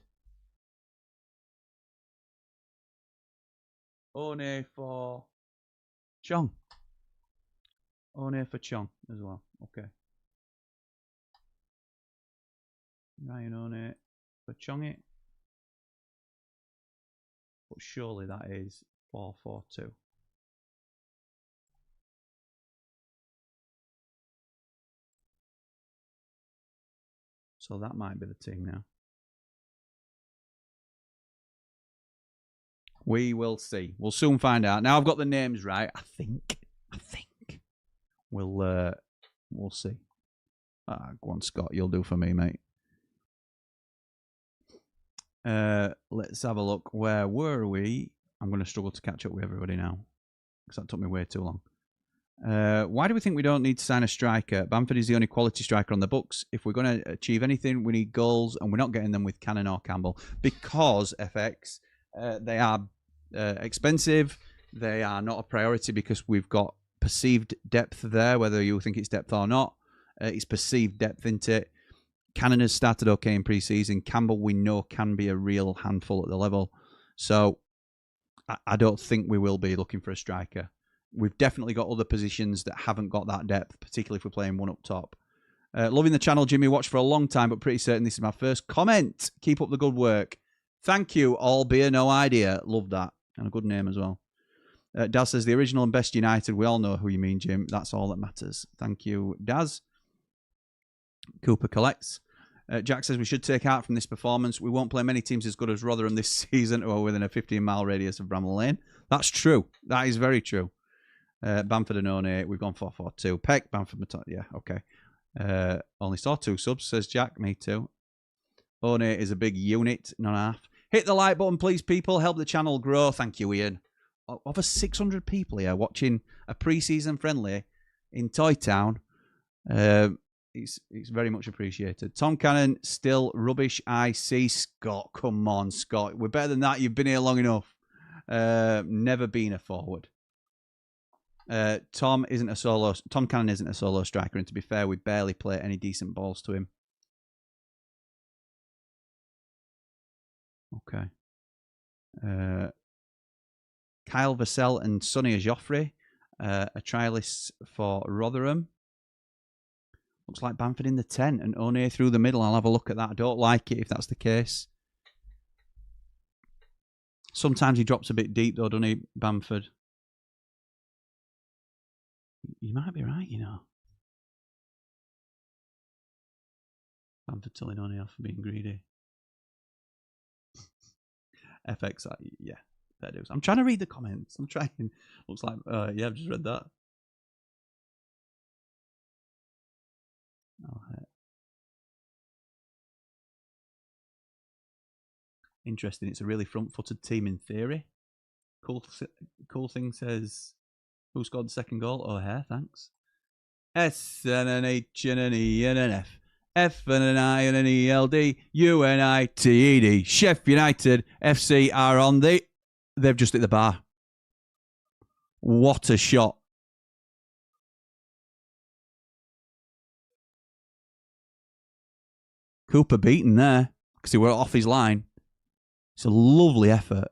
One for Chong. One for Chong as well. Okay. Ryan One for Chong it. But surely that is 4-4-2. So that might be the team now. We will see. We'll soon find out. Now I've got the names right. I think. We'll see. Go on, Scott. You'll do for me, mate. Let's have a look. Where were we? I'm going to struggle to catch up with everybody now because that took me way too long. Why do we think we don't need to sign a striker? Bamford is the only quality striker on the books. If we're going to achieve anything, we need goals, and we're not getting them with Cannon or Campbell because FX they are expensive. They are not a priority because we've got perceived depth there, whether you think it's depth or not. It's perceived depth into it. Cannon has started okay in pre-season. Campbell, we know, can be a real handful at the level. So I don't think we will be looking for a striker. we've definitely got other positions that haven't got that depth, particularly if we're playing one up top. Loving the channel, Jimmy. Watched for a long time, but pretty certain this is my first comment. Keep up the good work. Thank you, all beer, no idea. Love that. And a good name as well. Daz says, the original and best United. We all know who you mean, Jim. That's all that matters. Thank you, Daz. Cooper collects. Jack says, we should take out from this performance. We won't play many teams as good as Rotherham this season or within a 15-mile radius of Bramall Lane. That's true. That is very true. Bamford and One. We've gone 4-4-2. Peck, Bamford, yeah, okay. Only saw 2 subs, says Jack. Me too. One is a big unit, not half. Hit the like button, please, people. Help the channel grow. Thank you, Ian. Over 600 people here watching a pre-season friendly in Toy Town. It's very much appreciated. Tom Cannon, still rubbish. I see. Scott, come on, Scott. We're better than that. You've been here long enough. Never been a forward. Tom Cannon isn't a solo striker, and to be fair, we barely play any decent balls to him. Okay. Kyle Vassell and Sonny Joffrey, a trialist for Rotherham. Looks like Bamford in the 10 and One through the middle. I'll have a look at that. I don't like it if that's the case. Sometimes he drops a bit deep though, doesn't he, Bamford? You might be right, you know. Bamford telling One off for being greedy. FX, yeah, fair dues. I'm trying to read the comments. I'm trying. Looks like, yeah, I've just read that. Oh, interesting. It's a really front-footed team in theory. Cool thing says, who scored the second goal? O'Hare, thanks. S and an H and an E and an F. F and an I and an ELD. UNITED. Sheffield United FC are on the... They've just hit the bar. What a shot. Cooper beaten there because he were off his line. It's a lovely effort.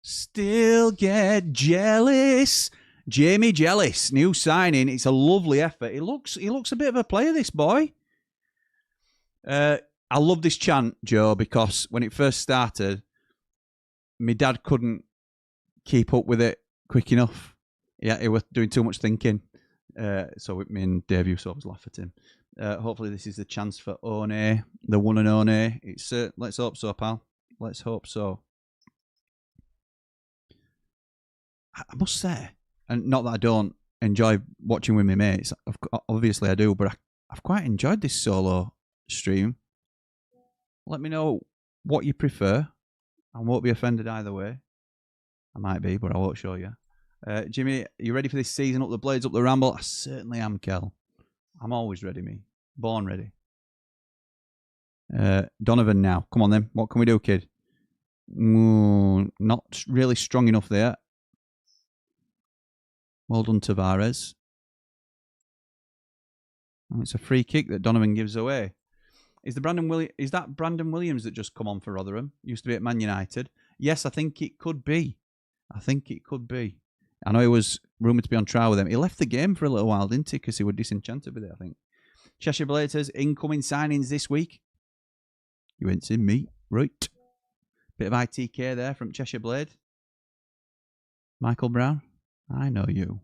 Still get jealous. Jamie Jealous, new signing. It's a lovely effort. He looks a bit of a player, this boy. I love this chant, Joe, because when it first started, my dad couldn't keep up with it quick enough. Yeah, he was doing too much thinking. So me and Dave used to always laugh at him. Hopefully this is the chance for One, the one and only. It's let's hope so, pal. Let's hope so. I must say, and not that I don't enjoy watching with my mates. Obviously I do, but I've quite enjoyed this solo stream. Let me know what you prefer. I won't be offended either way. I might be, but I won't show you. Jimmy, are you ready for this season? Up the blades, up the ramble? I certainly am, Kel. I'm always ready, me. Born ready. Donovan now. Come on then. What can we do, kid? Not really strong enough there. Well done, Tavares. Oh, it's a free kick that Donovan gives away. Is that Brandon Williams that just come on for Rotherham? Used to be at Man United. Yes, I think it could be. I know he was rumoured to be on trial with them. He left the game for a little while, didn't he? Because he was disenchanted with it, I think. Cheshire Blade says, incoming signings this week. You ain't seen me. Right. Bit of ITK there from Cheshire Blade. Michael Brown. I know you.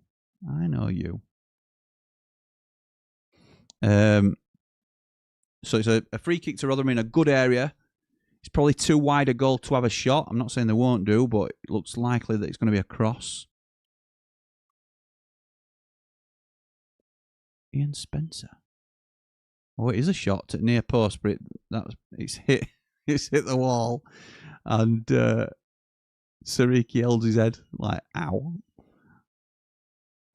So it's a free kick to Rotherham in a good area. It's probably too wide a goal to have a shot. I'm not saying they won't do, but it looks likely that it's going to be a cross. Ian Spencer. Oh, it is a shot at near post, but it's hit the wall, and Sariki held his head like, ow.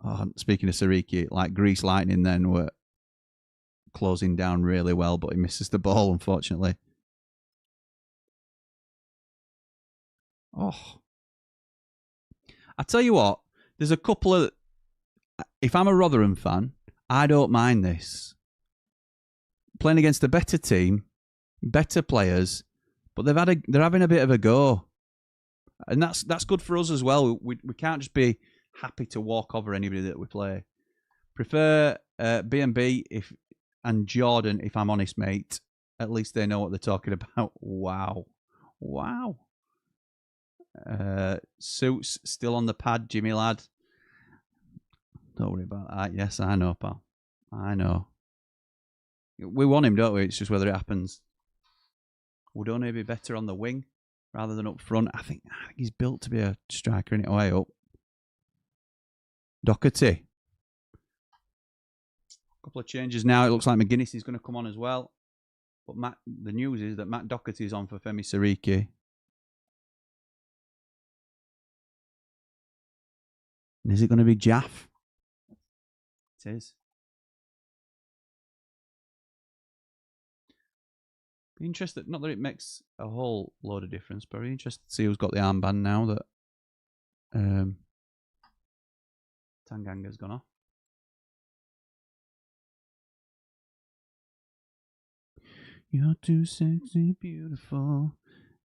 Oh, speaking of Sariki, like Grease Lightning then were closing down really well, but he misses the ball, unfortunately. Oh. I tell you what, there's a couple of... If I'm a Rotherham fan, I don't mind this. Playing against a better team, better players, but they're having a bit of a go, and that's good for us as well. We can't just be happy to walk over anybody that we play. Prefer B&B and Jordan, if I'm honest, mate. At least they know what they're talking about. Wow. Suits still on the pad, Jimmy lad. Don't worry about that. Yes, I know, pal. I know. We want him, don't we? It's just whether it happens. Would only be better on the wing rather than up front. I think he's built to be a striker in it way up. Doherty. A couple of changes now. It looks like McGuinness is going to come on as well. But the news is that Matt Doherty is on for Femi Siriki. And is it going to be Jaff? It is. Be interested, not that it makes a whole load of difference, but be interested to see who's got the armband now that Tanganga's gone off. You're too sexy, beautiful.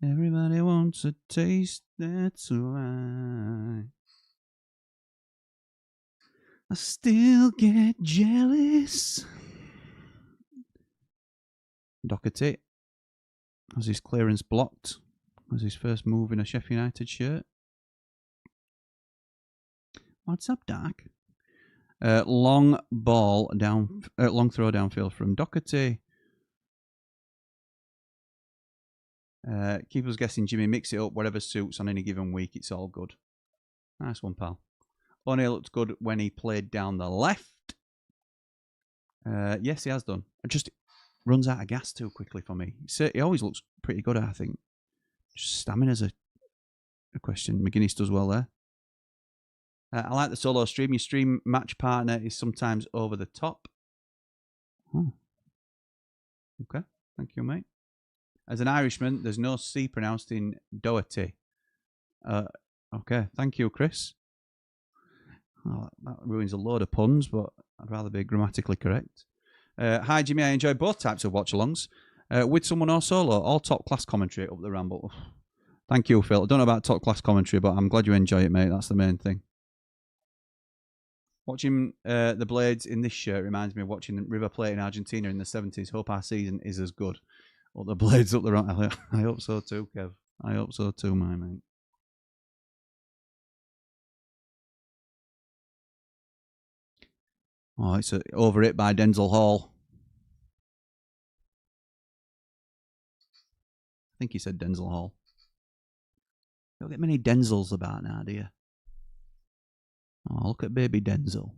Everybody wants a taste, that's why. I still get jealous. Doherty has his clearance blocked. Was his first move in a Sheffield United shirt. What's up, Doc? Long ball down, long throw downfield from Doherty. Keeper's guessing Jimmy, mix it up, whatever suits on any given week, it's all good. Nice one, pal. O'Neill looked good when he played down the left. Yes, he has done. It just runs out of gas too quickly for me. He always looks pretty good, I think. Just stamina's a question. McGuinness does well there. I like the solo stream. Your stream match partner is sometimes over the top. Oh. Okay, thank you, mate. As an Irishman, there's no C pronounced in Doherty. Okay, thank you, Chris. Oh, that ruins a load of puns, but I'd rather be grammatically correct. Hi, Jimmy. I enjoy both types of watch-alongs. With someone or solo, all top-class commentary up the Ramble. Thank you, Phil. I don't know about top-class commentary, but I'm glad you enjoy it, mate. That's the main thing. Watching the Blades in this shirt reminds me of watching River Plate in Argentina in the 70s. Hope our season is as good. Up the Blades up the right. I hope so too, Kev. I hope so too, my mate. Oh, it's over it by Denzel Hall. I think he said Denzel Hall. You don't get many Denzels about now, do you? Oh, look at baby Denzel.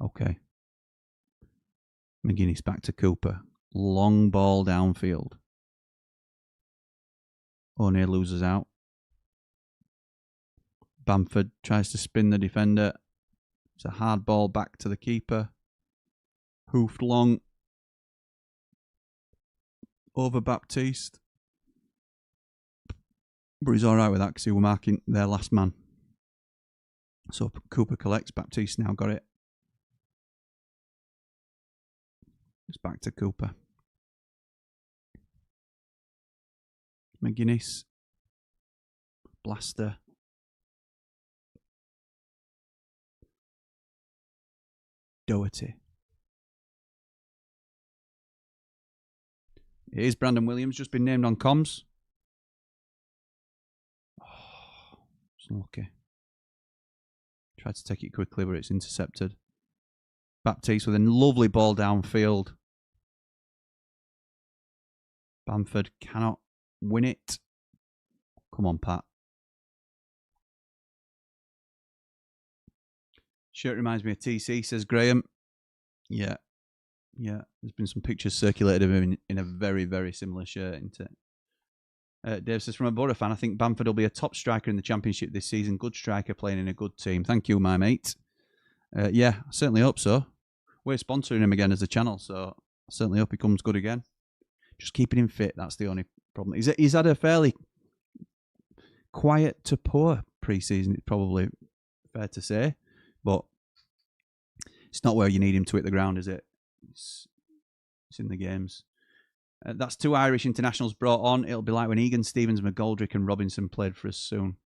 Okay. McGuinness back to Cooper. Long ball downfield. O'Neill loses out. Bamford tries to spin the defender. It's a hard ball back to the keeper. Hoofed long. Over Baptiste. But he's alright with that because he was marking their last man. So Cooper collects. Baptiste now got it. It's back to Cooper. McGuinness. Blaster. Doherty. It is Brandon Williams, just been named on comms. Oh, it's unlucky. Tried to take it quickly, but it's intercepted. Baptiste with a lovely ball downfield. Bamford cannot win it. Come on, Pat. Shirt reminds me of TC, says Graham. Yeah. Yeah, there's been some pictures circulated of him in a very, very similar shirt, isn't it? Dave says, from a Borough fan, I think Bamford will be a top striker in the Championship this season. Good striker playing in a good team. Thank you, my mate. Yeah, I certainly hope so. We're sponsoring him again as a channel, so I certainly hope he comes good again. Just keeping him fit, that's the only problem. He's had a fairly quiet to poor pre-season, it's probably fair to say. But It's not where you need him to hit the ground, is it? It's in the games. That's 2 Irish internationals brought on. It'll be like when Egan, Stevens, McGoldrick and Robinson played for us soon.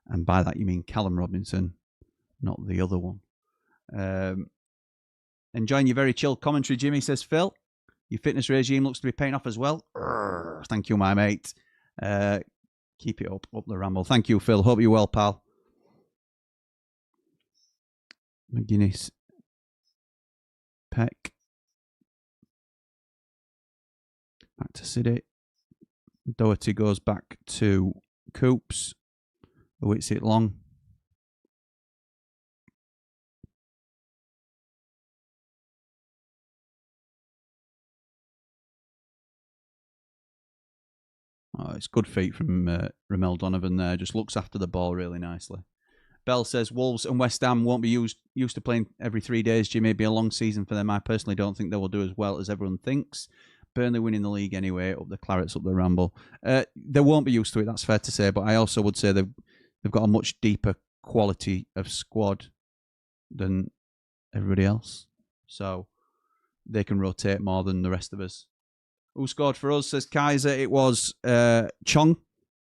And by that you mean Callum Robinson, not the other one. Enjoying your very chilled commentary, Jimmy, says Phil. Your fitness regime looks to be paying off as well. Thank you, my mate. Keep it up the ramble. Thank you, Phil. Hope you're well, pal. McGuinness. Peck. Back to City. Doherty goes back to Coops. Who hits it long. Oh, it's good feet from Ramel Donovan there. Just looks after the ball really nicely. Bell says Wolves and West Ham won't be used to playing every 3 days. Jimmy, be a long season for them. I personally don't think they will do as well as everyone thinks. Burnley winning the league anyway. Up the Clarets, up the Ramble. They won't be used to it. That's fair to say. But I also would say they've got a much deeper quality of squad than everybody else, so they can rotate more than the rest of us. Who scored for us, says Kaiser? It was Chong.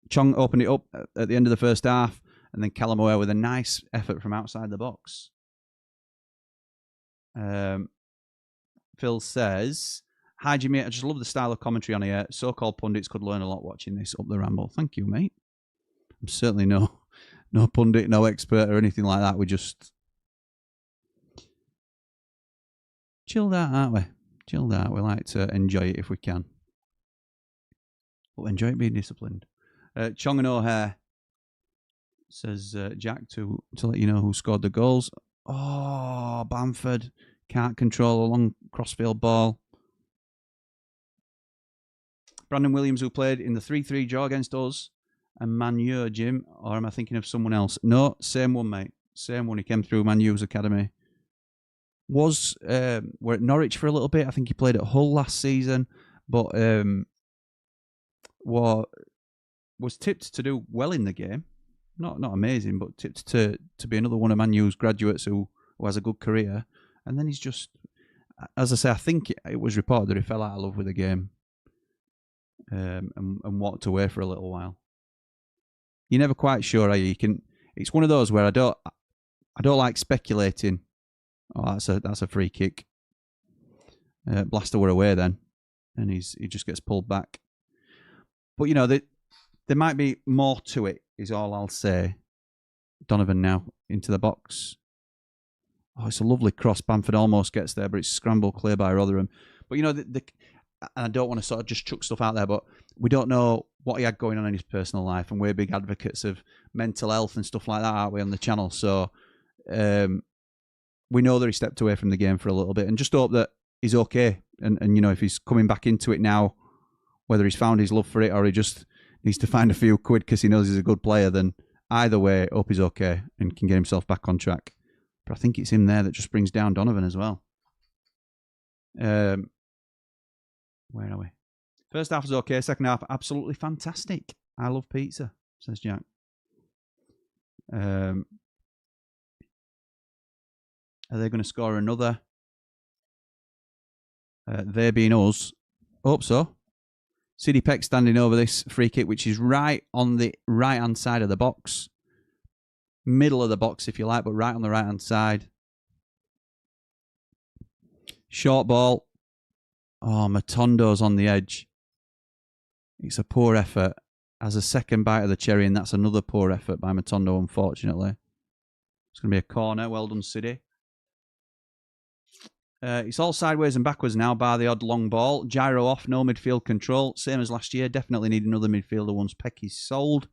Chong opened it up at the end of the first half, and then Callum O'Hare with a nice effort from outside the box. Phil says, hi Jimmy, I just love the style of commentary on here. So-called pundits could learn a lot watching this up the Ramble. Thank you, mate. I'm certainly no pundit, no expert or anything like that. We just chilled out, aren't we? Chilled out. We like to enjoy it if we can. But enjoy it being disciplined. Chong and O'Hare, says Jack, to let you know who scored the goals. Oh, Bamford can't control a long crossfield ball. Brandon Williams, who played in the 3-3 draw against us, and Manu, Jim, or am I thinking of someone else? No, same one, mate. Same one. He came through Manu's academy. We're at Norwich for a little bit. I think he played at Hull last season, but was tipped to do well in the game. Not amazing, but tipped to be another one of Manu's graduates who has a good career. And then he's just, as I say, I think it was reported that he fell out of love with the game and walked away for a little while. You're never quite sure, are you? It's one of those where I don't like speculating. Oh, that's a free kick. Blaster were away then, and he just gets pulled back. But you know, there might be more to it, is all I'll say. Donovan now into the box. Oh, it's a lovely cross. Bamford almost gets there, but it's scrambled clear by Rotherham. But you know, and I don't want to sort of just chuck stuff out there, but we don't know what he had going on in his personal life, and we're big advocates of mental health and stuff like that, aren't we, on the channel? So we know that he stepped away from the game for a little bit, and just hope that he's okay. And you know, if he's coming back into it now, whether he's found his love for it or he just needs to find a few quid because he knows he's a good player, then either way, hope he's okay and can get himself back on track. But I think it's him there that just brings down Donovan as well. Where are we? First half was okay. Second half, absolutely fantastic. I love pizza, says Jack. Are they going to score another? They being us. Hope so. Sidney Peck standing over this free kick, which is right on the right-hand side of the box. Middle of the box, if you like, but right on the right-hand side. Short ball. Oh, Matondo's on the edge. It's a poor effort. Has a second bite of the cherry, and that's another poor effort by Matondo, unfortunately. It's going to be a corner. Well done, City. It's all sideways and backwards now, bar the odd long ball. Gyro off, no midfield control. Same as last year. Definitely need another midfielder once Peck is sold.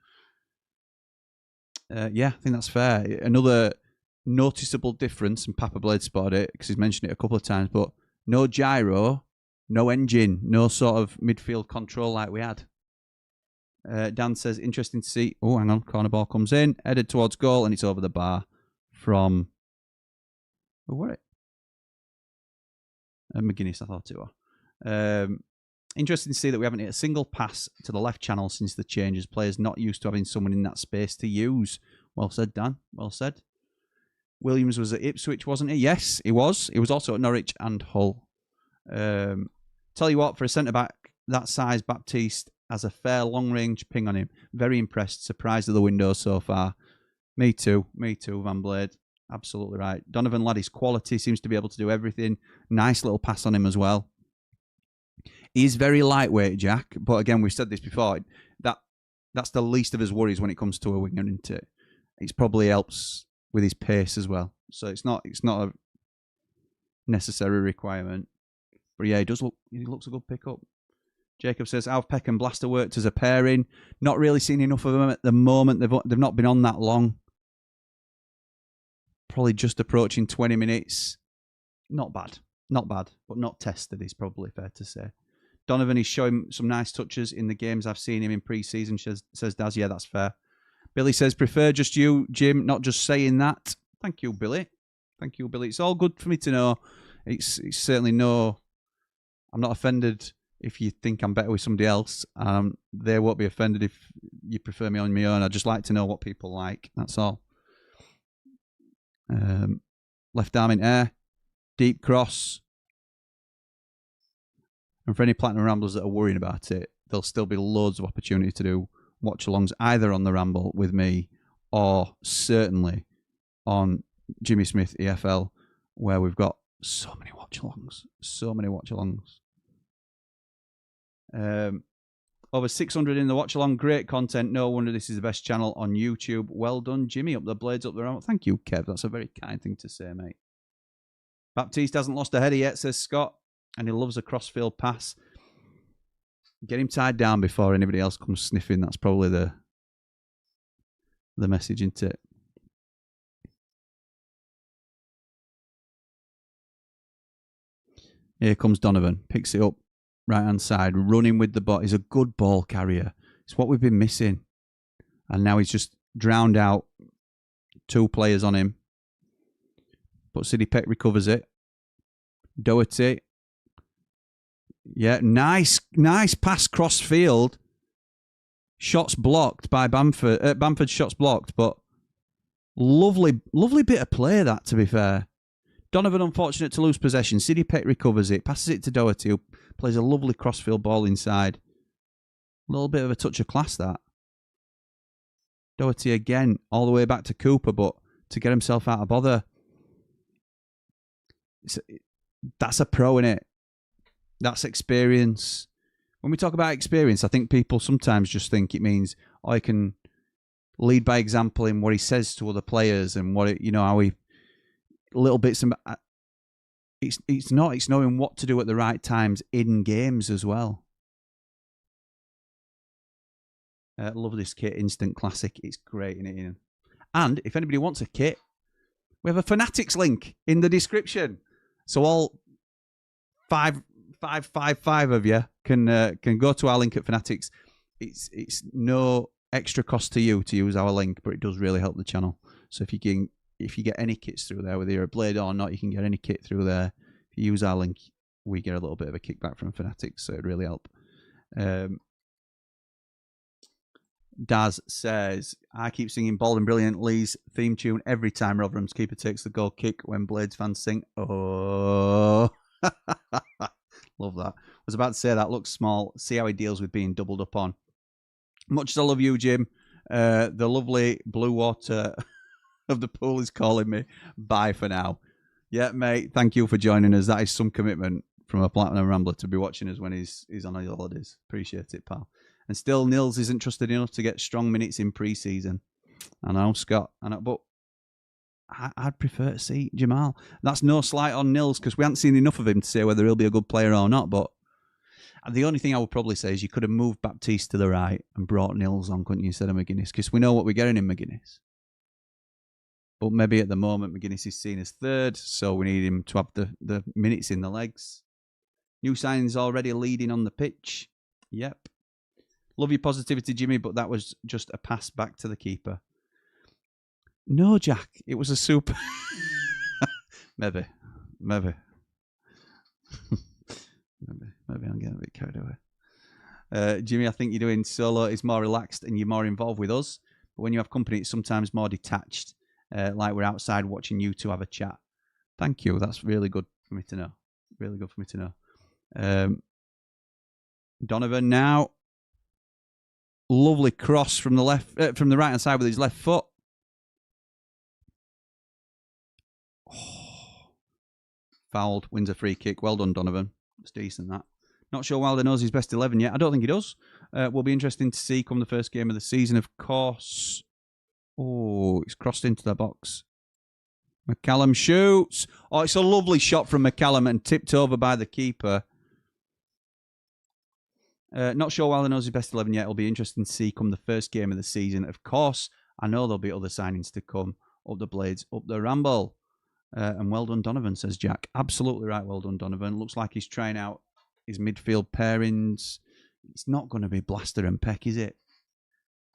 Yeah, I think that's fair. Another noticeable difference, and Papa Blade spotted it because he's mentioned it a couple of times, but no gyro, no engine, no sort of midfield control like we had. Dan says, interesting to see. Oh, hang on. Corner ball comes in, headed towards goal, and it's over the bar from... Who were it? McGuinness, I thought it was. Interesting to see that we haven't hit a single pass to the left channel since the changes. Players not used to having someone in that space to use. Well said, Dan. Well said. Williams was at Ipswich, wasn't he? Yes, he was. He was also at Norwich and Hull. Tell you what, for a centre-back that size, Baptiste has a fair long-range ping on him. Very impressed. Surprised at the window so far. Me too, Van Blade. Absolutely right. Donovan Laddie's quality, seems to be able to do everything. Nice little pass on him as well. He's very lightweight, Jack. But again, we've said this before. That's the least of his worries when it comes to a winger, isn't it? It probably helps with his pace as well. So it's not a necessary requirement. But yeah, he looks a good pickup. Jacob says, how have Peck and Blaster worked as a pairing? Not really seen enough of them at the moment. They've not been on that long. Probably just approaching 20 minutes. Not bad, but not tested is probably fair to say. Donovan is showing some nice touches in the games I've seen him in pre-season, says Daz. Yeah, that's fair. Billy says, prefer just you, Jim, not just saying that. Thank you, Billy. Thank you, Billy. It's all good for me to know. It's certainly no... I'm not offended if you think I'm better with somebody else. They won't be offended if you prefer me on my own. I just like to know what people like. That's all. Left arm in air. Deep cross. And for any Platinum Ramblers that are worrying about it, there'll still be loads of opportunity to do watch-alongs either on the Ramble with me or certainly on Jimmy Smith EFL, where we've got so many watch-alongs. So many watch-alongs. Over 600 in the watch-along. Great content. No wonder this is the best channel on YouTube. Well done, Jimmy. Up the blades, up the Ramble. Thank you, Kev. That's a very kind thing to say, mate. Baptiste hasn't lost a header yet, says Scott. And he loves a crossfield pass. Get him tied down before anybody else comes sniffing. That's probably the message, isn't it? Here comes Donovan. Picks it up. Right-hand side. Running with the ball. He's a good ball carrier. It's what we've been missing. And now he's just drowned out. 2 players on him. But Sidney Peck recovers it. Doherty. Yeah, nice pass cross field. Shots blocked by Bamford. Bamford's shots blocked, but lovely bit of play that, to be fair. Donovan unfortunate to lose possession. Sidney Peck recovers it, passes it to Doherty, who plays a lovely crossfield ball inside. A little bit of a touch of class, that. Doherty again, all the way back to Cooper, but to get himself out of bother. That's a pro, innit? That's experience. When we talk about experience, I think people sometimes just think it means, oh, he can lead by example in what he says to other players and what it, how he little bits. And it's not. It's knowing what to do at the right times in games as well. Love this kit, instant classic. It's great, isn't it, Ian? And if anybody wants a kit, we have a Fanatics link in the description. So all 555 of you can go to our link at Fanatics. It's no extra cost to you to use our link, but it does really help the channel. So if you get any kits through there, whether you're a Blade or not, you can get any kit through there. If you use our link, we get a little bit of a kickback from Fanatics, so it'd really help. Daz says, I keep singing Bold and Brilliant Lee's theme tune every time Rotherham's keeper takes the goal kick when Blades fans sing, oh. Love that. I was about to say that looks small. See how he deals with being doubled up on. Much as I love you, Jim, the lovely blue water of the pool is calling me. Bye for now. Yeah, mate, thank you for joining us. That is some commitment from a Platinum Rambler to be watching us when he's on his holidays. Appreciate it, pal. And still, Nils isn't trusted enough to get strong minutes in pre-season. I know, Scott. But I'd prefer to see Jamal. That's no slight on Nils, because we haven't seen enough of him to say whether he'll be a good player or not. But the only thing I would probably say is you could have moved Baptiste to the right and brought Nils on, couldn't you, instead of McGuinness? Because we know what we're getting in McGuinness. But maybe at the moment, McGuinness is seen as third, so we need him to have the minutes in the legs. New signings already leading on the pitch. Yep. Love your positivity, Jimmy, but that was just a pass back to the keeper. No, Jack, it was a super... Maybe. Maybe I'm getting a bit carried away. Jimmy, I think you're doing solo is more relaxed and you're more involved with us. But when you have company, it's sometimes more detached like we're outside watching you two have a chat. Thank you. That's really good for me to know. Really good for me to know. Donovan now. Lovely cross from the left, from the right hand side with his left foot. Oh. Fouled. Wins a free kick. Well done, Donovan. It's decent, that. Not sure Wilder knows his best 11 yet. I don't think he does. Will be interesting to see come the first game of the season, of course. Oh, he's crossed into the box. McCallum shoots. Oh, it's a lovely shot from McCallum and tipped over by the keeper. Not sure Wilder knows his best 11 yet. It'll be interesting to see come the first game of the season. Of course, I know there'll be other signings to come. Up the Blades, up the Ramble. And well done, Donovan, says Jack. Absolutely right, well done, Donovan. Looks like he's trying out his midfield pairings. It's not going to be Blaster and Peck, is it?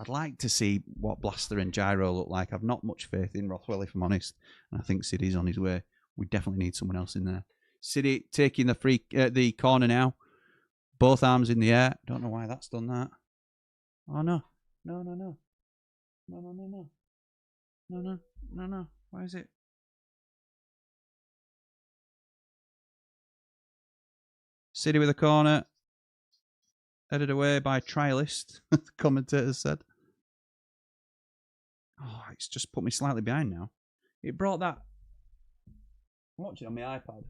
I'd like to see what Blaster and Gyro look like. I've not much faith in Rothwell, if I'm honest. And I think City's on his way. We definitely need someone else in there. City taking the corner now. Both arms in the air. Don't know why that's done that. Oh, no. No, no, no. No, no, no, no. No, no, no, no. Why is it? City with a corner. Headed away by Trialist, the commentator said. Oh, it's just put me slightly behind now. It brought that... I'm watching on my iPad.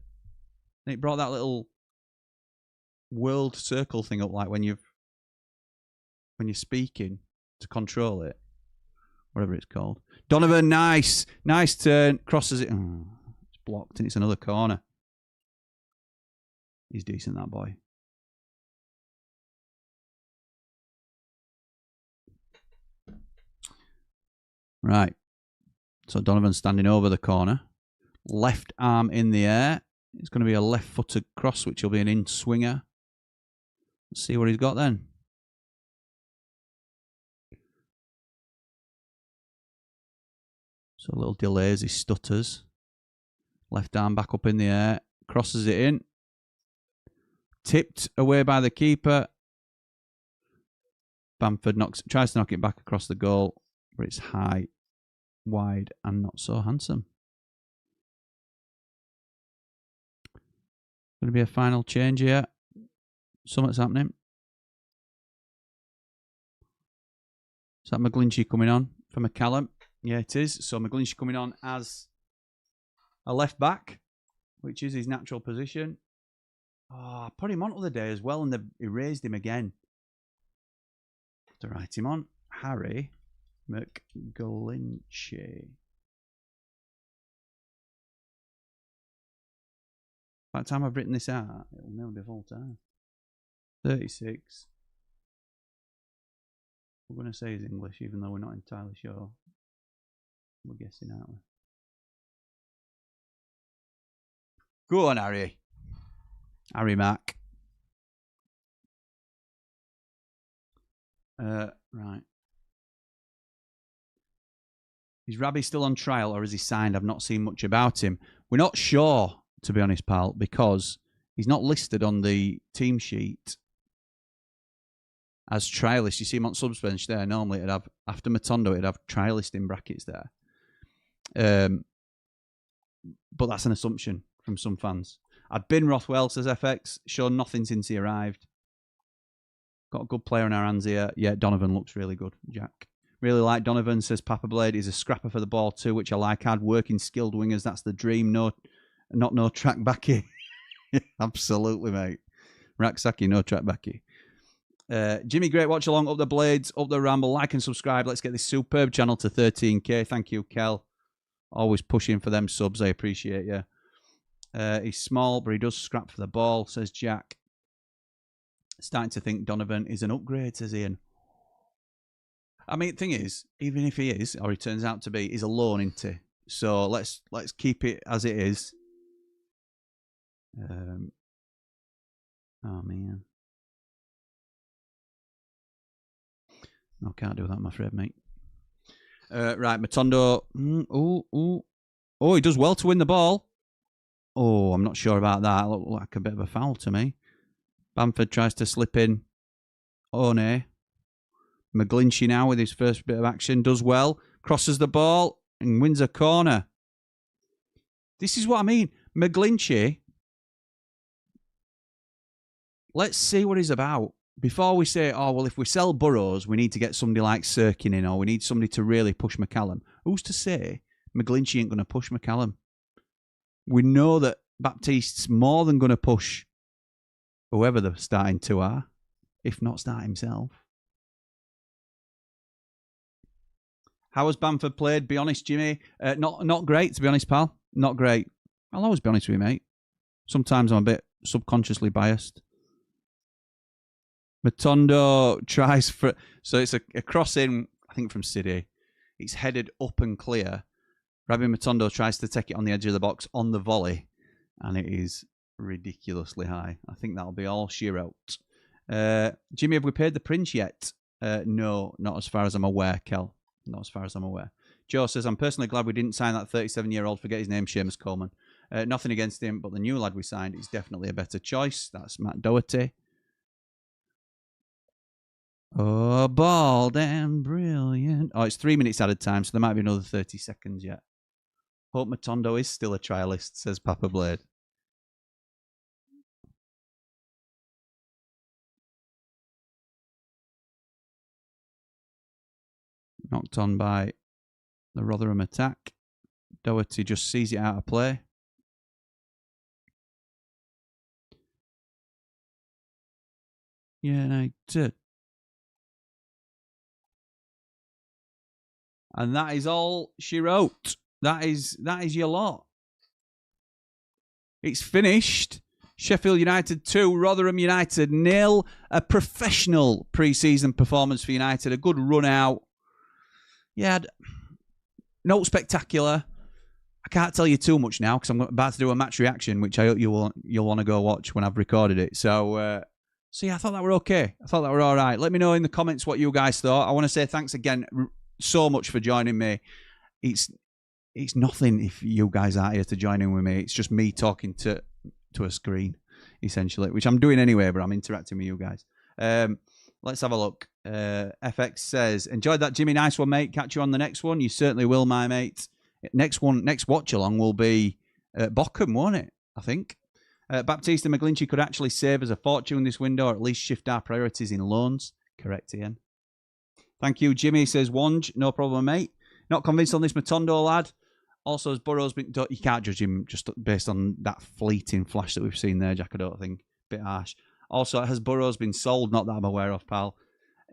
And it brought that little world circle thing up, like when you're speaking to control it. Whatever it's called. Donovan, nice. Nice turn. Crosses it. Oh, it's blocked and it's another corner. He's decent, that boy. Right. So Donovan's standing over the corner. Left arm in the air. It's going to be a left-footed cross, which will be an in-swinger. Let's see what he's got then. So a little delay as he stutters. Left arm back up in the air. Crosses it in. Tipped away by the keeper. Bamford tries to knock it back across the goal, but it's high, wide, and not so handsome. Going to be a final change here. Something's happening. Is that McGlinchey coming on for McCallum? Yeah, it is. So McGlinchey coming on as a left back, which is his natural position. Oh, I put him on the other day as well, and they've erased him again. To write him on. Harry McGlinchey. By the time I've written this out, it'll never be full time. 36. We're going to say he's English, even though we're not entirely sure. We're guessing, aren't we? Go on, Harry. Harry Mack. Right. Is Rabbi still on trial or is he signed? I've not seen much about him. We're not sure, to be honest, pal, because he's not listed on the team sheet as trialist. You see him on subs bench there. Normally it'd have, after Matondo, it'd have trialist in brackets there. But that's an assumption from some fans. I'd been Rothwell, says FX. Shown nothing since he arrived. Got a good player on our hands here. Yeah, Donovan looks really good, Jack. Really like Donovan, says Papa Blade. He's a scrapper for the ball too, which I like. Hard working, skilled wingers. That's the dream. No track backy. Absolutely, mate. Raksaki, no track backy. Jimmy Great, watch along. Up the Blades, up the Ramble. Like and subscribe. Let's get this superb channel to 13k. Thank you, Kel. Always pushing for them subs. I appreciate you. He's small, but he does scrap for the ball, says Jack. Starting to think Donovan is an upgrade, says Ian. I mean, the thing is, even if he is, or he turns out to be, he's a loan, isn't he? So let's keep it as it is. Oh, man. No, can't do that, I'm afraid, mate. Right, Matondo. Oh, he does well to win the ball. Oh, I'm not sure about that. It looked like a bit of a foul to me. Bamford tries to slip in. One. McGlinchey now with his first bit of action. Does well. Crosses the ball. and wins a corner. This is what I mean. McGlinchey, let's see what he's about. Before we say, oh, well, if we sell Burrows, we need to get somebody like Sirkin in, or we need somebody to really push McCallum. Who's to say McGlinchey ain't going to push McCallum? We know that Baptiste's more than going to push whoever the starting two are, if not start himself. How has Bamford played? Be honest, Jimmy. Not great, to be honest, pal. Not great. I'll always be honest with you, mate. Sometimes I'm a bit subconsciously biased. Matondo tries for... So it's a cross in, I think, from City. It's headed up and clear. Rabbi Matondo tries to take it on the edge of the box on the volley. And it is ridiculously high. I think that'll be all sheer out. Jimmy, have we paid the Prince yet? No, not as far as I'm aware, Kel. Not as far as I'm aware. Joe says, I'm personally glad we didn't sign that 37-year-old, forget his name, Seamus Coleman. Nothing against him, but the new lad we signed is definitely a better choice. That's Matt Doherty. Oh, bald and brilliant. Oh, it's 3 minutes added time, so there might be another 30 seconds yet. Hope Matondo is still a trialist, says Papa Blade. Knocked on by the Rotherham attack. Doherty just sees it out of play. United. And that is all she wrote. That is your lot. It's finished. Sheffield United 2, Rotherham United 0. A professional pre-season performance for United. A good run out. Yeah, no spectacular. I can't tell you too much now because I'm about to do a match reaction, which I hope you'll want to go watch when I've recorded it. So yeah, I thought that were okay. I thought that were all right. Let me know in the comments what you guys thought. I want to say thanks again so much for joining me. It's nothing if you guys aren't here to join in with me. It's just me talking to a screen, essentially, which I'm doing anyway, but I'm interacting with you guys. Let's have a look. FX says, enjoyed that, Jimmy. Nice one, mate. Catch you on the next one. You certainly will, my mate. Next watch-along will be Bochum, won't it? I think. Baptiste and McGlinchey could actually save us a fortune this window, or at least shift our priorities in loans. Correct, Ian. Thank you, Jimmy, says Wange. No problem, mate. Not convinced on this Matondo lad. Also, as Burrow's been... You can't judge him just based on that fleeting flash that we've seen there, Jack, I don't think. Bit harsh. Also, has Burrow's been sold? Not that I'm aware of, pal.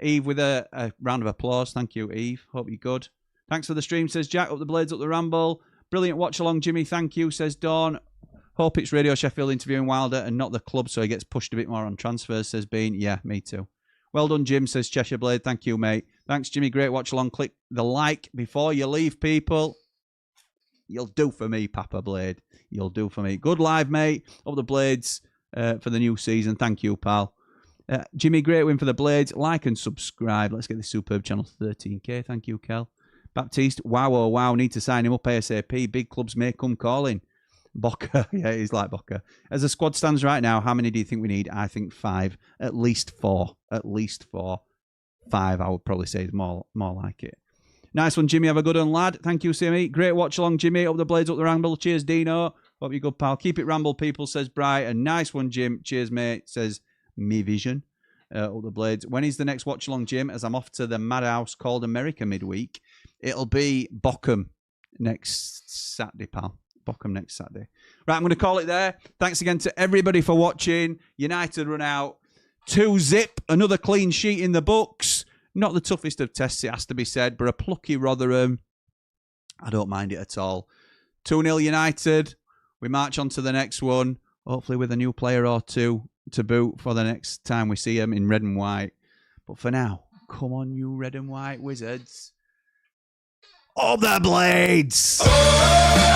Eve with a round of applause. Thank you, Eve. Hope you're good. Thanks for the stream, says Jack. Up the blades, up the ramble. Brilliant watch-along, Jimmy. Thank you, says Dawn. Hope it's Radio Sheffield interviewing Wilder and not the club, so he gets pushed a bit more on transfers, says Bean. Yeah, me too. Well done, Jim, says Cheshire Blade. Thank you, mate. Thanks, Jimmy. Great watch-along. Click the like before you leave, people. You'll do for me, Papa Blade. You'll do for me. Good live, mate. Up the blades for the new season. Thank you, pal. Jimmy, great win for the Blades. Like and subscribe. Let's get this superb channel to 13k. Thank you, Kel. Baptiste, wow, oh, wow. Need to sign him up ASAP. Big clubs may come calling. Boca, yeah, he's like Boca. As the squad stands right now, how many do you think we need? I think 5. At least 4. At least 4. 5, I would probably say, is more like it. Nice one, Jimmy. Have a good one, lad. Thank you, Simmy. Great watch along, Jimmy. Up the blades, up the ramble. Cheers, Dino. Hope you're good, pal. Keep it ramble, people, says Bri. A nice one, Jim. Cheers, mate, says Me Vision. Up the blades. When is the next watch along, Jim? As I'm off to the madhouse called America midweek. It'll be Bochum next Saturday, pal. Bochum next Saturday. Right, I'm going to call it there. Thanks again to everybody for watching. United run out 2-0. Another clean sheet in the books. Not the toughest of tests, it has to be said, but a plucky Rotherham. I don't mind it at all. 2-0 United. We march on to the next one, hopefully with a new player or two to boot for the next time we see them in red and white. But for now, come on, you red and white wizards. Up the blades! Oh!